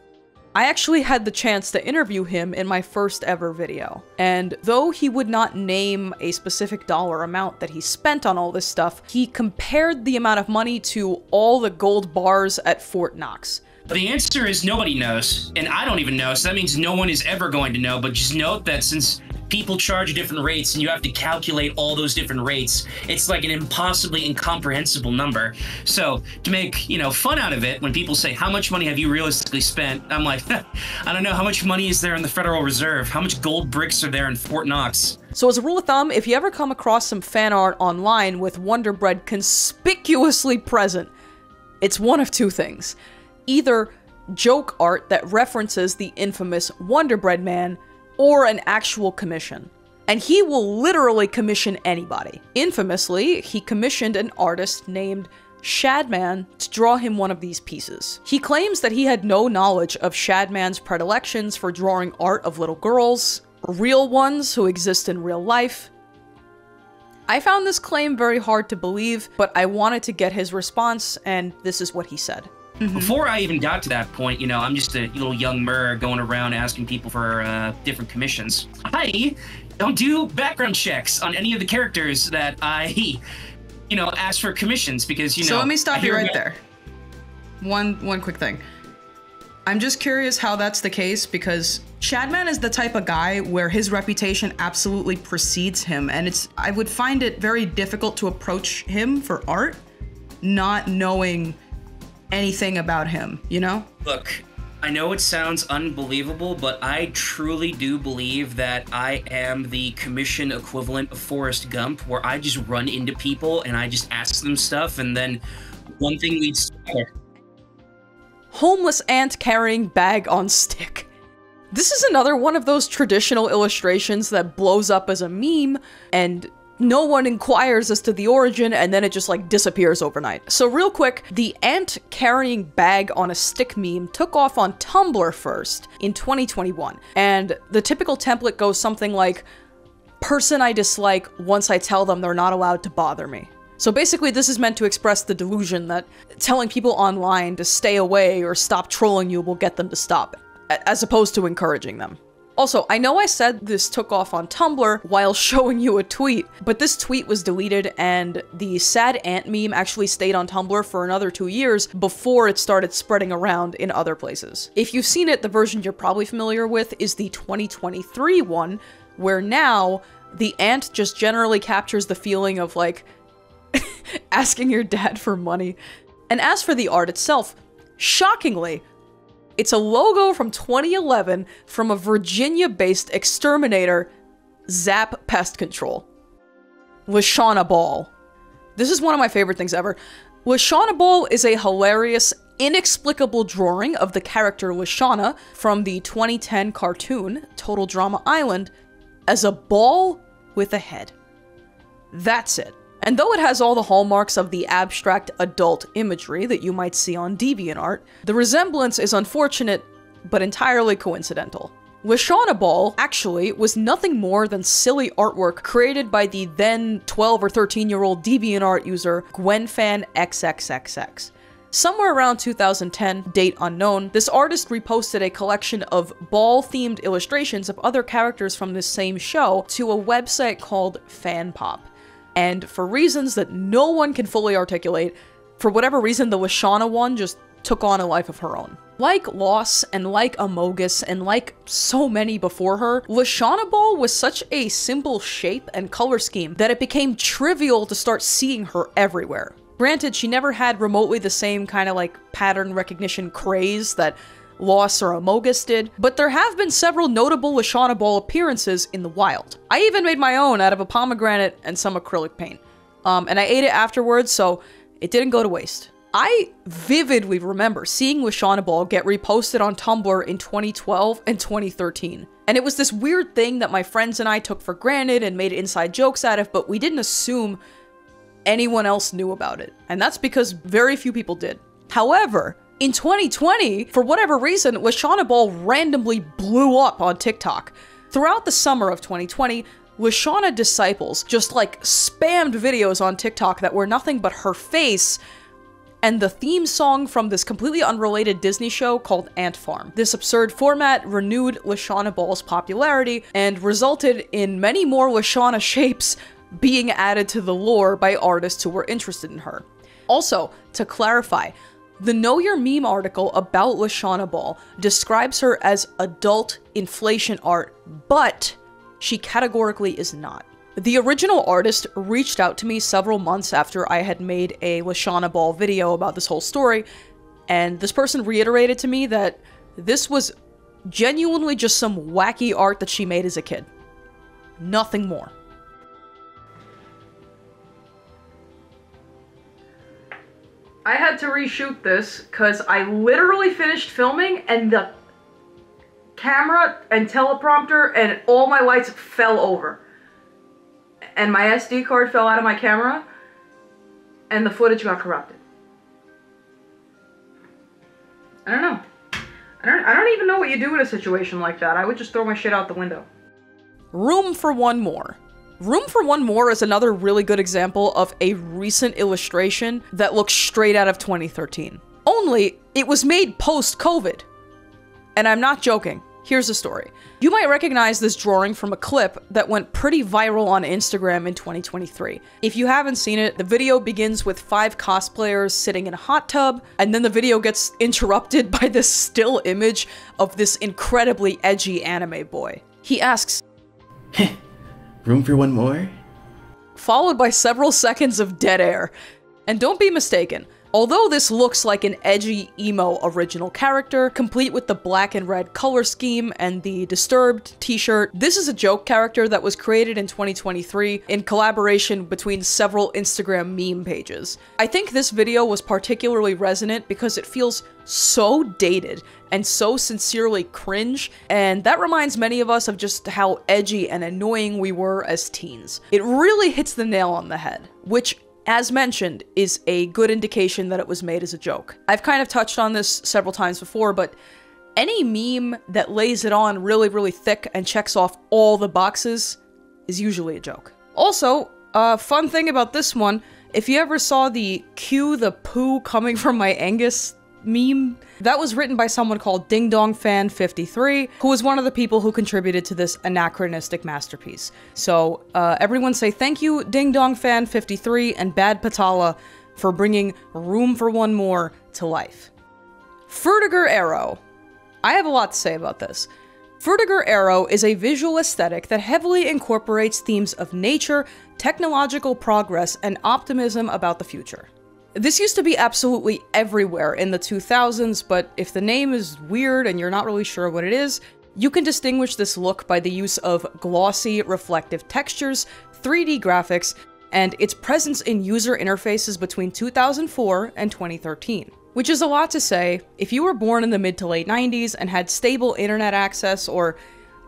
I actually had the chance to interview him in my first ever video, and though he would not name a specific dollar amount that he spent on all this stuff, he compared the amount of money to all the gold bars at Fort Knox. The answer is nobody knows, and I don't even know, so that means no one is ever going to know, but just note that since people charge different rates and you have to calculate all those different rates, it's like an impossibly incomprehensible number. So to make, fun out of it, when people say, how much money have you realistically spent? I'm like, I don't know, how much money is there in the Federal Reserve? How much gold bricks are there in Fort Knox? So as a rule of thumb, if you ever come across some fan art online with Wonder Bread conspicuously present, it's one of two things. Either joke art that references the infamous Wonder Bread Man, or an actual commission. And he will literally commission anybody. Infamously, he commissioned an artist named Shadman to draw him one of these pieces. He claims that he had no knowledge of Shadman's predilections for drawing art of little girls, real ones who exist in real life. I found this claim very hard to believe, but I wanted to get his response, and this is what he said. Before I even got to that point, I'm just a little young Mur going around asking people for different commissions. I don't do background checks on any of the characters that I, ask for commissions because, So let me stop you right there. One quick thing. I'm just curious how that's the case because Shadman is the type of guy where his reputation absolutely precedes him, and I would find it very difficult to approach him for art, not knowing anything about him, Look, I know it sounds unbelievable, but I truly do believe that I am the commission equivalent of Forrest Gump, where I just run into people and I just ask them stuff, and then one thing leads to another. homeless ant carrying bag on stick. This is another one of those traditional illustrations that blows up as a meme, and no one inquires as to the origin, and then it just like disappears overnight. So real quick, the ant carrying bag on a stick meme took off on Tumblr first in 2021, and the typical template goes something like, person I dislike once I tell them they're not allowed to bother me. So basically this is meant to express the delusion that telling people online to stay away or stop trolling you will get them to stop, as opposed to encouraging them. Also, I know I said this took off on Tumblr while showing you a tweet, but this tweet was deleted and the sad ant meme actually stayed on Tumblr for another 2 years before it started spreading around in other places. If you've seen it, the version you're probably familiar with is the 2023 one, where now the ant just generally captures the feeling of like asking your dad for money. And as for the art itself, shockingly, it's a logo from 2011 from a Virginia-based exterminator, Zap Pest Control. Lashana Ball. This is one of my favorite things ever. Lashana Ball is a hilarious, inexplicable drawing of the character Lashana from the 2010 cartoon Total Drama Island as a ball with a head. That's it. And though it has all the hallmarks of the abstract adult imagery that you might see on DeviantArt, the resemblance is unfortunate, but entirely coincidental. Lashana Ball, actually, was nothing more than silly artwork created by the then 12 or 13-year-old DeviantArt user GwenFanXXXX. Somewhere around 2010, date unknown, this artist reposted a collection of ball-themed illustrations of other characters from this same show to a website called FanPop. And for reasons that no one can fully articulate, for whatever reason, the Lashana one just took on a life of her own. Like Loss, and like Amogus, and like so many before her, Lashana Ball was such a simple shape and color scheme that it became trivial to start seeing her everywhere. Granted, she never had remotely the same kind of like pattern recognition craze that Loss or Amogus did, but there have been several notable Lashana Ball appearances in the wild. I even made my own out of a pomegranate and some acrylic paint. And I ate it afterwards, so it didn't go to waste. I vividly remember seeing Lashana Ball get reposted on Tumblr in 2012 and 2013. And it was this weird thing that my friends and I took for granted and made inside jokes out of, but we didn't assume anyone else knew about it. And that's because very few people did. However, in 2020, for whatever reason, Lashana Ball randomly blew up on TikTok. Throughout the summer of 2020, Lashana disciples just like spammed videos on TikTok that were nothing but her face and the theme song from this completely unrelated Disney show called Ant Farm. This absurd format renewed Lashana Ball's popularity and resulted in many more Lashana shapes being added to the lore by artists who were interested in her. Also, to clarify, the Know Your Meme article about Lashana Ball describes her as adult inflation art, but she categorically is not. The original artist reached out to me several months after I had made a Lashana Ball video about this whole story, and this person reiterated to me that this was genuinely just some wacky art that she made as a kid. Nothing more. I had to reshoot this because I literally finished filming and the camera and teleprompter and all my lights fell over. And my SD card fell out of my camera and the footage got corrupted. I don't know. I don't even know what you do in a situation like that. I would just throw my shit out the window. Room for One More. Room for One More is another really good example of a recent illustration that looks straight out of 2013. Only, it was made post-COVID. And I'm not joking. Here's the story. You might recognize this drawing from a clip that went pretty viral on Instagram in 2023. If you haven't seen it, the video begins with 5 cosplayers sitting in a hot tub, and then the video gets interrupted by this still image of this incredibly edgy anime boy. He asks, "Room for one more?" Followed by several seconds of dead air. And don't be mistaken, Although this looks like an edgy, emo original character, complete with the black and red color scheme and the Disturbed t-shirt, this is a joke character that was created in 2023 in collaboration between several Instagram meme pages. I think this video was particularly resonant because it feels so dated and so sincerely cringe, and that reminds many of us of just how edgy and annoying we were as teens. It really hits the nail on the head, which, as mentioned, is a good indication that it was made as a joke. I've kind of touched on this several times before, but any meme that lays it on really, really thick and checks off all the boxes is usually a joke. Also, fun thing about this one, if you ever saw the cue the poo coming from my Angus meme, that was written by someone called DingDongFan53, who was one of the people who contributed to this anachronistic masterpiece. So, everyone say thank you, DingDongFan53 and Bad Patala, for bringing Room for One More to life. Frutiger Arrow. I have a lot to say about this. Frutiger Arrow is a visual aesthetic that heavily incorporates themes of nature, technological progress, and optimism about the future. This used to be absolutely everywhere in the 2000s, but if the name is weird and you're not really sure what it is, you can distinguish this look by the use of glossy, reflective textures, 3D graphics, and its presence in user interfaces between 2004 and 2013. Which is a lot to say. If you were born in the mid to late 90s and had stable internet access or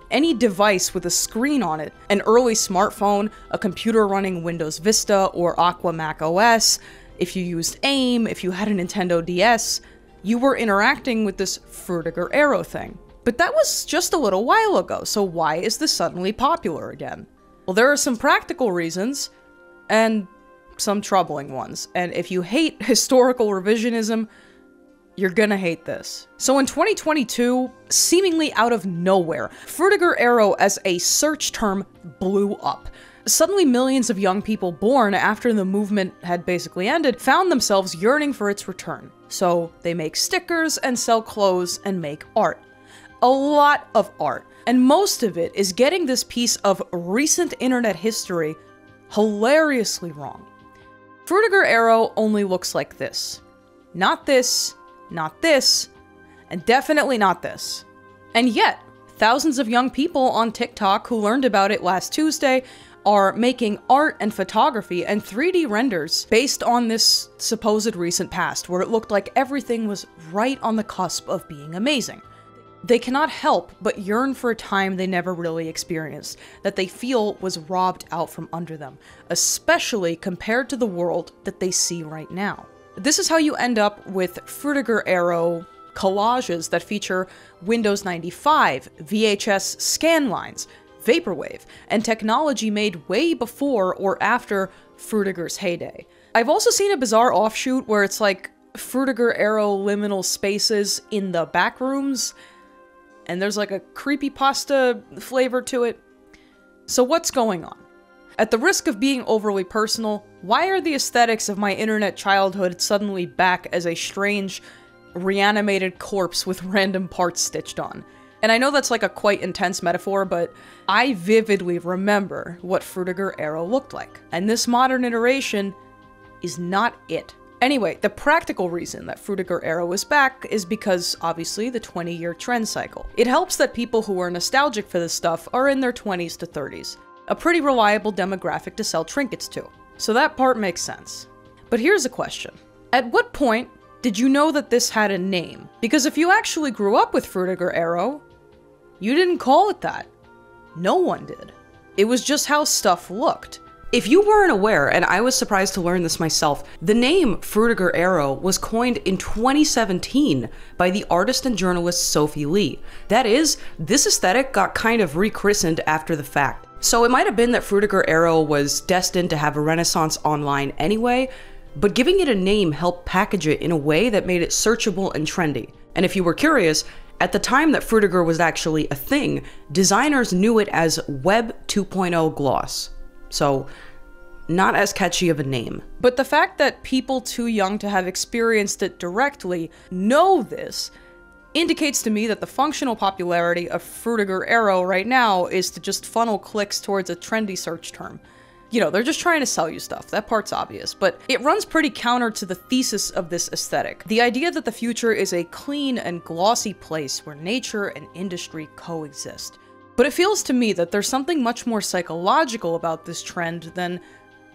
any device with a screen on it, an early smartphone, a computer running Windows Vista or Aqua Mac OS, if you used AIM, if you had a Nintendo DS, you were interacting with this Frutiger Arrow thing. But that was just a little while ago, so why is this suddenly popular again? Well, there are some practical reasons, and some troubling ones. And if you hate historical revisionism, you're gonna hate this. So in 2022, seemingly out of nowhere, Frutiger Arrow as a search term blew up. Suddenly millions of young people born after the movement had basically ended found themselves yearning for its return. So they make stickers and sell clothes and make art. A lot of art. And most of it is getting this piece of recent internet history hilariously wrong. Frutiger Arrow only looks like this. Not this, and definitely not this. And yet, thousands of young people on TikTok who learned about it last Tuesday are making art and photography and 3D renders based on this supposed recent past, where it looked like everything was right on the cusp of being amazing. They cannot help but yearn for a time they never really experienced, that they feel was robbed out from under them, especially compared to the world that they see right now. This is how you end up with Frutiger Arrow collages that feature Windows 95, VHS scan lines, Vaporwave, and technology made way before or after Frutiger's heyday. I've also seen a bizarre offshoot where it's like Frutiger Arrow liminal spaces in the back rooms, and there's like a creepypasta flavor to it. So what's going on? At the risk of being overly personal, why are the aesthetics of my internet childhood suddenly back as a strange, reanimated corpse with random parts stitched on? And I know that's like a quite intense metaphor, but I vividly remember what Frutiger Arrow looked like. And this modern iteration is not it. Anyway, the practical reason that Frutiger Arrow is back is because, obviously, the 20-year trend cycle. It helps that people who are nostalgic for this stuff are in their 20s to 30s. A pretty reliable demographic to sell trinkets to. So that part makes sense. But here's a question. At what point did you know that this had a name? Because if you actually grew up with Frutiger Arrow, you didn't call it that. No one did. It was just how stuff looked. If you weren't aware, and I was surprised to learn this myself, the name Frutiger Arrow was coined in 2017 by the artist and journalist Sophie Lee. That is, this aesthetic got kind of rechristened after the fact. So it might have been that Frutiger Arrow was destined to have a renaissance online anyway, but giving it a name helped package it in a way that made it searchable and trendy. And if you were curious, at the time that Frutiger was actually a thing, designers knew it as Web 2.0 Gloss. So, not as catchy of a name. But the fact that people too young to have experienced it directly know this indicates to me that the functional popularity of Frutiger Arrow right now is to just funnel clicks towards a trendy search term. You know, they're just trying to sell you stuff. That part's obvious, but it runs pretty counter to the thesis of this aesthetic. The idea that the future is a clean and glossy place where nature and industry coexist. But it feels to me that there's something much more psychological about this trend than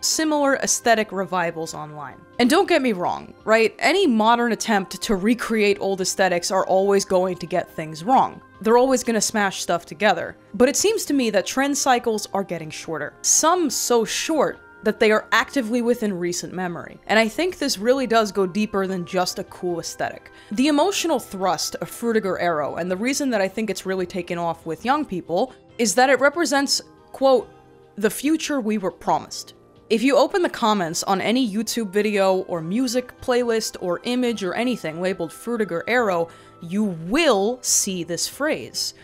similar aesthetic revivals online. And don't get me wrong, right? Any modern attempt to recreate old aesthetics are always going to get things wrong. They're always going to smash stuff together. But it seems to me that trend cycles are getting shorter. Some so short that they are actively within recent memory. And I think this really does go deeper than just a cool aesthetic. The emotional thrust of Fruitiger Arrow, and the reason that I think it's really taken off with young people, is that it represents, quote, the future we were promised. If you open the comments on any YouTube video or music playlist or image or anything labeled Fruitiger Arrow, you will see this phrase.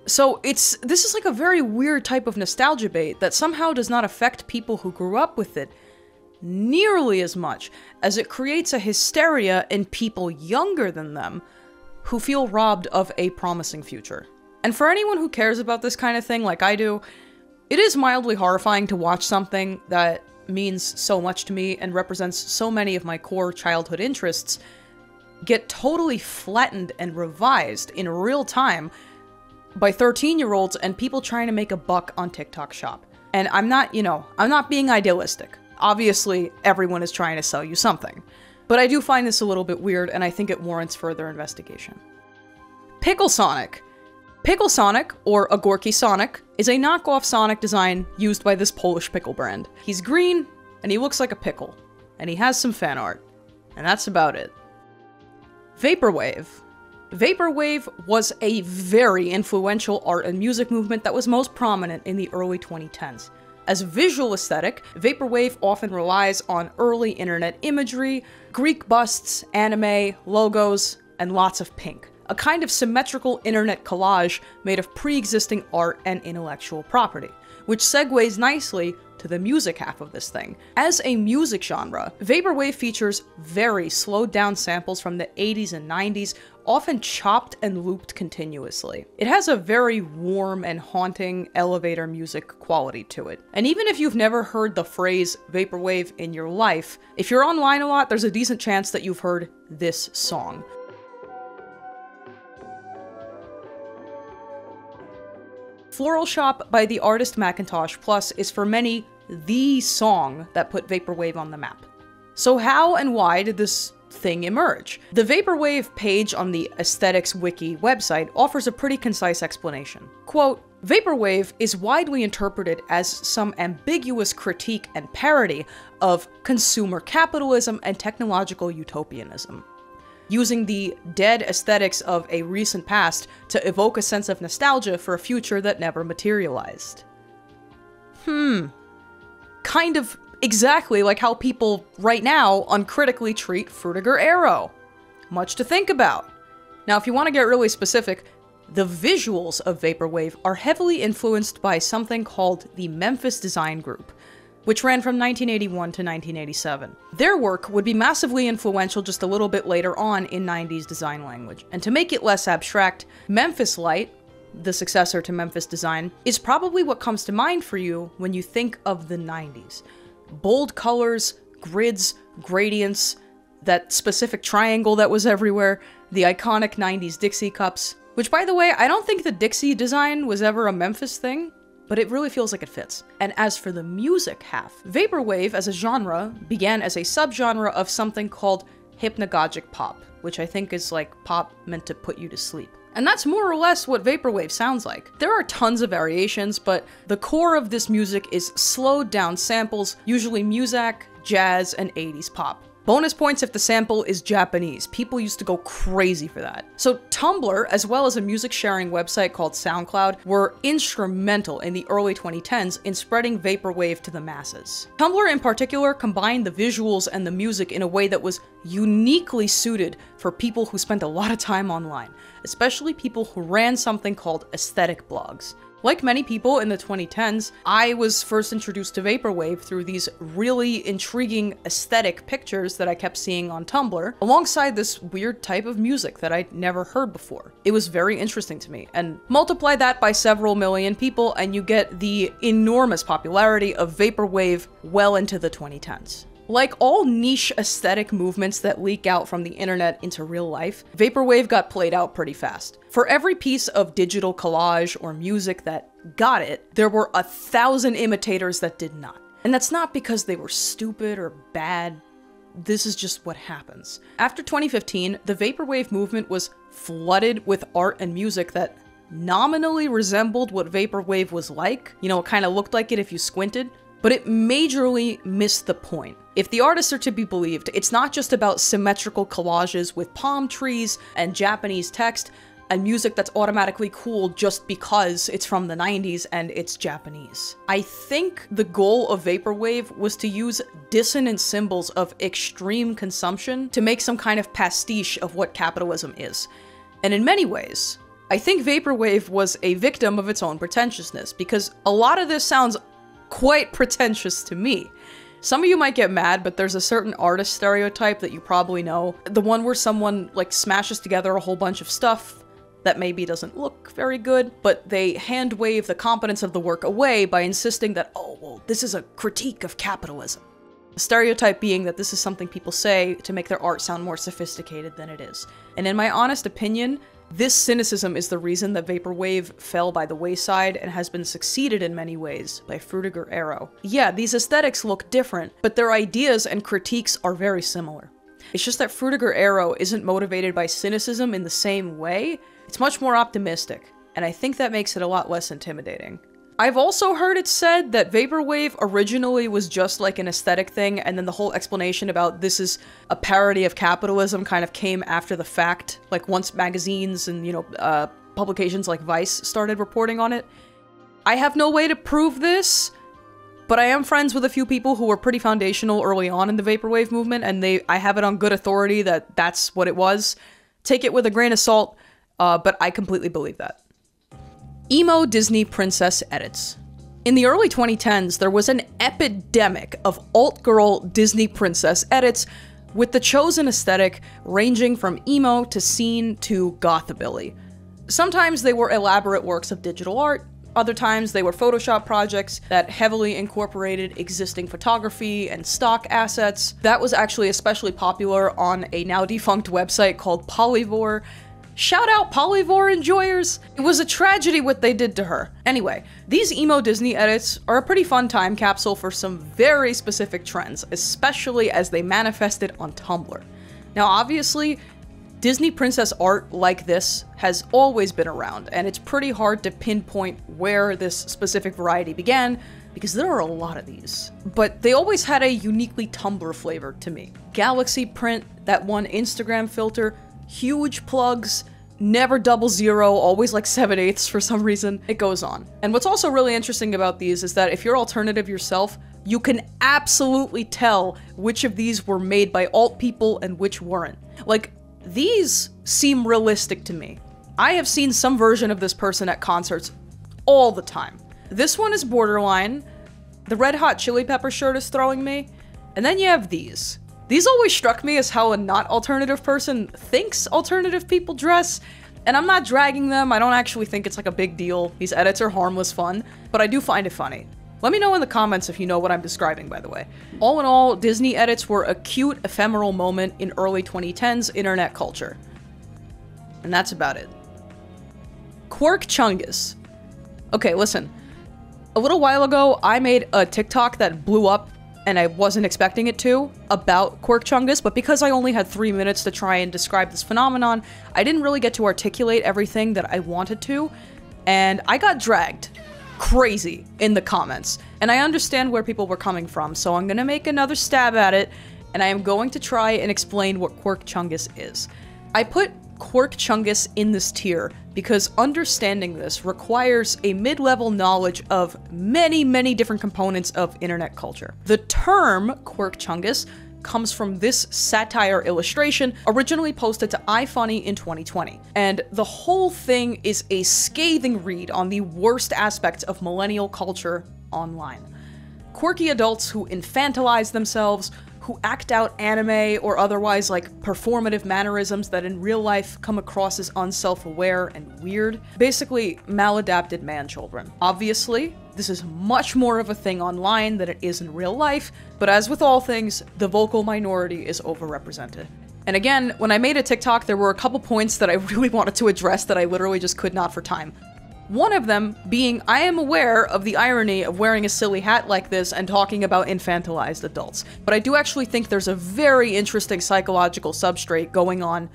So this is like a very weird type of nostalgia bait that somehow does not affect people who grew up with it nearly as much as it creates a hysteria in people younger than them who feel robbed of a promising future. And for anyone who cares about this kind of thing like I do, it is mildly horrifying to watch something that means so much to me and represents so many of my core childhood interests get totally flattened and revised in real time by 13-year-olds and people trying to make a buck on TikTok Shop. And I'm not being idealistic. Obviously, everyone is trying to sell you something. But I do find this a little bit weird, and I think it warrants further investigation. Pickle Sonic. Pickle Sonic, or a Gorky Sonic, is a knockoff Sonic design used by this Polish pickle brand. He's green, and he looks like a pickle. And he has some fan art. And that's about it. Vaporwave. Vaporwave was a very influential art and music movement that was most prominent in the early 2010s. As a visual aesthetic, Vaporwave often relies on early internet imagery, Greek busts, anime, logos, and lots of pink. A kind of symmetrical internet collage made of pre-existing art and intellectual property, which segues nicely to the music half of this thing. As a music genre, Vaporwave features very slowed down samples from the 80s and 90s, often chopped and looped continuously. It has a very warm and haunting elevator music quality to it. And even if you've never heard the phrase Vaporwave in your life, if you're online a lot, there's a decent chance that you've heard this song. Floral Shop by the artist Macintosh Plus is for many the song that put Vaporwave on the map. So how and why did this thing emerge? The Vaporwave page on the Aesthetics Wiki website offers a pretty concise explanation. Quote, Vaporwave is widely interpreted as some ambiguous critique and parody of consumer capitalism and technological utopianism, using the dead aesthetics of a recent past to evoke a sense of nostalgia for a future that never materialized. Kind of exactly like how people right now uncritically treat Fruitiger Arrow. Much to think about. Now, if you want to get really specific, the visuals of Vaporwave are heavily influenced by something called the Memphis Design Group, which ran from 1981 to 1987. Their work would be massively influential just a little bit later on in 90s design language. And to make it less abstract, Memphis Light, the successor to Memphis Design, is probably what comes to mind for you when you think of the 90s. Bold colors, grids, gradients, that specific triangle that was everywhere, the iconic 90s Dixie cups, which by the way, I don't think the Dixie design was ever a Memphis thing, but it really feels like it fits. And as for the music half, Vaporwave as a genre began as a subgenre of something called hypnagogic pop, which I think is like pop meant to put you to sleep. And that's more or less what Vaporwave sounds like. There are tons of variations, but the core of this music is slowed down samples, usually muzak, jazz, and 80s pop. Bonus points if the sample is Japanese. People used to go crazy for that. So Tumblr, as well as a music sharing website called SoundCloud, were instrumental in the early 2010s in spreading Vaporwave to the masses. Tumblr in particular combined the visuals and the music in a way that was uniquely suited for people who spent a lot of time online, especially people who ran something called aesthetic blogs. Like many people in the 2010s, I was first introduced to Vaporwave through these really intriguing aesthetic pictures that I kept seeing on Tumblr, alongside this weird type of music that I'd never heard before. It was very interesting to me, and multiply that by several million people and you get the enormous popularity of Vaporwave well into the 2010s. Like all niche aesthetic movements that leak out from the internet into real life, Vaporwave got played out pretty fast. For every piece of digital collage or music that got it, there were 1,000 imitators that did not. And that's not because they were stupid or bad. This is just what happens. After 2015, the Vaporwave movement was flooded with art and music that nominally resembled what Vaporwave was like. You know, it kind of looked like it if you squinted. But it majorly missed the point. If the artists are to be believed, it's not just about symmetrical collages with palm trees and Japanese text and music that's automatically cool just because it's from the 90s and it's Japanese. I think the goal of Vaporwave was to use dissonant symbols of extreme consumption to make some kind of pastiche of what capitalism is. And in many ways, I think Vaporwave was a victim of its own pretentiousness, because a lot of this sounds quite pretentious to me. Some of you might get mad, but there's a certain artist stereotype that you probably know. The one where someone like smashes together a whole bunch of stuff that maybe doesn't look very good, but they hand wave the competence of the work away by insisting that, oh, well, this is a critique of capitalism. The stereotype being that this is something people say to make their art sound more sophisticated than it is. And in my honest opinion, this cynicism is the reason that Vaporwave fell by the wayside and has been succeeded in many ways by Freakiest Arrow. Yeah, these aesthetics look different, but their ideas and critiques are very similar. It's just that Freakiest Arrow isn't motivated by cynicism in the same way. It's much more optimistic, and I think that makes it a lot less intimidating. I've also heard it said that Vaporwave originally was just like an aesthetic thing, and then the whole explanation about this is a parody of capitalism kind of came after the fact, like once magazines and, you know, publications like Vice started reporting on it. I have no way to prove this, but I am friends with a few people who were pretty foundational early on in the Vaporwave movement, and I have it on good authority that that's what it was. Take it with a grain of salt, but I completely believe that. Emo Disney princess edits. In the early 2010s, there was an epidemic of alt-girl Disney princess edits, with the chosen aesthetic ranging from emo to scene to gothabilly. Sometimes they were elaborate works of digital art, other times they were Photoshop projects that heavily incorporated existing photography and stock assets. That was actually especially popular on a now defunct website called Polyvore. Shout out Polyvore enjoyers! It was a tragedy what they did to her. Anyway, these emo Disney edits are a pretty fun time capsule for some very specific trends, especially as they manifested on Tumblr. Now obviously, Disney princess art like this has always been around, and it's pretty hard to pinpoint where this specific variety began, because there are a lot of these. But they always had a uniquely Tumblr flavor to me. Galaxy print, that one Instagram filter, huge plugs, never 00, always like 7/8 for some reason. It goes on. And what's also really interesting about these is that if you're alternative yourself, you can absolutely tell which of these were made by alt people and which weren't. Like, these seem realistic to me. I have seen some version of this person at concerts all the time. This one is borderline. The Red Hot Chili Pepper shirt is throwing me. And then you have these. These always struck me as how a not alternative person thinks alternative people dress, and I'm not dragging them. I don't actually think it's like a big deal. These edits are harmless fun, but I do find it funny. Let me know in the comments if you know what I'm describing, by the way. All in all, Disney edits were a cute, ephemeral moment in early 2010s internet culture. And that's about it. Quirk Chungus. Okay, listen. A little while ago, I made a TikTok that blew up and I wasn't expecting it to, about Quirk Chungus, but because I only had 3 minutes to try and describe this phenomenon, I didn't really get to articulate everything that I wanted to, and I got dragged crazy in the comments. And I understand where people were coming from, so I'm gonna make another stab at it, and I am going to try and explain what Quirk Chungus is. I put Quirk Chungus in this tier because understanding this requires a mid-level knowledge of many, many different components of internet culture. The term Quirk Chungus comes from this satire illustration originally posted to iFunny in 2020. And the whole thing is a scathing read on the worst aspects of millennial culture online. Quirky adults who infantilize themselves, who act out anime or otherwise like performative mannerisms that in real life come across as unself-aware and weird. Basically, maladapted man-children. Obviously, this is much more of a thing online than it is in real life, but as with all things, the vocal minority is overrepresented. And again, when I made a TikTok, there were a couple points that I really wanted to address that I literally just could not for time. One of them being, I am aware of the irony of wearing a silly hat like this and talking about infantilized adults, but I do actually think there's a very interesting psychological substrate going on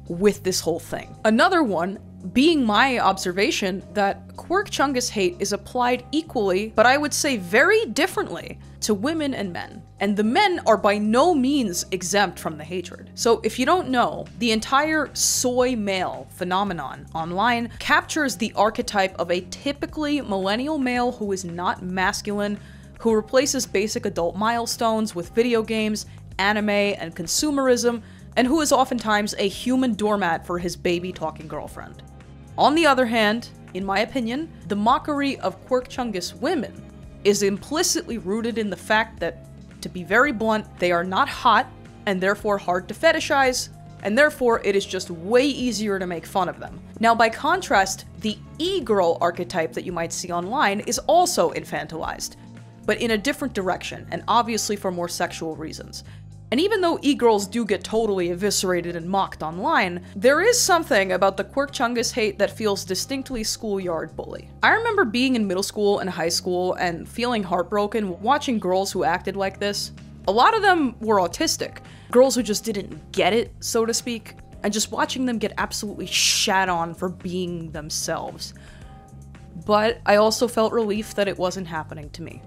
with this whole thing. Another one being my observation that Quirk Chungus hate is applied equally, but I would say very differently, to women and men. And the men are by no means exempt from the hatred. So if you don't know, the entire soy male phenomenon online captures the archetype of a typically millennial male who is not masculine, who replaces basic adult milestones with video games, anime, and consumerism, and who is oftentimes a human doormat for his baby-talking girlfriend. On the other hand, in my opinion, the mockery of Quirk Chungus women is implicitly rooted in the fact that, to be very blunt, they are not hot, and therefore hard to fetishize, and therefore it is just way easier to make fun of them. Now, by contrast, the e-girl archetype that you might see online is also infantilized, but in a different direction, and obviously for more sexual reasons. And even though e-girls do get totally eviscerated and mocked online, there is something about the Quirk Chungus hate that feels distinctly schoolyard bully. I remember being in middle school and high school and feeling heartbroken watching girls who acted like this. A lot of them were autistic, girls who just didn't get it, so to speak, and just watching them get absolutely shat on for being themselves. But I also felt relief that it wasn't happening to me.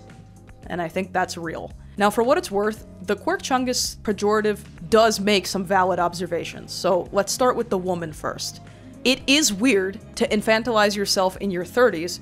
And I think that's real. Now, for what it's worth, the Quirk Chungus pejorative does make some valid observations, so let's start with the woman first. It is weird to infantilize yourself in your 30s,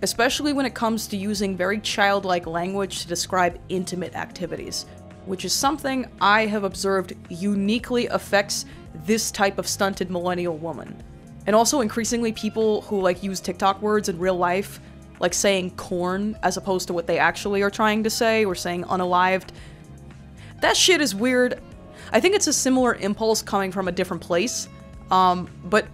especially when it comes to using very childlike language to describe intimate activities, which is something I have observed uniquely affects this type of stunted millennial woman. And also increasingly people who use TikTok words in real life, like saying corn as opposed to what they actually are trying to say, or saying unalived. That shit is weird. I think it's a similar impulse coming from a different place, but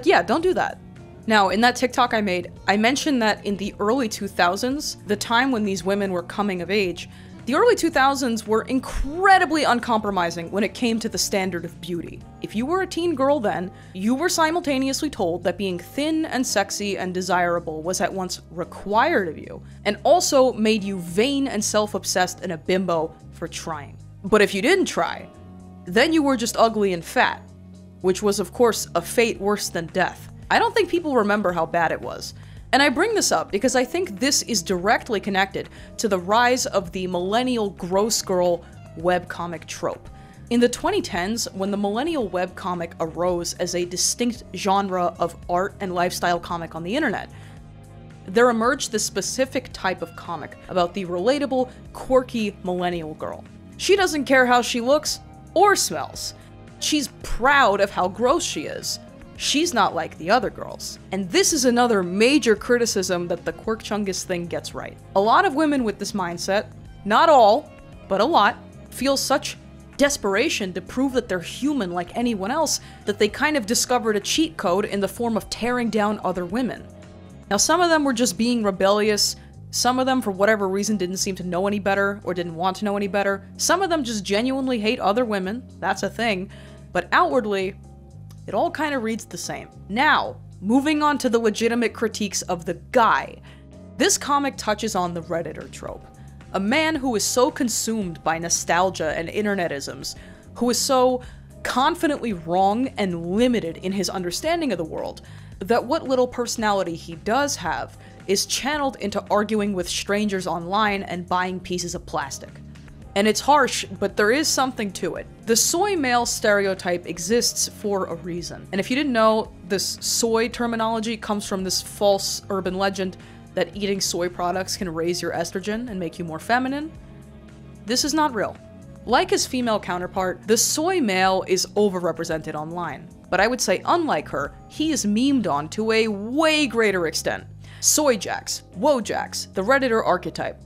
yeah, don't do that. Now, in that TikTok I made, I mentioned that in the early 2000s, the time when these women were coming of age, the early 2000s were incredibly uncompromising when it came to the standard of beauty. If you were a teen girl then, you were simultaneously told that being thin and sexy and desirable was at once required of you, and also made you vain and self-obsessed and a bimbo for trying. But if you didn't try, then you were just ugly and fat, which was of course a fate worse than death. I don't think people remember how bad it was. And I bring this up because I think this is directly connected to the rise of the millennial gross girl webcomic trope. In the 2010s, when the millennial webcomic arose as a distinct genre of art and lifestyle comic on the internet, there emerged this specific type of comic about the relatable, quirky millennial girl. She doesn't care how she looks or smells. She's proud of how gross she is. She's not like the other girls. And this is another major criticism that the Quirk Chungus thing gets right. A lot of women with this mindset, not all, but a lot, feel such desperation to prove that they're human like anyone else that they kind of discovered a cheat code in the form of tearing down other women. Now, some of them were just being rebellious, some of them for whatever reason didn't seem to know any better or didn't want to know any better, some of them just genuinely hate other women, that's a thing, but outwardly, it all kind of reads the same. Now, moving on to the legitimate critiques of the guy. This comic touches on the Redditor trope. A man who is so consumed by nostalgia and internetisms, who is so confidently wrong and limited in his understanding of the world, that what little personality he does have is channeled into arguing with strangers online and buying pieces of plastic. And it's harsh, but there is something to it. The soy male stereotype exists for a reason. And if you didn't know, this soy terminology comes from this false urban legend that eating soy products can raise your estrogen and make you more feminine. This is not real. Like his female counterpart, the soy male is overrepresented online. But I would say, unlike her, he is memed on to a way greater extent. Soyjax, Wojax, the Redditor archetype.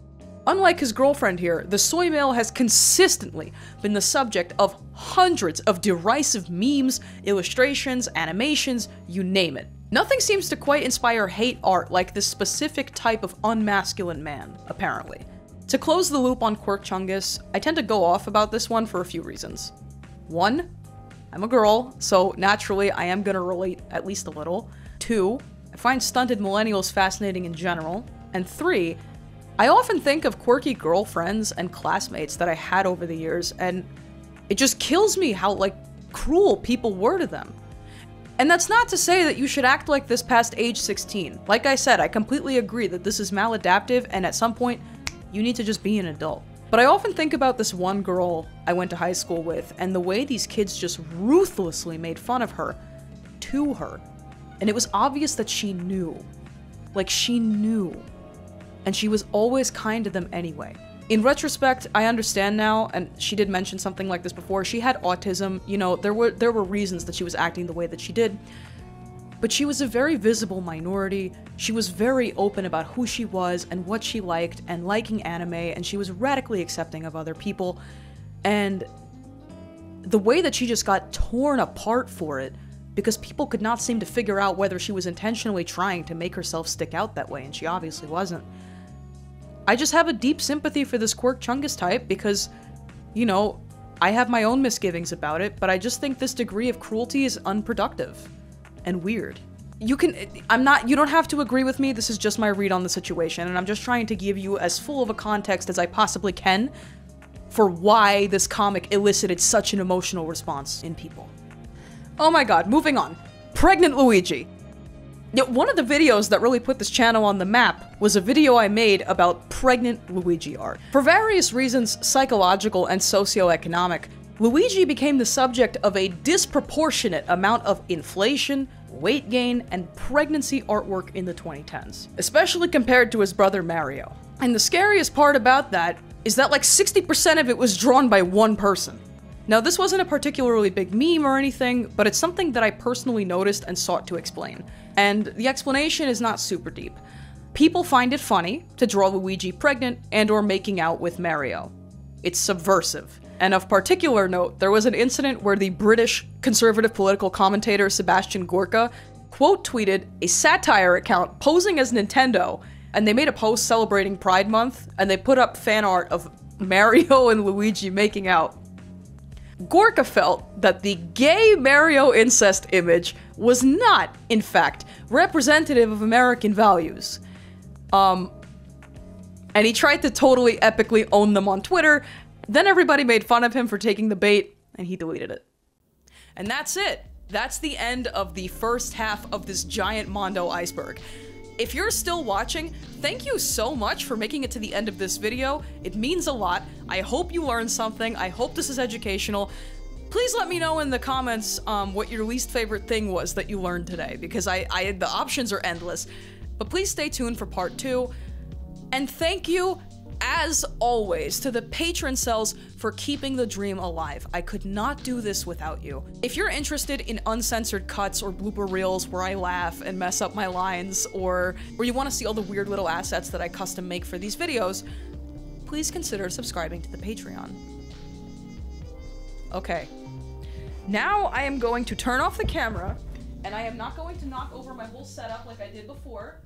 Unlike his girlfriend here, the soy male has consistently been the subject of hundreds of derisive memes, illustrations, animations, you name it. Nothing seems to quite inspire hate art like this specific type of unmasculine man, apparently. To close the loop on Quirk Chungus, I tend to go off about this one for a few reasons. 1, I'm a girl, so naturally I am gonna relate at least a little. 2, I find stunted millennials fascinating in general. And 3, I often think of quirky girlfriends and classmates that I had over the years, and it just kills me how, like, cruel people were to them. And that's not to say that you should act like this past age 16. Like I said, I completely agree that this is maladaptive, and at some point, you need to just be an adult. But I often think about this one girl I went to high school with, and the way these kids just ruthlessly made fun of her, to her. And it was obvious that she knew. Like, she knew. And she was always kind to them anyway. In retrospect, I understand now, and she did mention something like this before, she had autism, you know, there were reasons that she was acting the way that she did. But she was a very visible minority, she was very open about who she was and what she liked, and liking anime, and she was radically accepting of other people, and the way that she just got torn apart for it, because people could not seem to figure out whether she was intentionally trying to make herself stick out that way, and she obviously wasn't. I just have a deep sympathy for this Quirk Chungus type because, you know, I have my own misgivings about it, but I just think this degree of cruelty is unproductive and weird. You don't have to agree with me, this is just my read on the situation, and I'm just trying to give you as full of a context as I possibly can for why this comic elicited such an emotional response in people. Oh my god, moving on. Pregnant Luigi. One of the videos that really put this channel on the map was a video I made about pregnant Luigi art. For various reasons, psychological and socioeconomic, Luigi became the subject of a disproportionate amount of inflation, weight gain, and pregnancy artwork in the 2010s, especially compared to his brother Mario. And the scariest part about that is that like 60% of it was drawn by one person. Now, this wasn't a particularly big meme or anything, but it's something that I personally noticed and sought to explain. And the explanation is not super deep. People find it funny to draw Luigi pregnant and/or making out with Mario. It's subversive. And of particular note, there was an incident where the British conservative political commentator Sebastian Gorka quote-tweeted a satire account posing as Nintendo, and they made a post celebrating Pride Month, and they put up fan art of Mario and Luigi making out. Gorka felt that the gay Mario incest image was not, in fact, representative of American values. And he tried to totally epically own them on Twitter, then everybody made fun of him for taking the bait, and he deleted it. And that's it. That's the end of the first half of this giant Mondo iceberg. If you're still watching, thank you so much for making it to the end of this video. It means a lot. I hope you learned something. I hope this is educational. Please let me know in the comments what your least favorite thing was that you learned today, because the options are endless. But please stay tuned for part 2. And thank you, as always, to the patron cells for keeping the dream alive. I could not do this without you. If you're interested in uncensored cuts or blooper reels where I laugh and mess up my lines, or where you want to see all the weird little assets that I custom make for these videos, please consider subscribing to the Patreon. Okay. Now I am going to turn off the camera, and I am not going to knock over my whole setup like I did before.